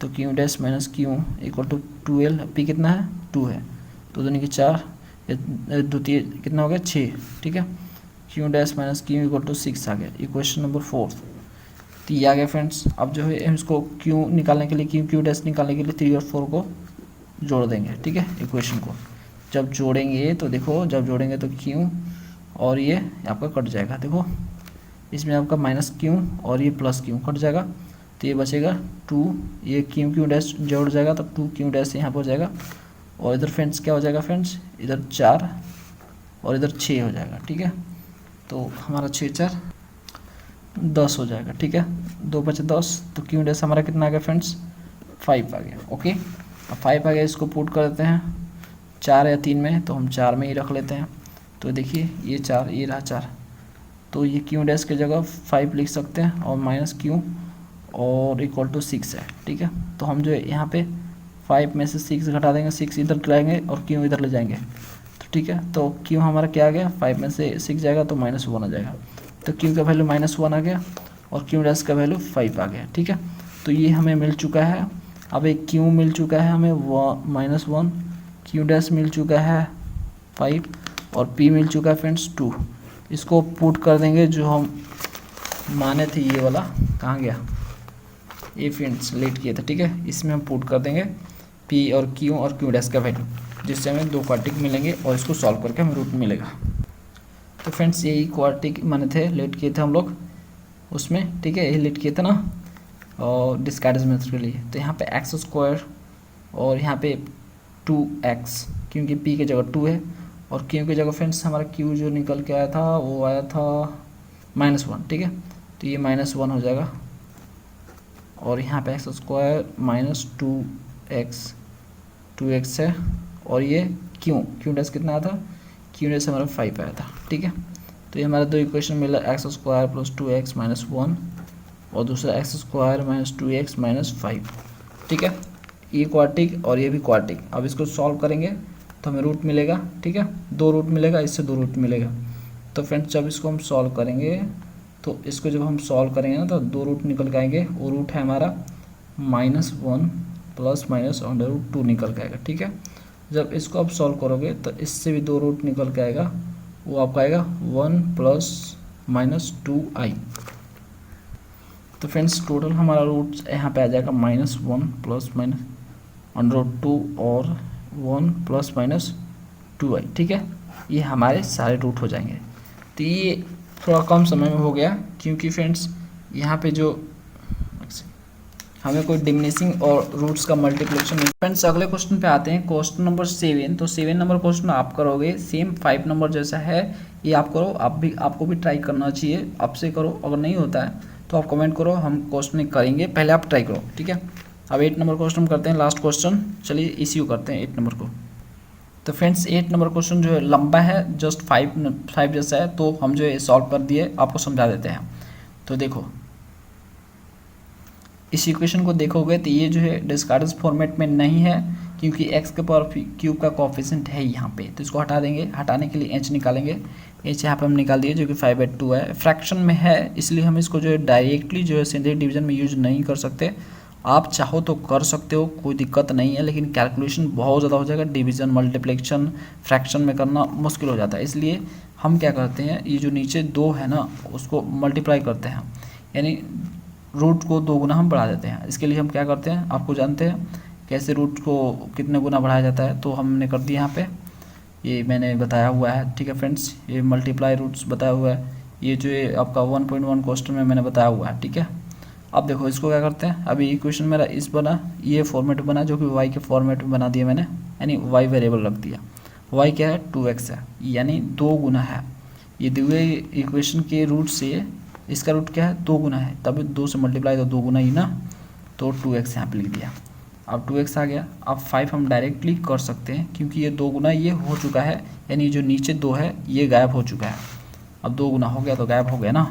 तो q dash minus q equal to 12, p कितना है 2 है, तो 2 की 4, द्वितीय कितना हो गया 6, ठीक है। q dash minus q equal to 6 आ गया, इक्वेशन नंबर 4। तो ये आ गया फ्रेंड्स। अब जो है हम इसको क्यू निकालने के लिए क्यू डैश निकालने के लिए 3 और 4 को जोड़ देंगे, ठीक है, इक्वेशन को जब जोड़ेंगे तो देखो, जब जोड़ेंगे तो क्यू और ये आपका कट जाएगा, देखो इसमें आपका माइनस क्यू और ये प्लस क्यू कट जाएगा, तो ये बचेगा 2, ये क्यू डैश जोड़ जाएगा तो 2 क्यू डैश यहाँ पर हो जाएगा, और इधर फ्रेंड्स क्या हो जाएगा फ्रेंड्स, इधर 4 और इधर 6 हो जाएगा, ठीक है। तो हमारा 6 4 10 हो जाएगा, ठीक है, 2 बचे 10, तो क्यू डैश हमारा कितना आ गया फ्रेंड्स, 5 आ गया। ओके, अब 5 आ गया, इसको पुट कर देते हैं 4 या 3 में, तो हम 4 में ही रख लेते हैं। तो देखिए ये 4, ये रहा 4, तो ये क्यू डैश की जगह 5 लिख सकते हैं और माइनस क्यू और इक्वल टू 6 है, ठीक है। तो हम जो है यहाँ पे 5 में से 6 घटा देंगे, 6 इधर लाएंगे और क्यू इधर ले जाएंगे, तो ठीक है। तो क्यू हमारा क्या आ गया, 5 में से 6 जाएगा तो -1 आ जाएगा, तो क्यू का वैल्यू -1 आ गया और क्यू डैश का वैल्यू 5 आ गया, ठीक है। तो ये हमें मिल चुका है। अब एक क्यू मिल चुका है हमें -1, क्यू डैश मिल चुका है 5 और पी मिल चुका है फ्रेंड्स 2। इसको पुट कर देंगे, जो हम माने थे ये वाला कहाँ गया, ये फ्रेंड्स लेट किए थे, ठीक है, इसमें हम पुट कर देंगे पी और क्यू डैश का वैल्यू, जिससे हमें 2 क्वाड्रेटिक मिलेंगे और इसको सॉल्व करके हमें रूट मिलेगा। तो फ्रेंड्स यही क्वाड्रेटिक माने थे, लेट किए थे हम लोग उसमें, ठीक है, यही लेट किए थे ना, और डिस्कार्डेज मेथड के लिए। तो यहाँ पे x² और यहाँ पे 2x, क्योंकि p की जगह 2 है और q की जगह फ्रेंड्स हमारा q जो निकल के आया था वो आया था -1, ठीक है। तो ये -1 हो जाएगा और यहाँ पे x² -2x है, और ये क्यू डैश कितना आया था, क्यू डैश हमारा 5 आया था, ठीक है। तो ये हमारा 2 इक्वेशन मिला, x² + 2x - 1 और दूसरा x² - 2x - 5, ठीक है। ये क्वाड्रेटिक और ये भी क्वाड्रेटिक। अब इसको सॉल्व करेंगे तो हमें रूट मिलेगा, ठीक है, 2 रूट मिलेगा, इससे 2 रूट मिलेगा। तो फ्रेंड्स जब इसको हम सॉल्व करेंगे, तो इसको जब हम सॉल्व करेंगे ना तो 2 रूट निकल के आएंगे, वो रूट है हमारा -1 ± √2 निकल के आएगा, ठीक है। जब इसको आप सॉल्व करोगे तो इससे भी 2 रूट निकल के आएगा, वो आपका आएगा 1 ± -2i। तो फ्रेंड्स टोटल हमारा रूट यहाँ पे आ जाएगा -1 ± √2 और 1 ± 2i, ठीक है। ये हमारे सारे रूट हो जाएंगे। तो ये थोड़ा कम समय में हो गया, क्योंकि फ्रेंड्स यहाँ पे जो हमें कोई डिमिनिशिंग और रूट्स का मल्टीप्लिकेशन नहीं। फ्रेंड्स अगले क्वेश्चन पे आते हैं, क्वेश्चन नंबर 7। तो 7 नंबर क्वेश्चन आप करोगे, सेम 5 नंबर जैसा है, ये आप करो, आपको भी ट्राई करना चाहिए, आपसे करो, अगर नहीं होता है तो आप कमेंट करो, हम क्वेश्चन करेंगे, पहले आप ट्राई करो, ठीक है। अब 8 नंबर क्वेश्चन करते हैं, लास्ट क्वेश्चन, चलिए इसी करते हैं 8 नंबर को। तो फ्रेंड्स 8 नंबर क्वेश्चन जो है लंबा है, जस्ट 5 जैसा है, तो हम जो है सॉल्व कर दिए, आपको समझा देते हैं। तो देखो इस इक्वेशन को देखोगे तो ये जो है डिस्कार्डेज फॉर्मेट में नहीं है, क्योंकि x के पावर क्यूब का कोफिशिएंट है यहाँ पे, तो इसको हटा देंगे। हटाने के लिए h निकालेंगे, h यहाँ पे हम निकाल दिए जो कि 5/2 है, फ्रैक्शन में है, इसलिए हम इसको जो है डायरेक्टली जो है सिंथेटिक डिवीजन में यूज नहीं कर सकते। आप चाहो तो कर सकते हो, कोई दिक्कत नहीं है, लेकिन कैलकुलेशन बहुत ज़्यादा हो जाएगा, डिवीजन मल्टीप्लिकेशन फ्रैक्शन में करना मुश्किल हो जाता है। इसलिए हम क्या करते हैं, ये जो नीचे 2 है ना उसको मल्टीप्लाई करते हैं, यानी रूट को 2 गुना हम बढ़ा देते हैं। इसके लिए हम क्या करते हैं, आपको जानते हैं कैसे रूट को कितने गुना बढ़ाया जाता है, तो हमने कर दिया यहाँ पे, ये मैंने बताया हुआ है, ठीक है फ्रेंड्स, ये मल्टीप्लाई रूट्स बताया हुआ है, ये जो है आपका 1.1 क्वेश्चन में मैंने बताया हुआ है, ठीक है। अब देखो इसको क्या करते हैं, अभी इक्वेशन मेरा इस बना, ये फॉर्मेट बना जो कि y के फॉर्मेट में बना दिया मैंने, यानी y वेरिएबल रख दिया। y क्या है, 2x है, यानी 2 गुना है, ये दिए हुए इक्वेशन के रूट से इसका रूट क्या है, 2 गुना है, तभी 2 से मल्टीप्लाई तो 2 गुना ही ना, तो 2x यहाँ पे लिख दिया। अब 2x आ गया। अब 5 हम डायरेक्टली कर सकते हैं, क्योंकि ये 2 गुना ये हो चुका है, यानी जो नीचे 2 है ये गायब हो चुका है। अब 2 गुना हो गया तो गायब हो गया ना,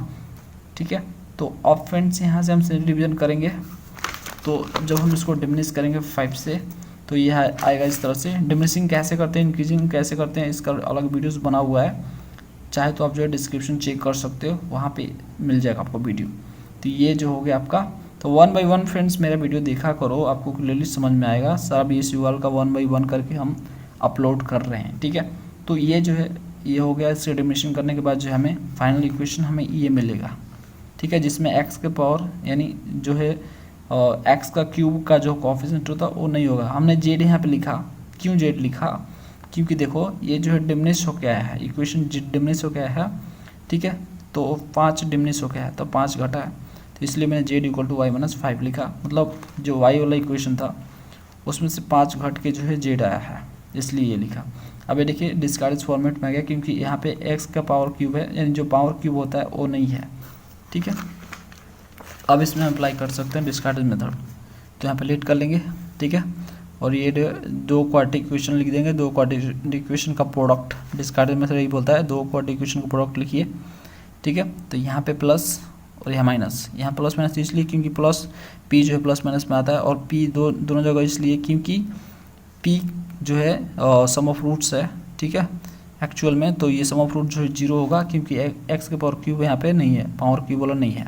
ठीक है। तो अब फ्रेंड्स यहाँ से हम सिंपल डिवीजन करेंगे, तो जब हम इसको डिमिनिश करेंगे 5 से, तो यह आएगा इस तरह से। डिमिनिशिंग कैसे करते हैं, इंक्रीजिंग कैसे करते हैं, इसका अलग वीडियोस बना हुआ है, चाहे तो आप जो है डिस्क्रिप्शन चेक कर सकते हो, वहाँ पे मिल जाएगा आपको वीडियो। तो ये जो हो गया आपका, तो 1 बाई 1 फ्रेंड्स मेरा वीडियो देखा करो, आपको क्लियरली समझ में आएगा। सारा BSU का 1 बाई 1 करके हम अपलोड कर रहे हैं, ठीक है। तो ये जो है ये हो गया, इससे डिमिनिशन करने के बाद जो हमें फाइनल इक्वेशन हमें ये मिलेगा, ठीक है, जिसमें एक्स के पावर यानी जो है एक्स का क्यूब का जो कोफिशिएंट होता है वो नहीं होगा। हमने जेड यहाँ पे लिखा, क्यों जेड लिखा, क्योंकि देखो ये जो है डिमिनिश होके आया है, इक्वेशन डिमिनिश होके आया है, ठीक है, तो 5 डिमिनिश होके आया तो 5 घटा है, तो इसलिए मैंने Z equal to Y minus 5 लिखा। मतलब जो वाई वाला इक्वेशन था उसमें से 5 घट के जो है जेड आया है, इसलिए ये लिखा। अब ये देखिए डिस्कार्डेज फॉर्मेट में आ गया, क्योंकि यहाँ पे एक्स का पावर क्यूब है, यानी जो पावर क्यूब होता है वो नहीं है, ठीक है। अब इसमें अप्लाई कर सकते हैं डिस्कार्डेज मेथड, तो यहाँ पे लेट कर लेंगे, ठीक है, और ये 2 क्वाड्रेटिक इक्वेशन लिख देंगे, 2 क्वाड्रेटिक इक्वेशन का प्रोडक्ट, डिस्कार्डेज मेथड यही बोलता है 2 क्वाड्रेटिक इक्वेशन का प्रोडक्ट लिखिए, ठीक है। तो यहाँ पे प्लस और यहाँ माइनस, यहाँ प्लस माइनस इसलिए क्योंकि प्लस पी जो है प्लस माइनस में आता है, और पी दोनों जगह इसलिए क्योंकि पी जो है सम ऑफ रूट्स है, ठीक है, एक्चुअल में। तो ये सम ऑफ रूट जो है 0 होगा, क्योंकि एक्स के पावर क्यूब यहाँ पे नहीं है, पावर क्यूब वाला नहीं है,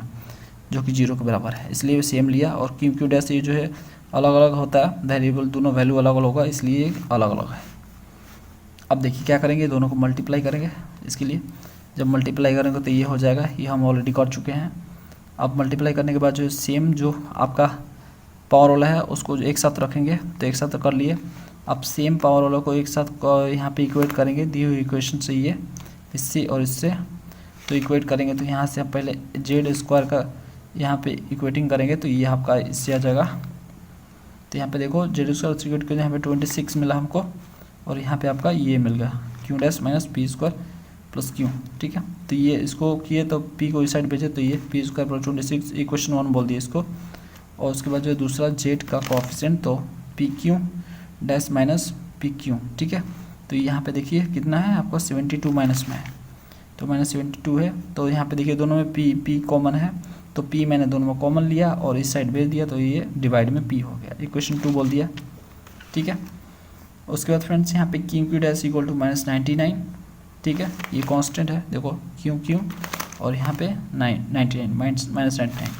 जो कि 0 के बराबर है, इसलिए सेम लिया। और क्यू डैश ये जो है अलग अलग होता है, वेरिएबल दोनों वैल्यू अलग अलग होगा, इसलिए अलग अलग है। अब देखिए क्या करेंगे, दोनों को मल्टीप्लाई करेंगे। इसके लिए जब मल्टीप्लाई करेंगे तो ये हो जाएगा, ये हम ऑलरेडी कर चुके हैं। अब मल्टीप्लाई करने के बाद जो सेम जो आपका पावर वाला है उसको एक साथ रखेंगे, तो एक साथ कर लिए। अब सेम पावर वाला को एक साथ यहाँ पे इक्वेट करेंगे, दी हुई इक्वेशन से ये इससे और इससे, तो इक्वेट करेंगे तो यहाँ से आप पहले जेड स्क्वायर का यहाँ पे इक्वेटिंग करेंगे, तो ये आपका इससे आ जाएगा। तो यहाँ पे देखो जेड स्क्वायर इक्वेट कर यहाँ पे 26 मिला हमको, और यहाँ पे आपका ये मिल गया Q dash minus P square plus Q, ठीक है। तो ये इसको किए तो पी को इस साइड भेजे, तो ये पी स्क्वायर प्लस 26 इक्वेशन 1 बोल दिए इसको। और उसके बाद जो है दूसरा जेड का कोएफिशिएंट, तो P Q dash minus P Q, ठीक है। तो यहाँ पे देखिए कितना है आपका 72 माइनस में है, तो माइनस 72 है। तो यहाँ पे देखिए दोनों में पी कॉमन है, तो पी मैंने दोनों में कॉमन लिया और इस साइड भेज दिया, तो ये डिवाइड में पी हो गया, इक्वेशन 2 बोल दिया, ठीक है। उसके बाद फ्रेंड्स यहाँ पे क्यू डैश इक्वल टू -99, ठीक है, ये कांस्टेंट है, देखो क्यू और यहाँ पे 99 माइनस 99,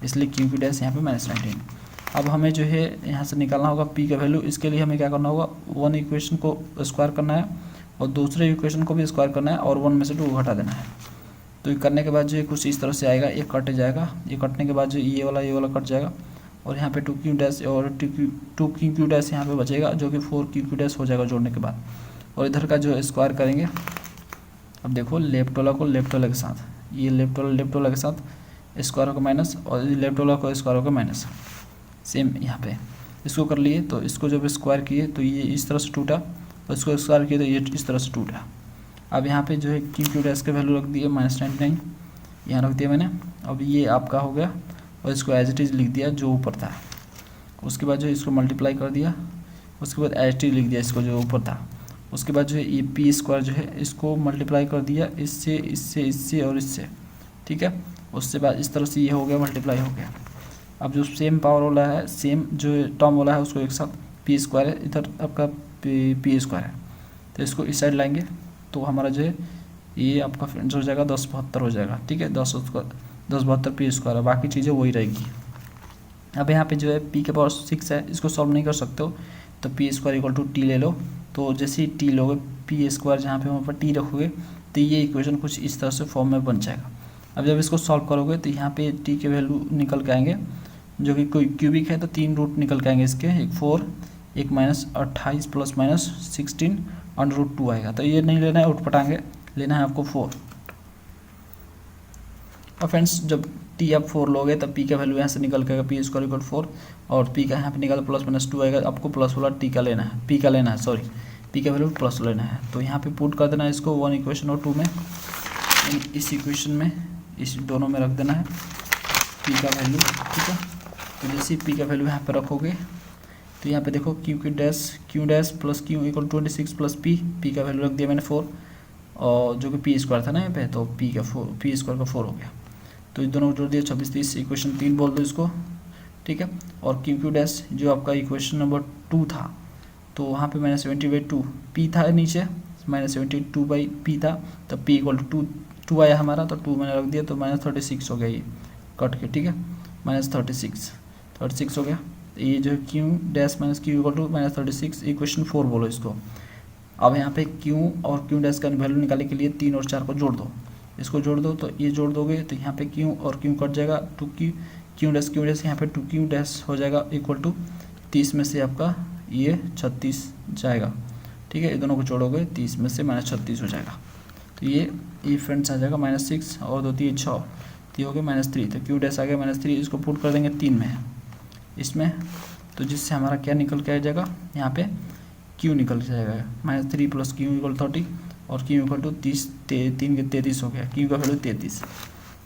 इसलिए क्यू डैश यहाँ पे -99। अब हमें जो है यहाँ से निकालना होगा पी का वैल्यू। इसके लिए हमें क्या करना होगा, 1 इक्वेशन को स्क्वायर करना है और दूसरे इक्वेशन को भी स्क्वायर करना है, और 1 में से 2 घटा देना है। तो ये करने के बाद जो है कुछ इस तरह से आएगा, ये कट जाएगा, ये कटने के बाद जो ये वाला कट जाएगा, और यहाँ पे 2 क्यू डैश और 2 क्यू डैश यहाँ पे बचेगा, जो कि 4 क्यू डैश हो जाएगा जोड़ने के बाद। और इधर का जो स्क्वायर करेंगे, अब देखो लेफ्ट वाला को लेफ्ट वाला के साथ, ये लेफ्ट वाला के साथ स्क्वायर होगा माइनस, और लेफ्ट वाला को स्क्वायर होगा माइनस, सेम यहाँ पे इसको कर लिए। तो इसको जब स्क्वायर किए तो ये इस तरह से टूटा, और इसको स्क्वायर किए तो ये इस तरह से टूटा। अब यहाँ पे जो है क्यू डैश के वैल्यू रख दिए -99, यहाँ रख दिया मैंने। अब ये आपका हो गया, और इसको एज इट इज़ लिख दिया जो ऊपर था। उसके बाद जो है इसको मल्टीप्लाई कर दिया, उसके बाद एज इट इज़ लिख दिया इसको जो ऊपर था। उसके बाद जो है ये पी स्क्वायर जो है इसको मल्टीप्लाई कर दिया इससे इससे इससे और इससे, ठीक है। उसके बाद इस तरह से ये हो गया, मल्टीप्लाई हो गया। अब जो सेम पावर वाला है, सेम जो टर्म वाला है उसको एक साथ, पी स्क्वायर है इधर आपका पी स्क्वायर है, तो इसको इस साइड लाएंगे, तो हमारा जो है ये आपका फ्रेंड्स हो जाएगा 1072 हो जाएगा, ठीक है। 1072 पी स्क्वायर है, बाकी चीज़ें वही रहेगी। अब यहाँ पे जो है पी के पावर 6 है, इसको सॉल्व नहीं कर सकते हो, तो P square equal to T ले लो। तो जैसे ही टी लोगे, पी स्क्वायर जहाँ पे वहाँ पर टी रखोगे, तो ये इक्वेशन कुछ इस तरह से फॉर्म में बन जाएगा। अब जब इसको सॉल्व करोगे तो यहाँ पे टी के वैल्यू निकल के आएंगे, जो कि कोई क्यूबिक है, तो 3 रूट निकल के आएंगे इसके, एक 4, एक -28 प्लस -16 √2 आएगा। तो ये नहीं लेना है उठपटांगे, लेना है आपको 4। और फ्रेंड्स जब टी आप 4 लोगे तब पी का वैल्यू यहाँ से निकल के आएगा, पी स्क्वायर इक्वल 4, और पी का यहाँ पे निकल +-2 आएगा। आपको प्लस वाला टी का लेना है, पी का लेना है, सॉरी पी का वैल्यू प्लस लेना है। तो यहाँ पे पुट कर देना है इसको 1 इक्वेशन और 2 में, इस इक्वेशन में, इस दोनों में रख देना है पी का वैल्यू, ठीक है। तो जैसे पी का वैल्यू यहाँ पे रखोगे, तो यहाँ पे देखो Q dash plus Q equal 26 plus P का वैल्यू रख दिया मैंने 4, और जो कि पी स्क्वायर था ना यहाँ पे, तो पी स्क्वायर का 4 हो गया। तो इन दोनों को जोड़ दिया 26 30, इक्वेशन 3 बोल दो इसको, ठीक है। और क्यू डैश जो आपका इक्वेशन नंबर 2 था, तो वहाँ पे -70/2 पी था नीचे, -72/p था, तो p इक्वल टू 2 आया हमारा, तो 2 मैंने रख दिया, तो -36 हो गया ये कट के, ठीक है, -36 हो गया। ये जो Q dash minus Q equal to -36, equation 4 बोलो इसको। अब यहाँ पे क्यू और क्यू डैश का वैल्यू निकालने के लिए 3 और 4 को जोड़ दो, इसको जोड़ दो, तो ये जोड़ दोगे तो यहाँ पे क्यू और क्यू कट जाएगा, टू क्यू डैश यहाँ पे टू क्यू डैश हो जाएगा इक्वल टू 30 में से आपका ये 36 जाएगा। ठीक है, ये दोनों को जोड़ोगे 30 में से -36 हो जाएगा। तो ये फ्रेंड्स आ जाएगा -6 और 2 3 6, तो हो गया -3, तो क्यू डैश आ गया -3। इसको पुट कर देंगे 3 में इसमें, तो जिससे हमारा क्या निकल के आ जाएगा, यहाँ पे क्यू निकल के जाएगा -3 + क्यू = 30 और क्यू = 30, 3 के 33 हो गया, क्यू का वैल्यू 33।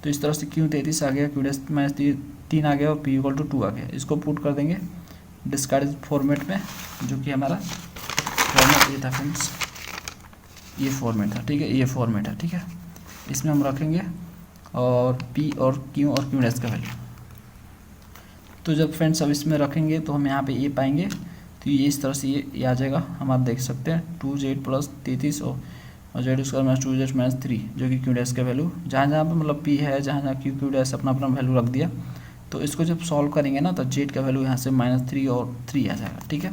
तो इस तरह से क्यू 33 आ गया, क्यू डैश -3 आ गया और पी = 2 आ गया। इसको पुट कर देंगे डिस्कार्ड फॉर्मेट में, जो कि हमारा फॉर्मेट ये था फ्रेंड्स, ये फॉर्मेट था। ठीक है, ये फॉर्मेट है। ठीक है, इसमें हम रखेंगे और पी और क्यू डैश का वैल्यू। तो जब फ्रेंड्स अब इसमें रखेंगे तो हम यहाँ पे ये पाएंगे, तो ये इस तरह से ये आ जाएगा। हम आप देख सकते हैं 2z + 33 और z² - 2z - 3, जो कि क्यू डैश का वैल्यू जहाँ जहाँ पे मतलब पी है, जहाँ जहाँ क्यू डैश अपना अपना वैल्यू रख दिया। तो इसको जब सॉल्व करेंगे ना, तो z का वैल्यू यहाँ से -3 और 3 आ जाएगा। ठीक है,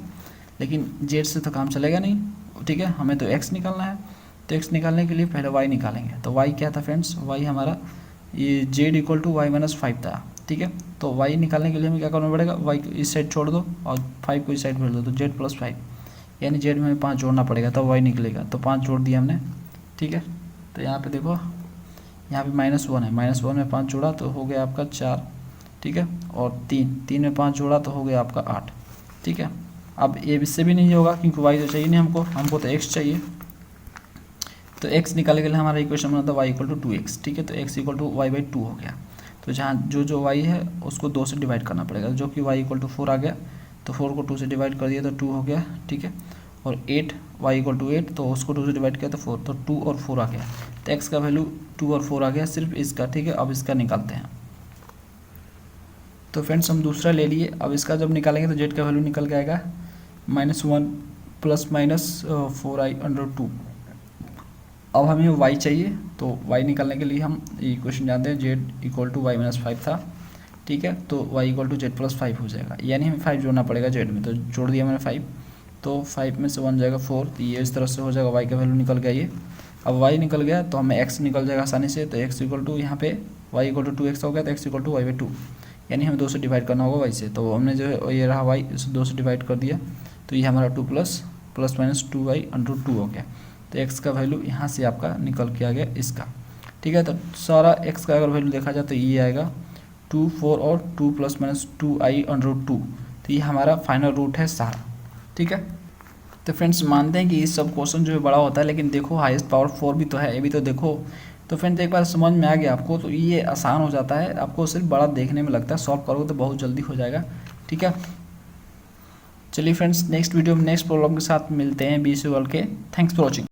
लेकिन z से तो काम चलेगा नहीं। ठीक है, हमें तो x निकालना है, तो x निकालने के लिए पहले y निकालेंगे। तो y क्या था फ्रेंड्स, y हमारा ये z = y - 5 था। ठीक है, तो y निकालने के लिए हमें क्या करना पड़ेगा, y इस साइड छोड़ दो और 5 को इस साइड भेज दो, तो z + 5, यानी z में 5 जोड़ना पड़ेगा तब y निकलेगा। तो 5 जोड़ दिया हमने। ठीक है, तो यहाँ पे देखो, यहाँ पे -1 है, -1 में 5 जोड़ा तो हो गया आपका 4। ठीक है, और 3 में 5 जोड़ा तो हो गया आपका 8। ठीक है, अब ये इससे भी नहीं होगा क्योंकि y तो चाहिए नहीं हमको तो x चाहिए। तो x निकालने के लिए हमारा इक्वेशन बना था y = 2x। ठीक है, तो x = y/2 हो गया। तो जहाँ जो y है उसको 2 से डिवाइड करना पड़ेगा, जो कि y = 4 आ गया। तो 4 को 2 से डिवाइड कर दिया तो 2 हो गया। ठीक है, और 8 y = 8, तो उसको 2 से डिवाइड किया तो 4, तो 2 और 4 आ गया। तो x का वैल्यू 2 और 4 आ गया सिर्फ इसका। ठीक है, अब इसका निकालते हैं। तो फ्रेंड्स हम दूसरा ले लिए, अब इसका जब निकालेंगे तो z का वैल्यू निकल के आएगा -1 ± 4i/2। अब हमें y चाहिए, तो y निकालने के लिए हम इक्वेशन जानते हैं, z = y - 5 था। ठीक है, तो y = z + 5 हो जाएगा, यानी हमें 5 जोड़ना पड़ेगा z में। तो जोड़ दिया मैंने 5, तो 5 में से 1 जाएगा 4, तो ये इस तरह से हो जाएगा, y का वैल्यू निकल गया ये। अब y निकल गया तो हमें x निकल जाएगा आसानी से। तो x = यहाँ पे y = 2x हो गया, तो x = y/2, यानी हमें 2 से डिवाइड करना होगा y से। तो हमने जो है ये रहा y, इसे 2 से डिवाइड कर दिया, तो ये हमारा 2 ± 2y/2 हो गया। तो x का वैल्यू यहाँ से आपका निकल के आ गया इसका। ठीक है, तो सारा x का अगर वैल्यू देखा जाए तो ये आएगा 2 4 और 2 ± 2i/2। तो ये हमारा फाइनल रूट है सारा। ठीक है, तो फ्रेंड्स मानते हैं कि ये सब क्वेश्चन जो है बड़ा होता है, लेकिन देखो हाईएस्ट पावर 4 भी तो है, ये भी तो देखो। तो फ्रेंड्स एक बार समझ में आ गया आपको तो ये आसान हो जाता है, आपको सिर्फ बड़ा देखने में लगता है, सॉल्व करोगे तो बहुत जल्दी हो जाएगा। ठीक है, चलिए फ्रेंड्स नेक्स्ट वीडियो में नेक्स्ट प्रॉब्लम के साथ मिलते हैं BSc वर्ल्ड के। Thanks for watching.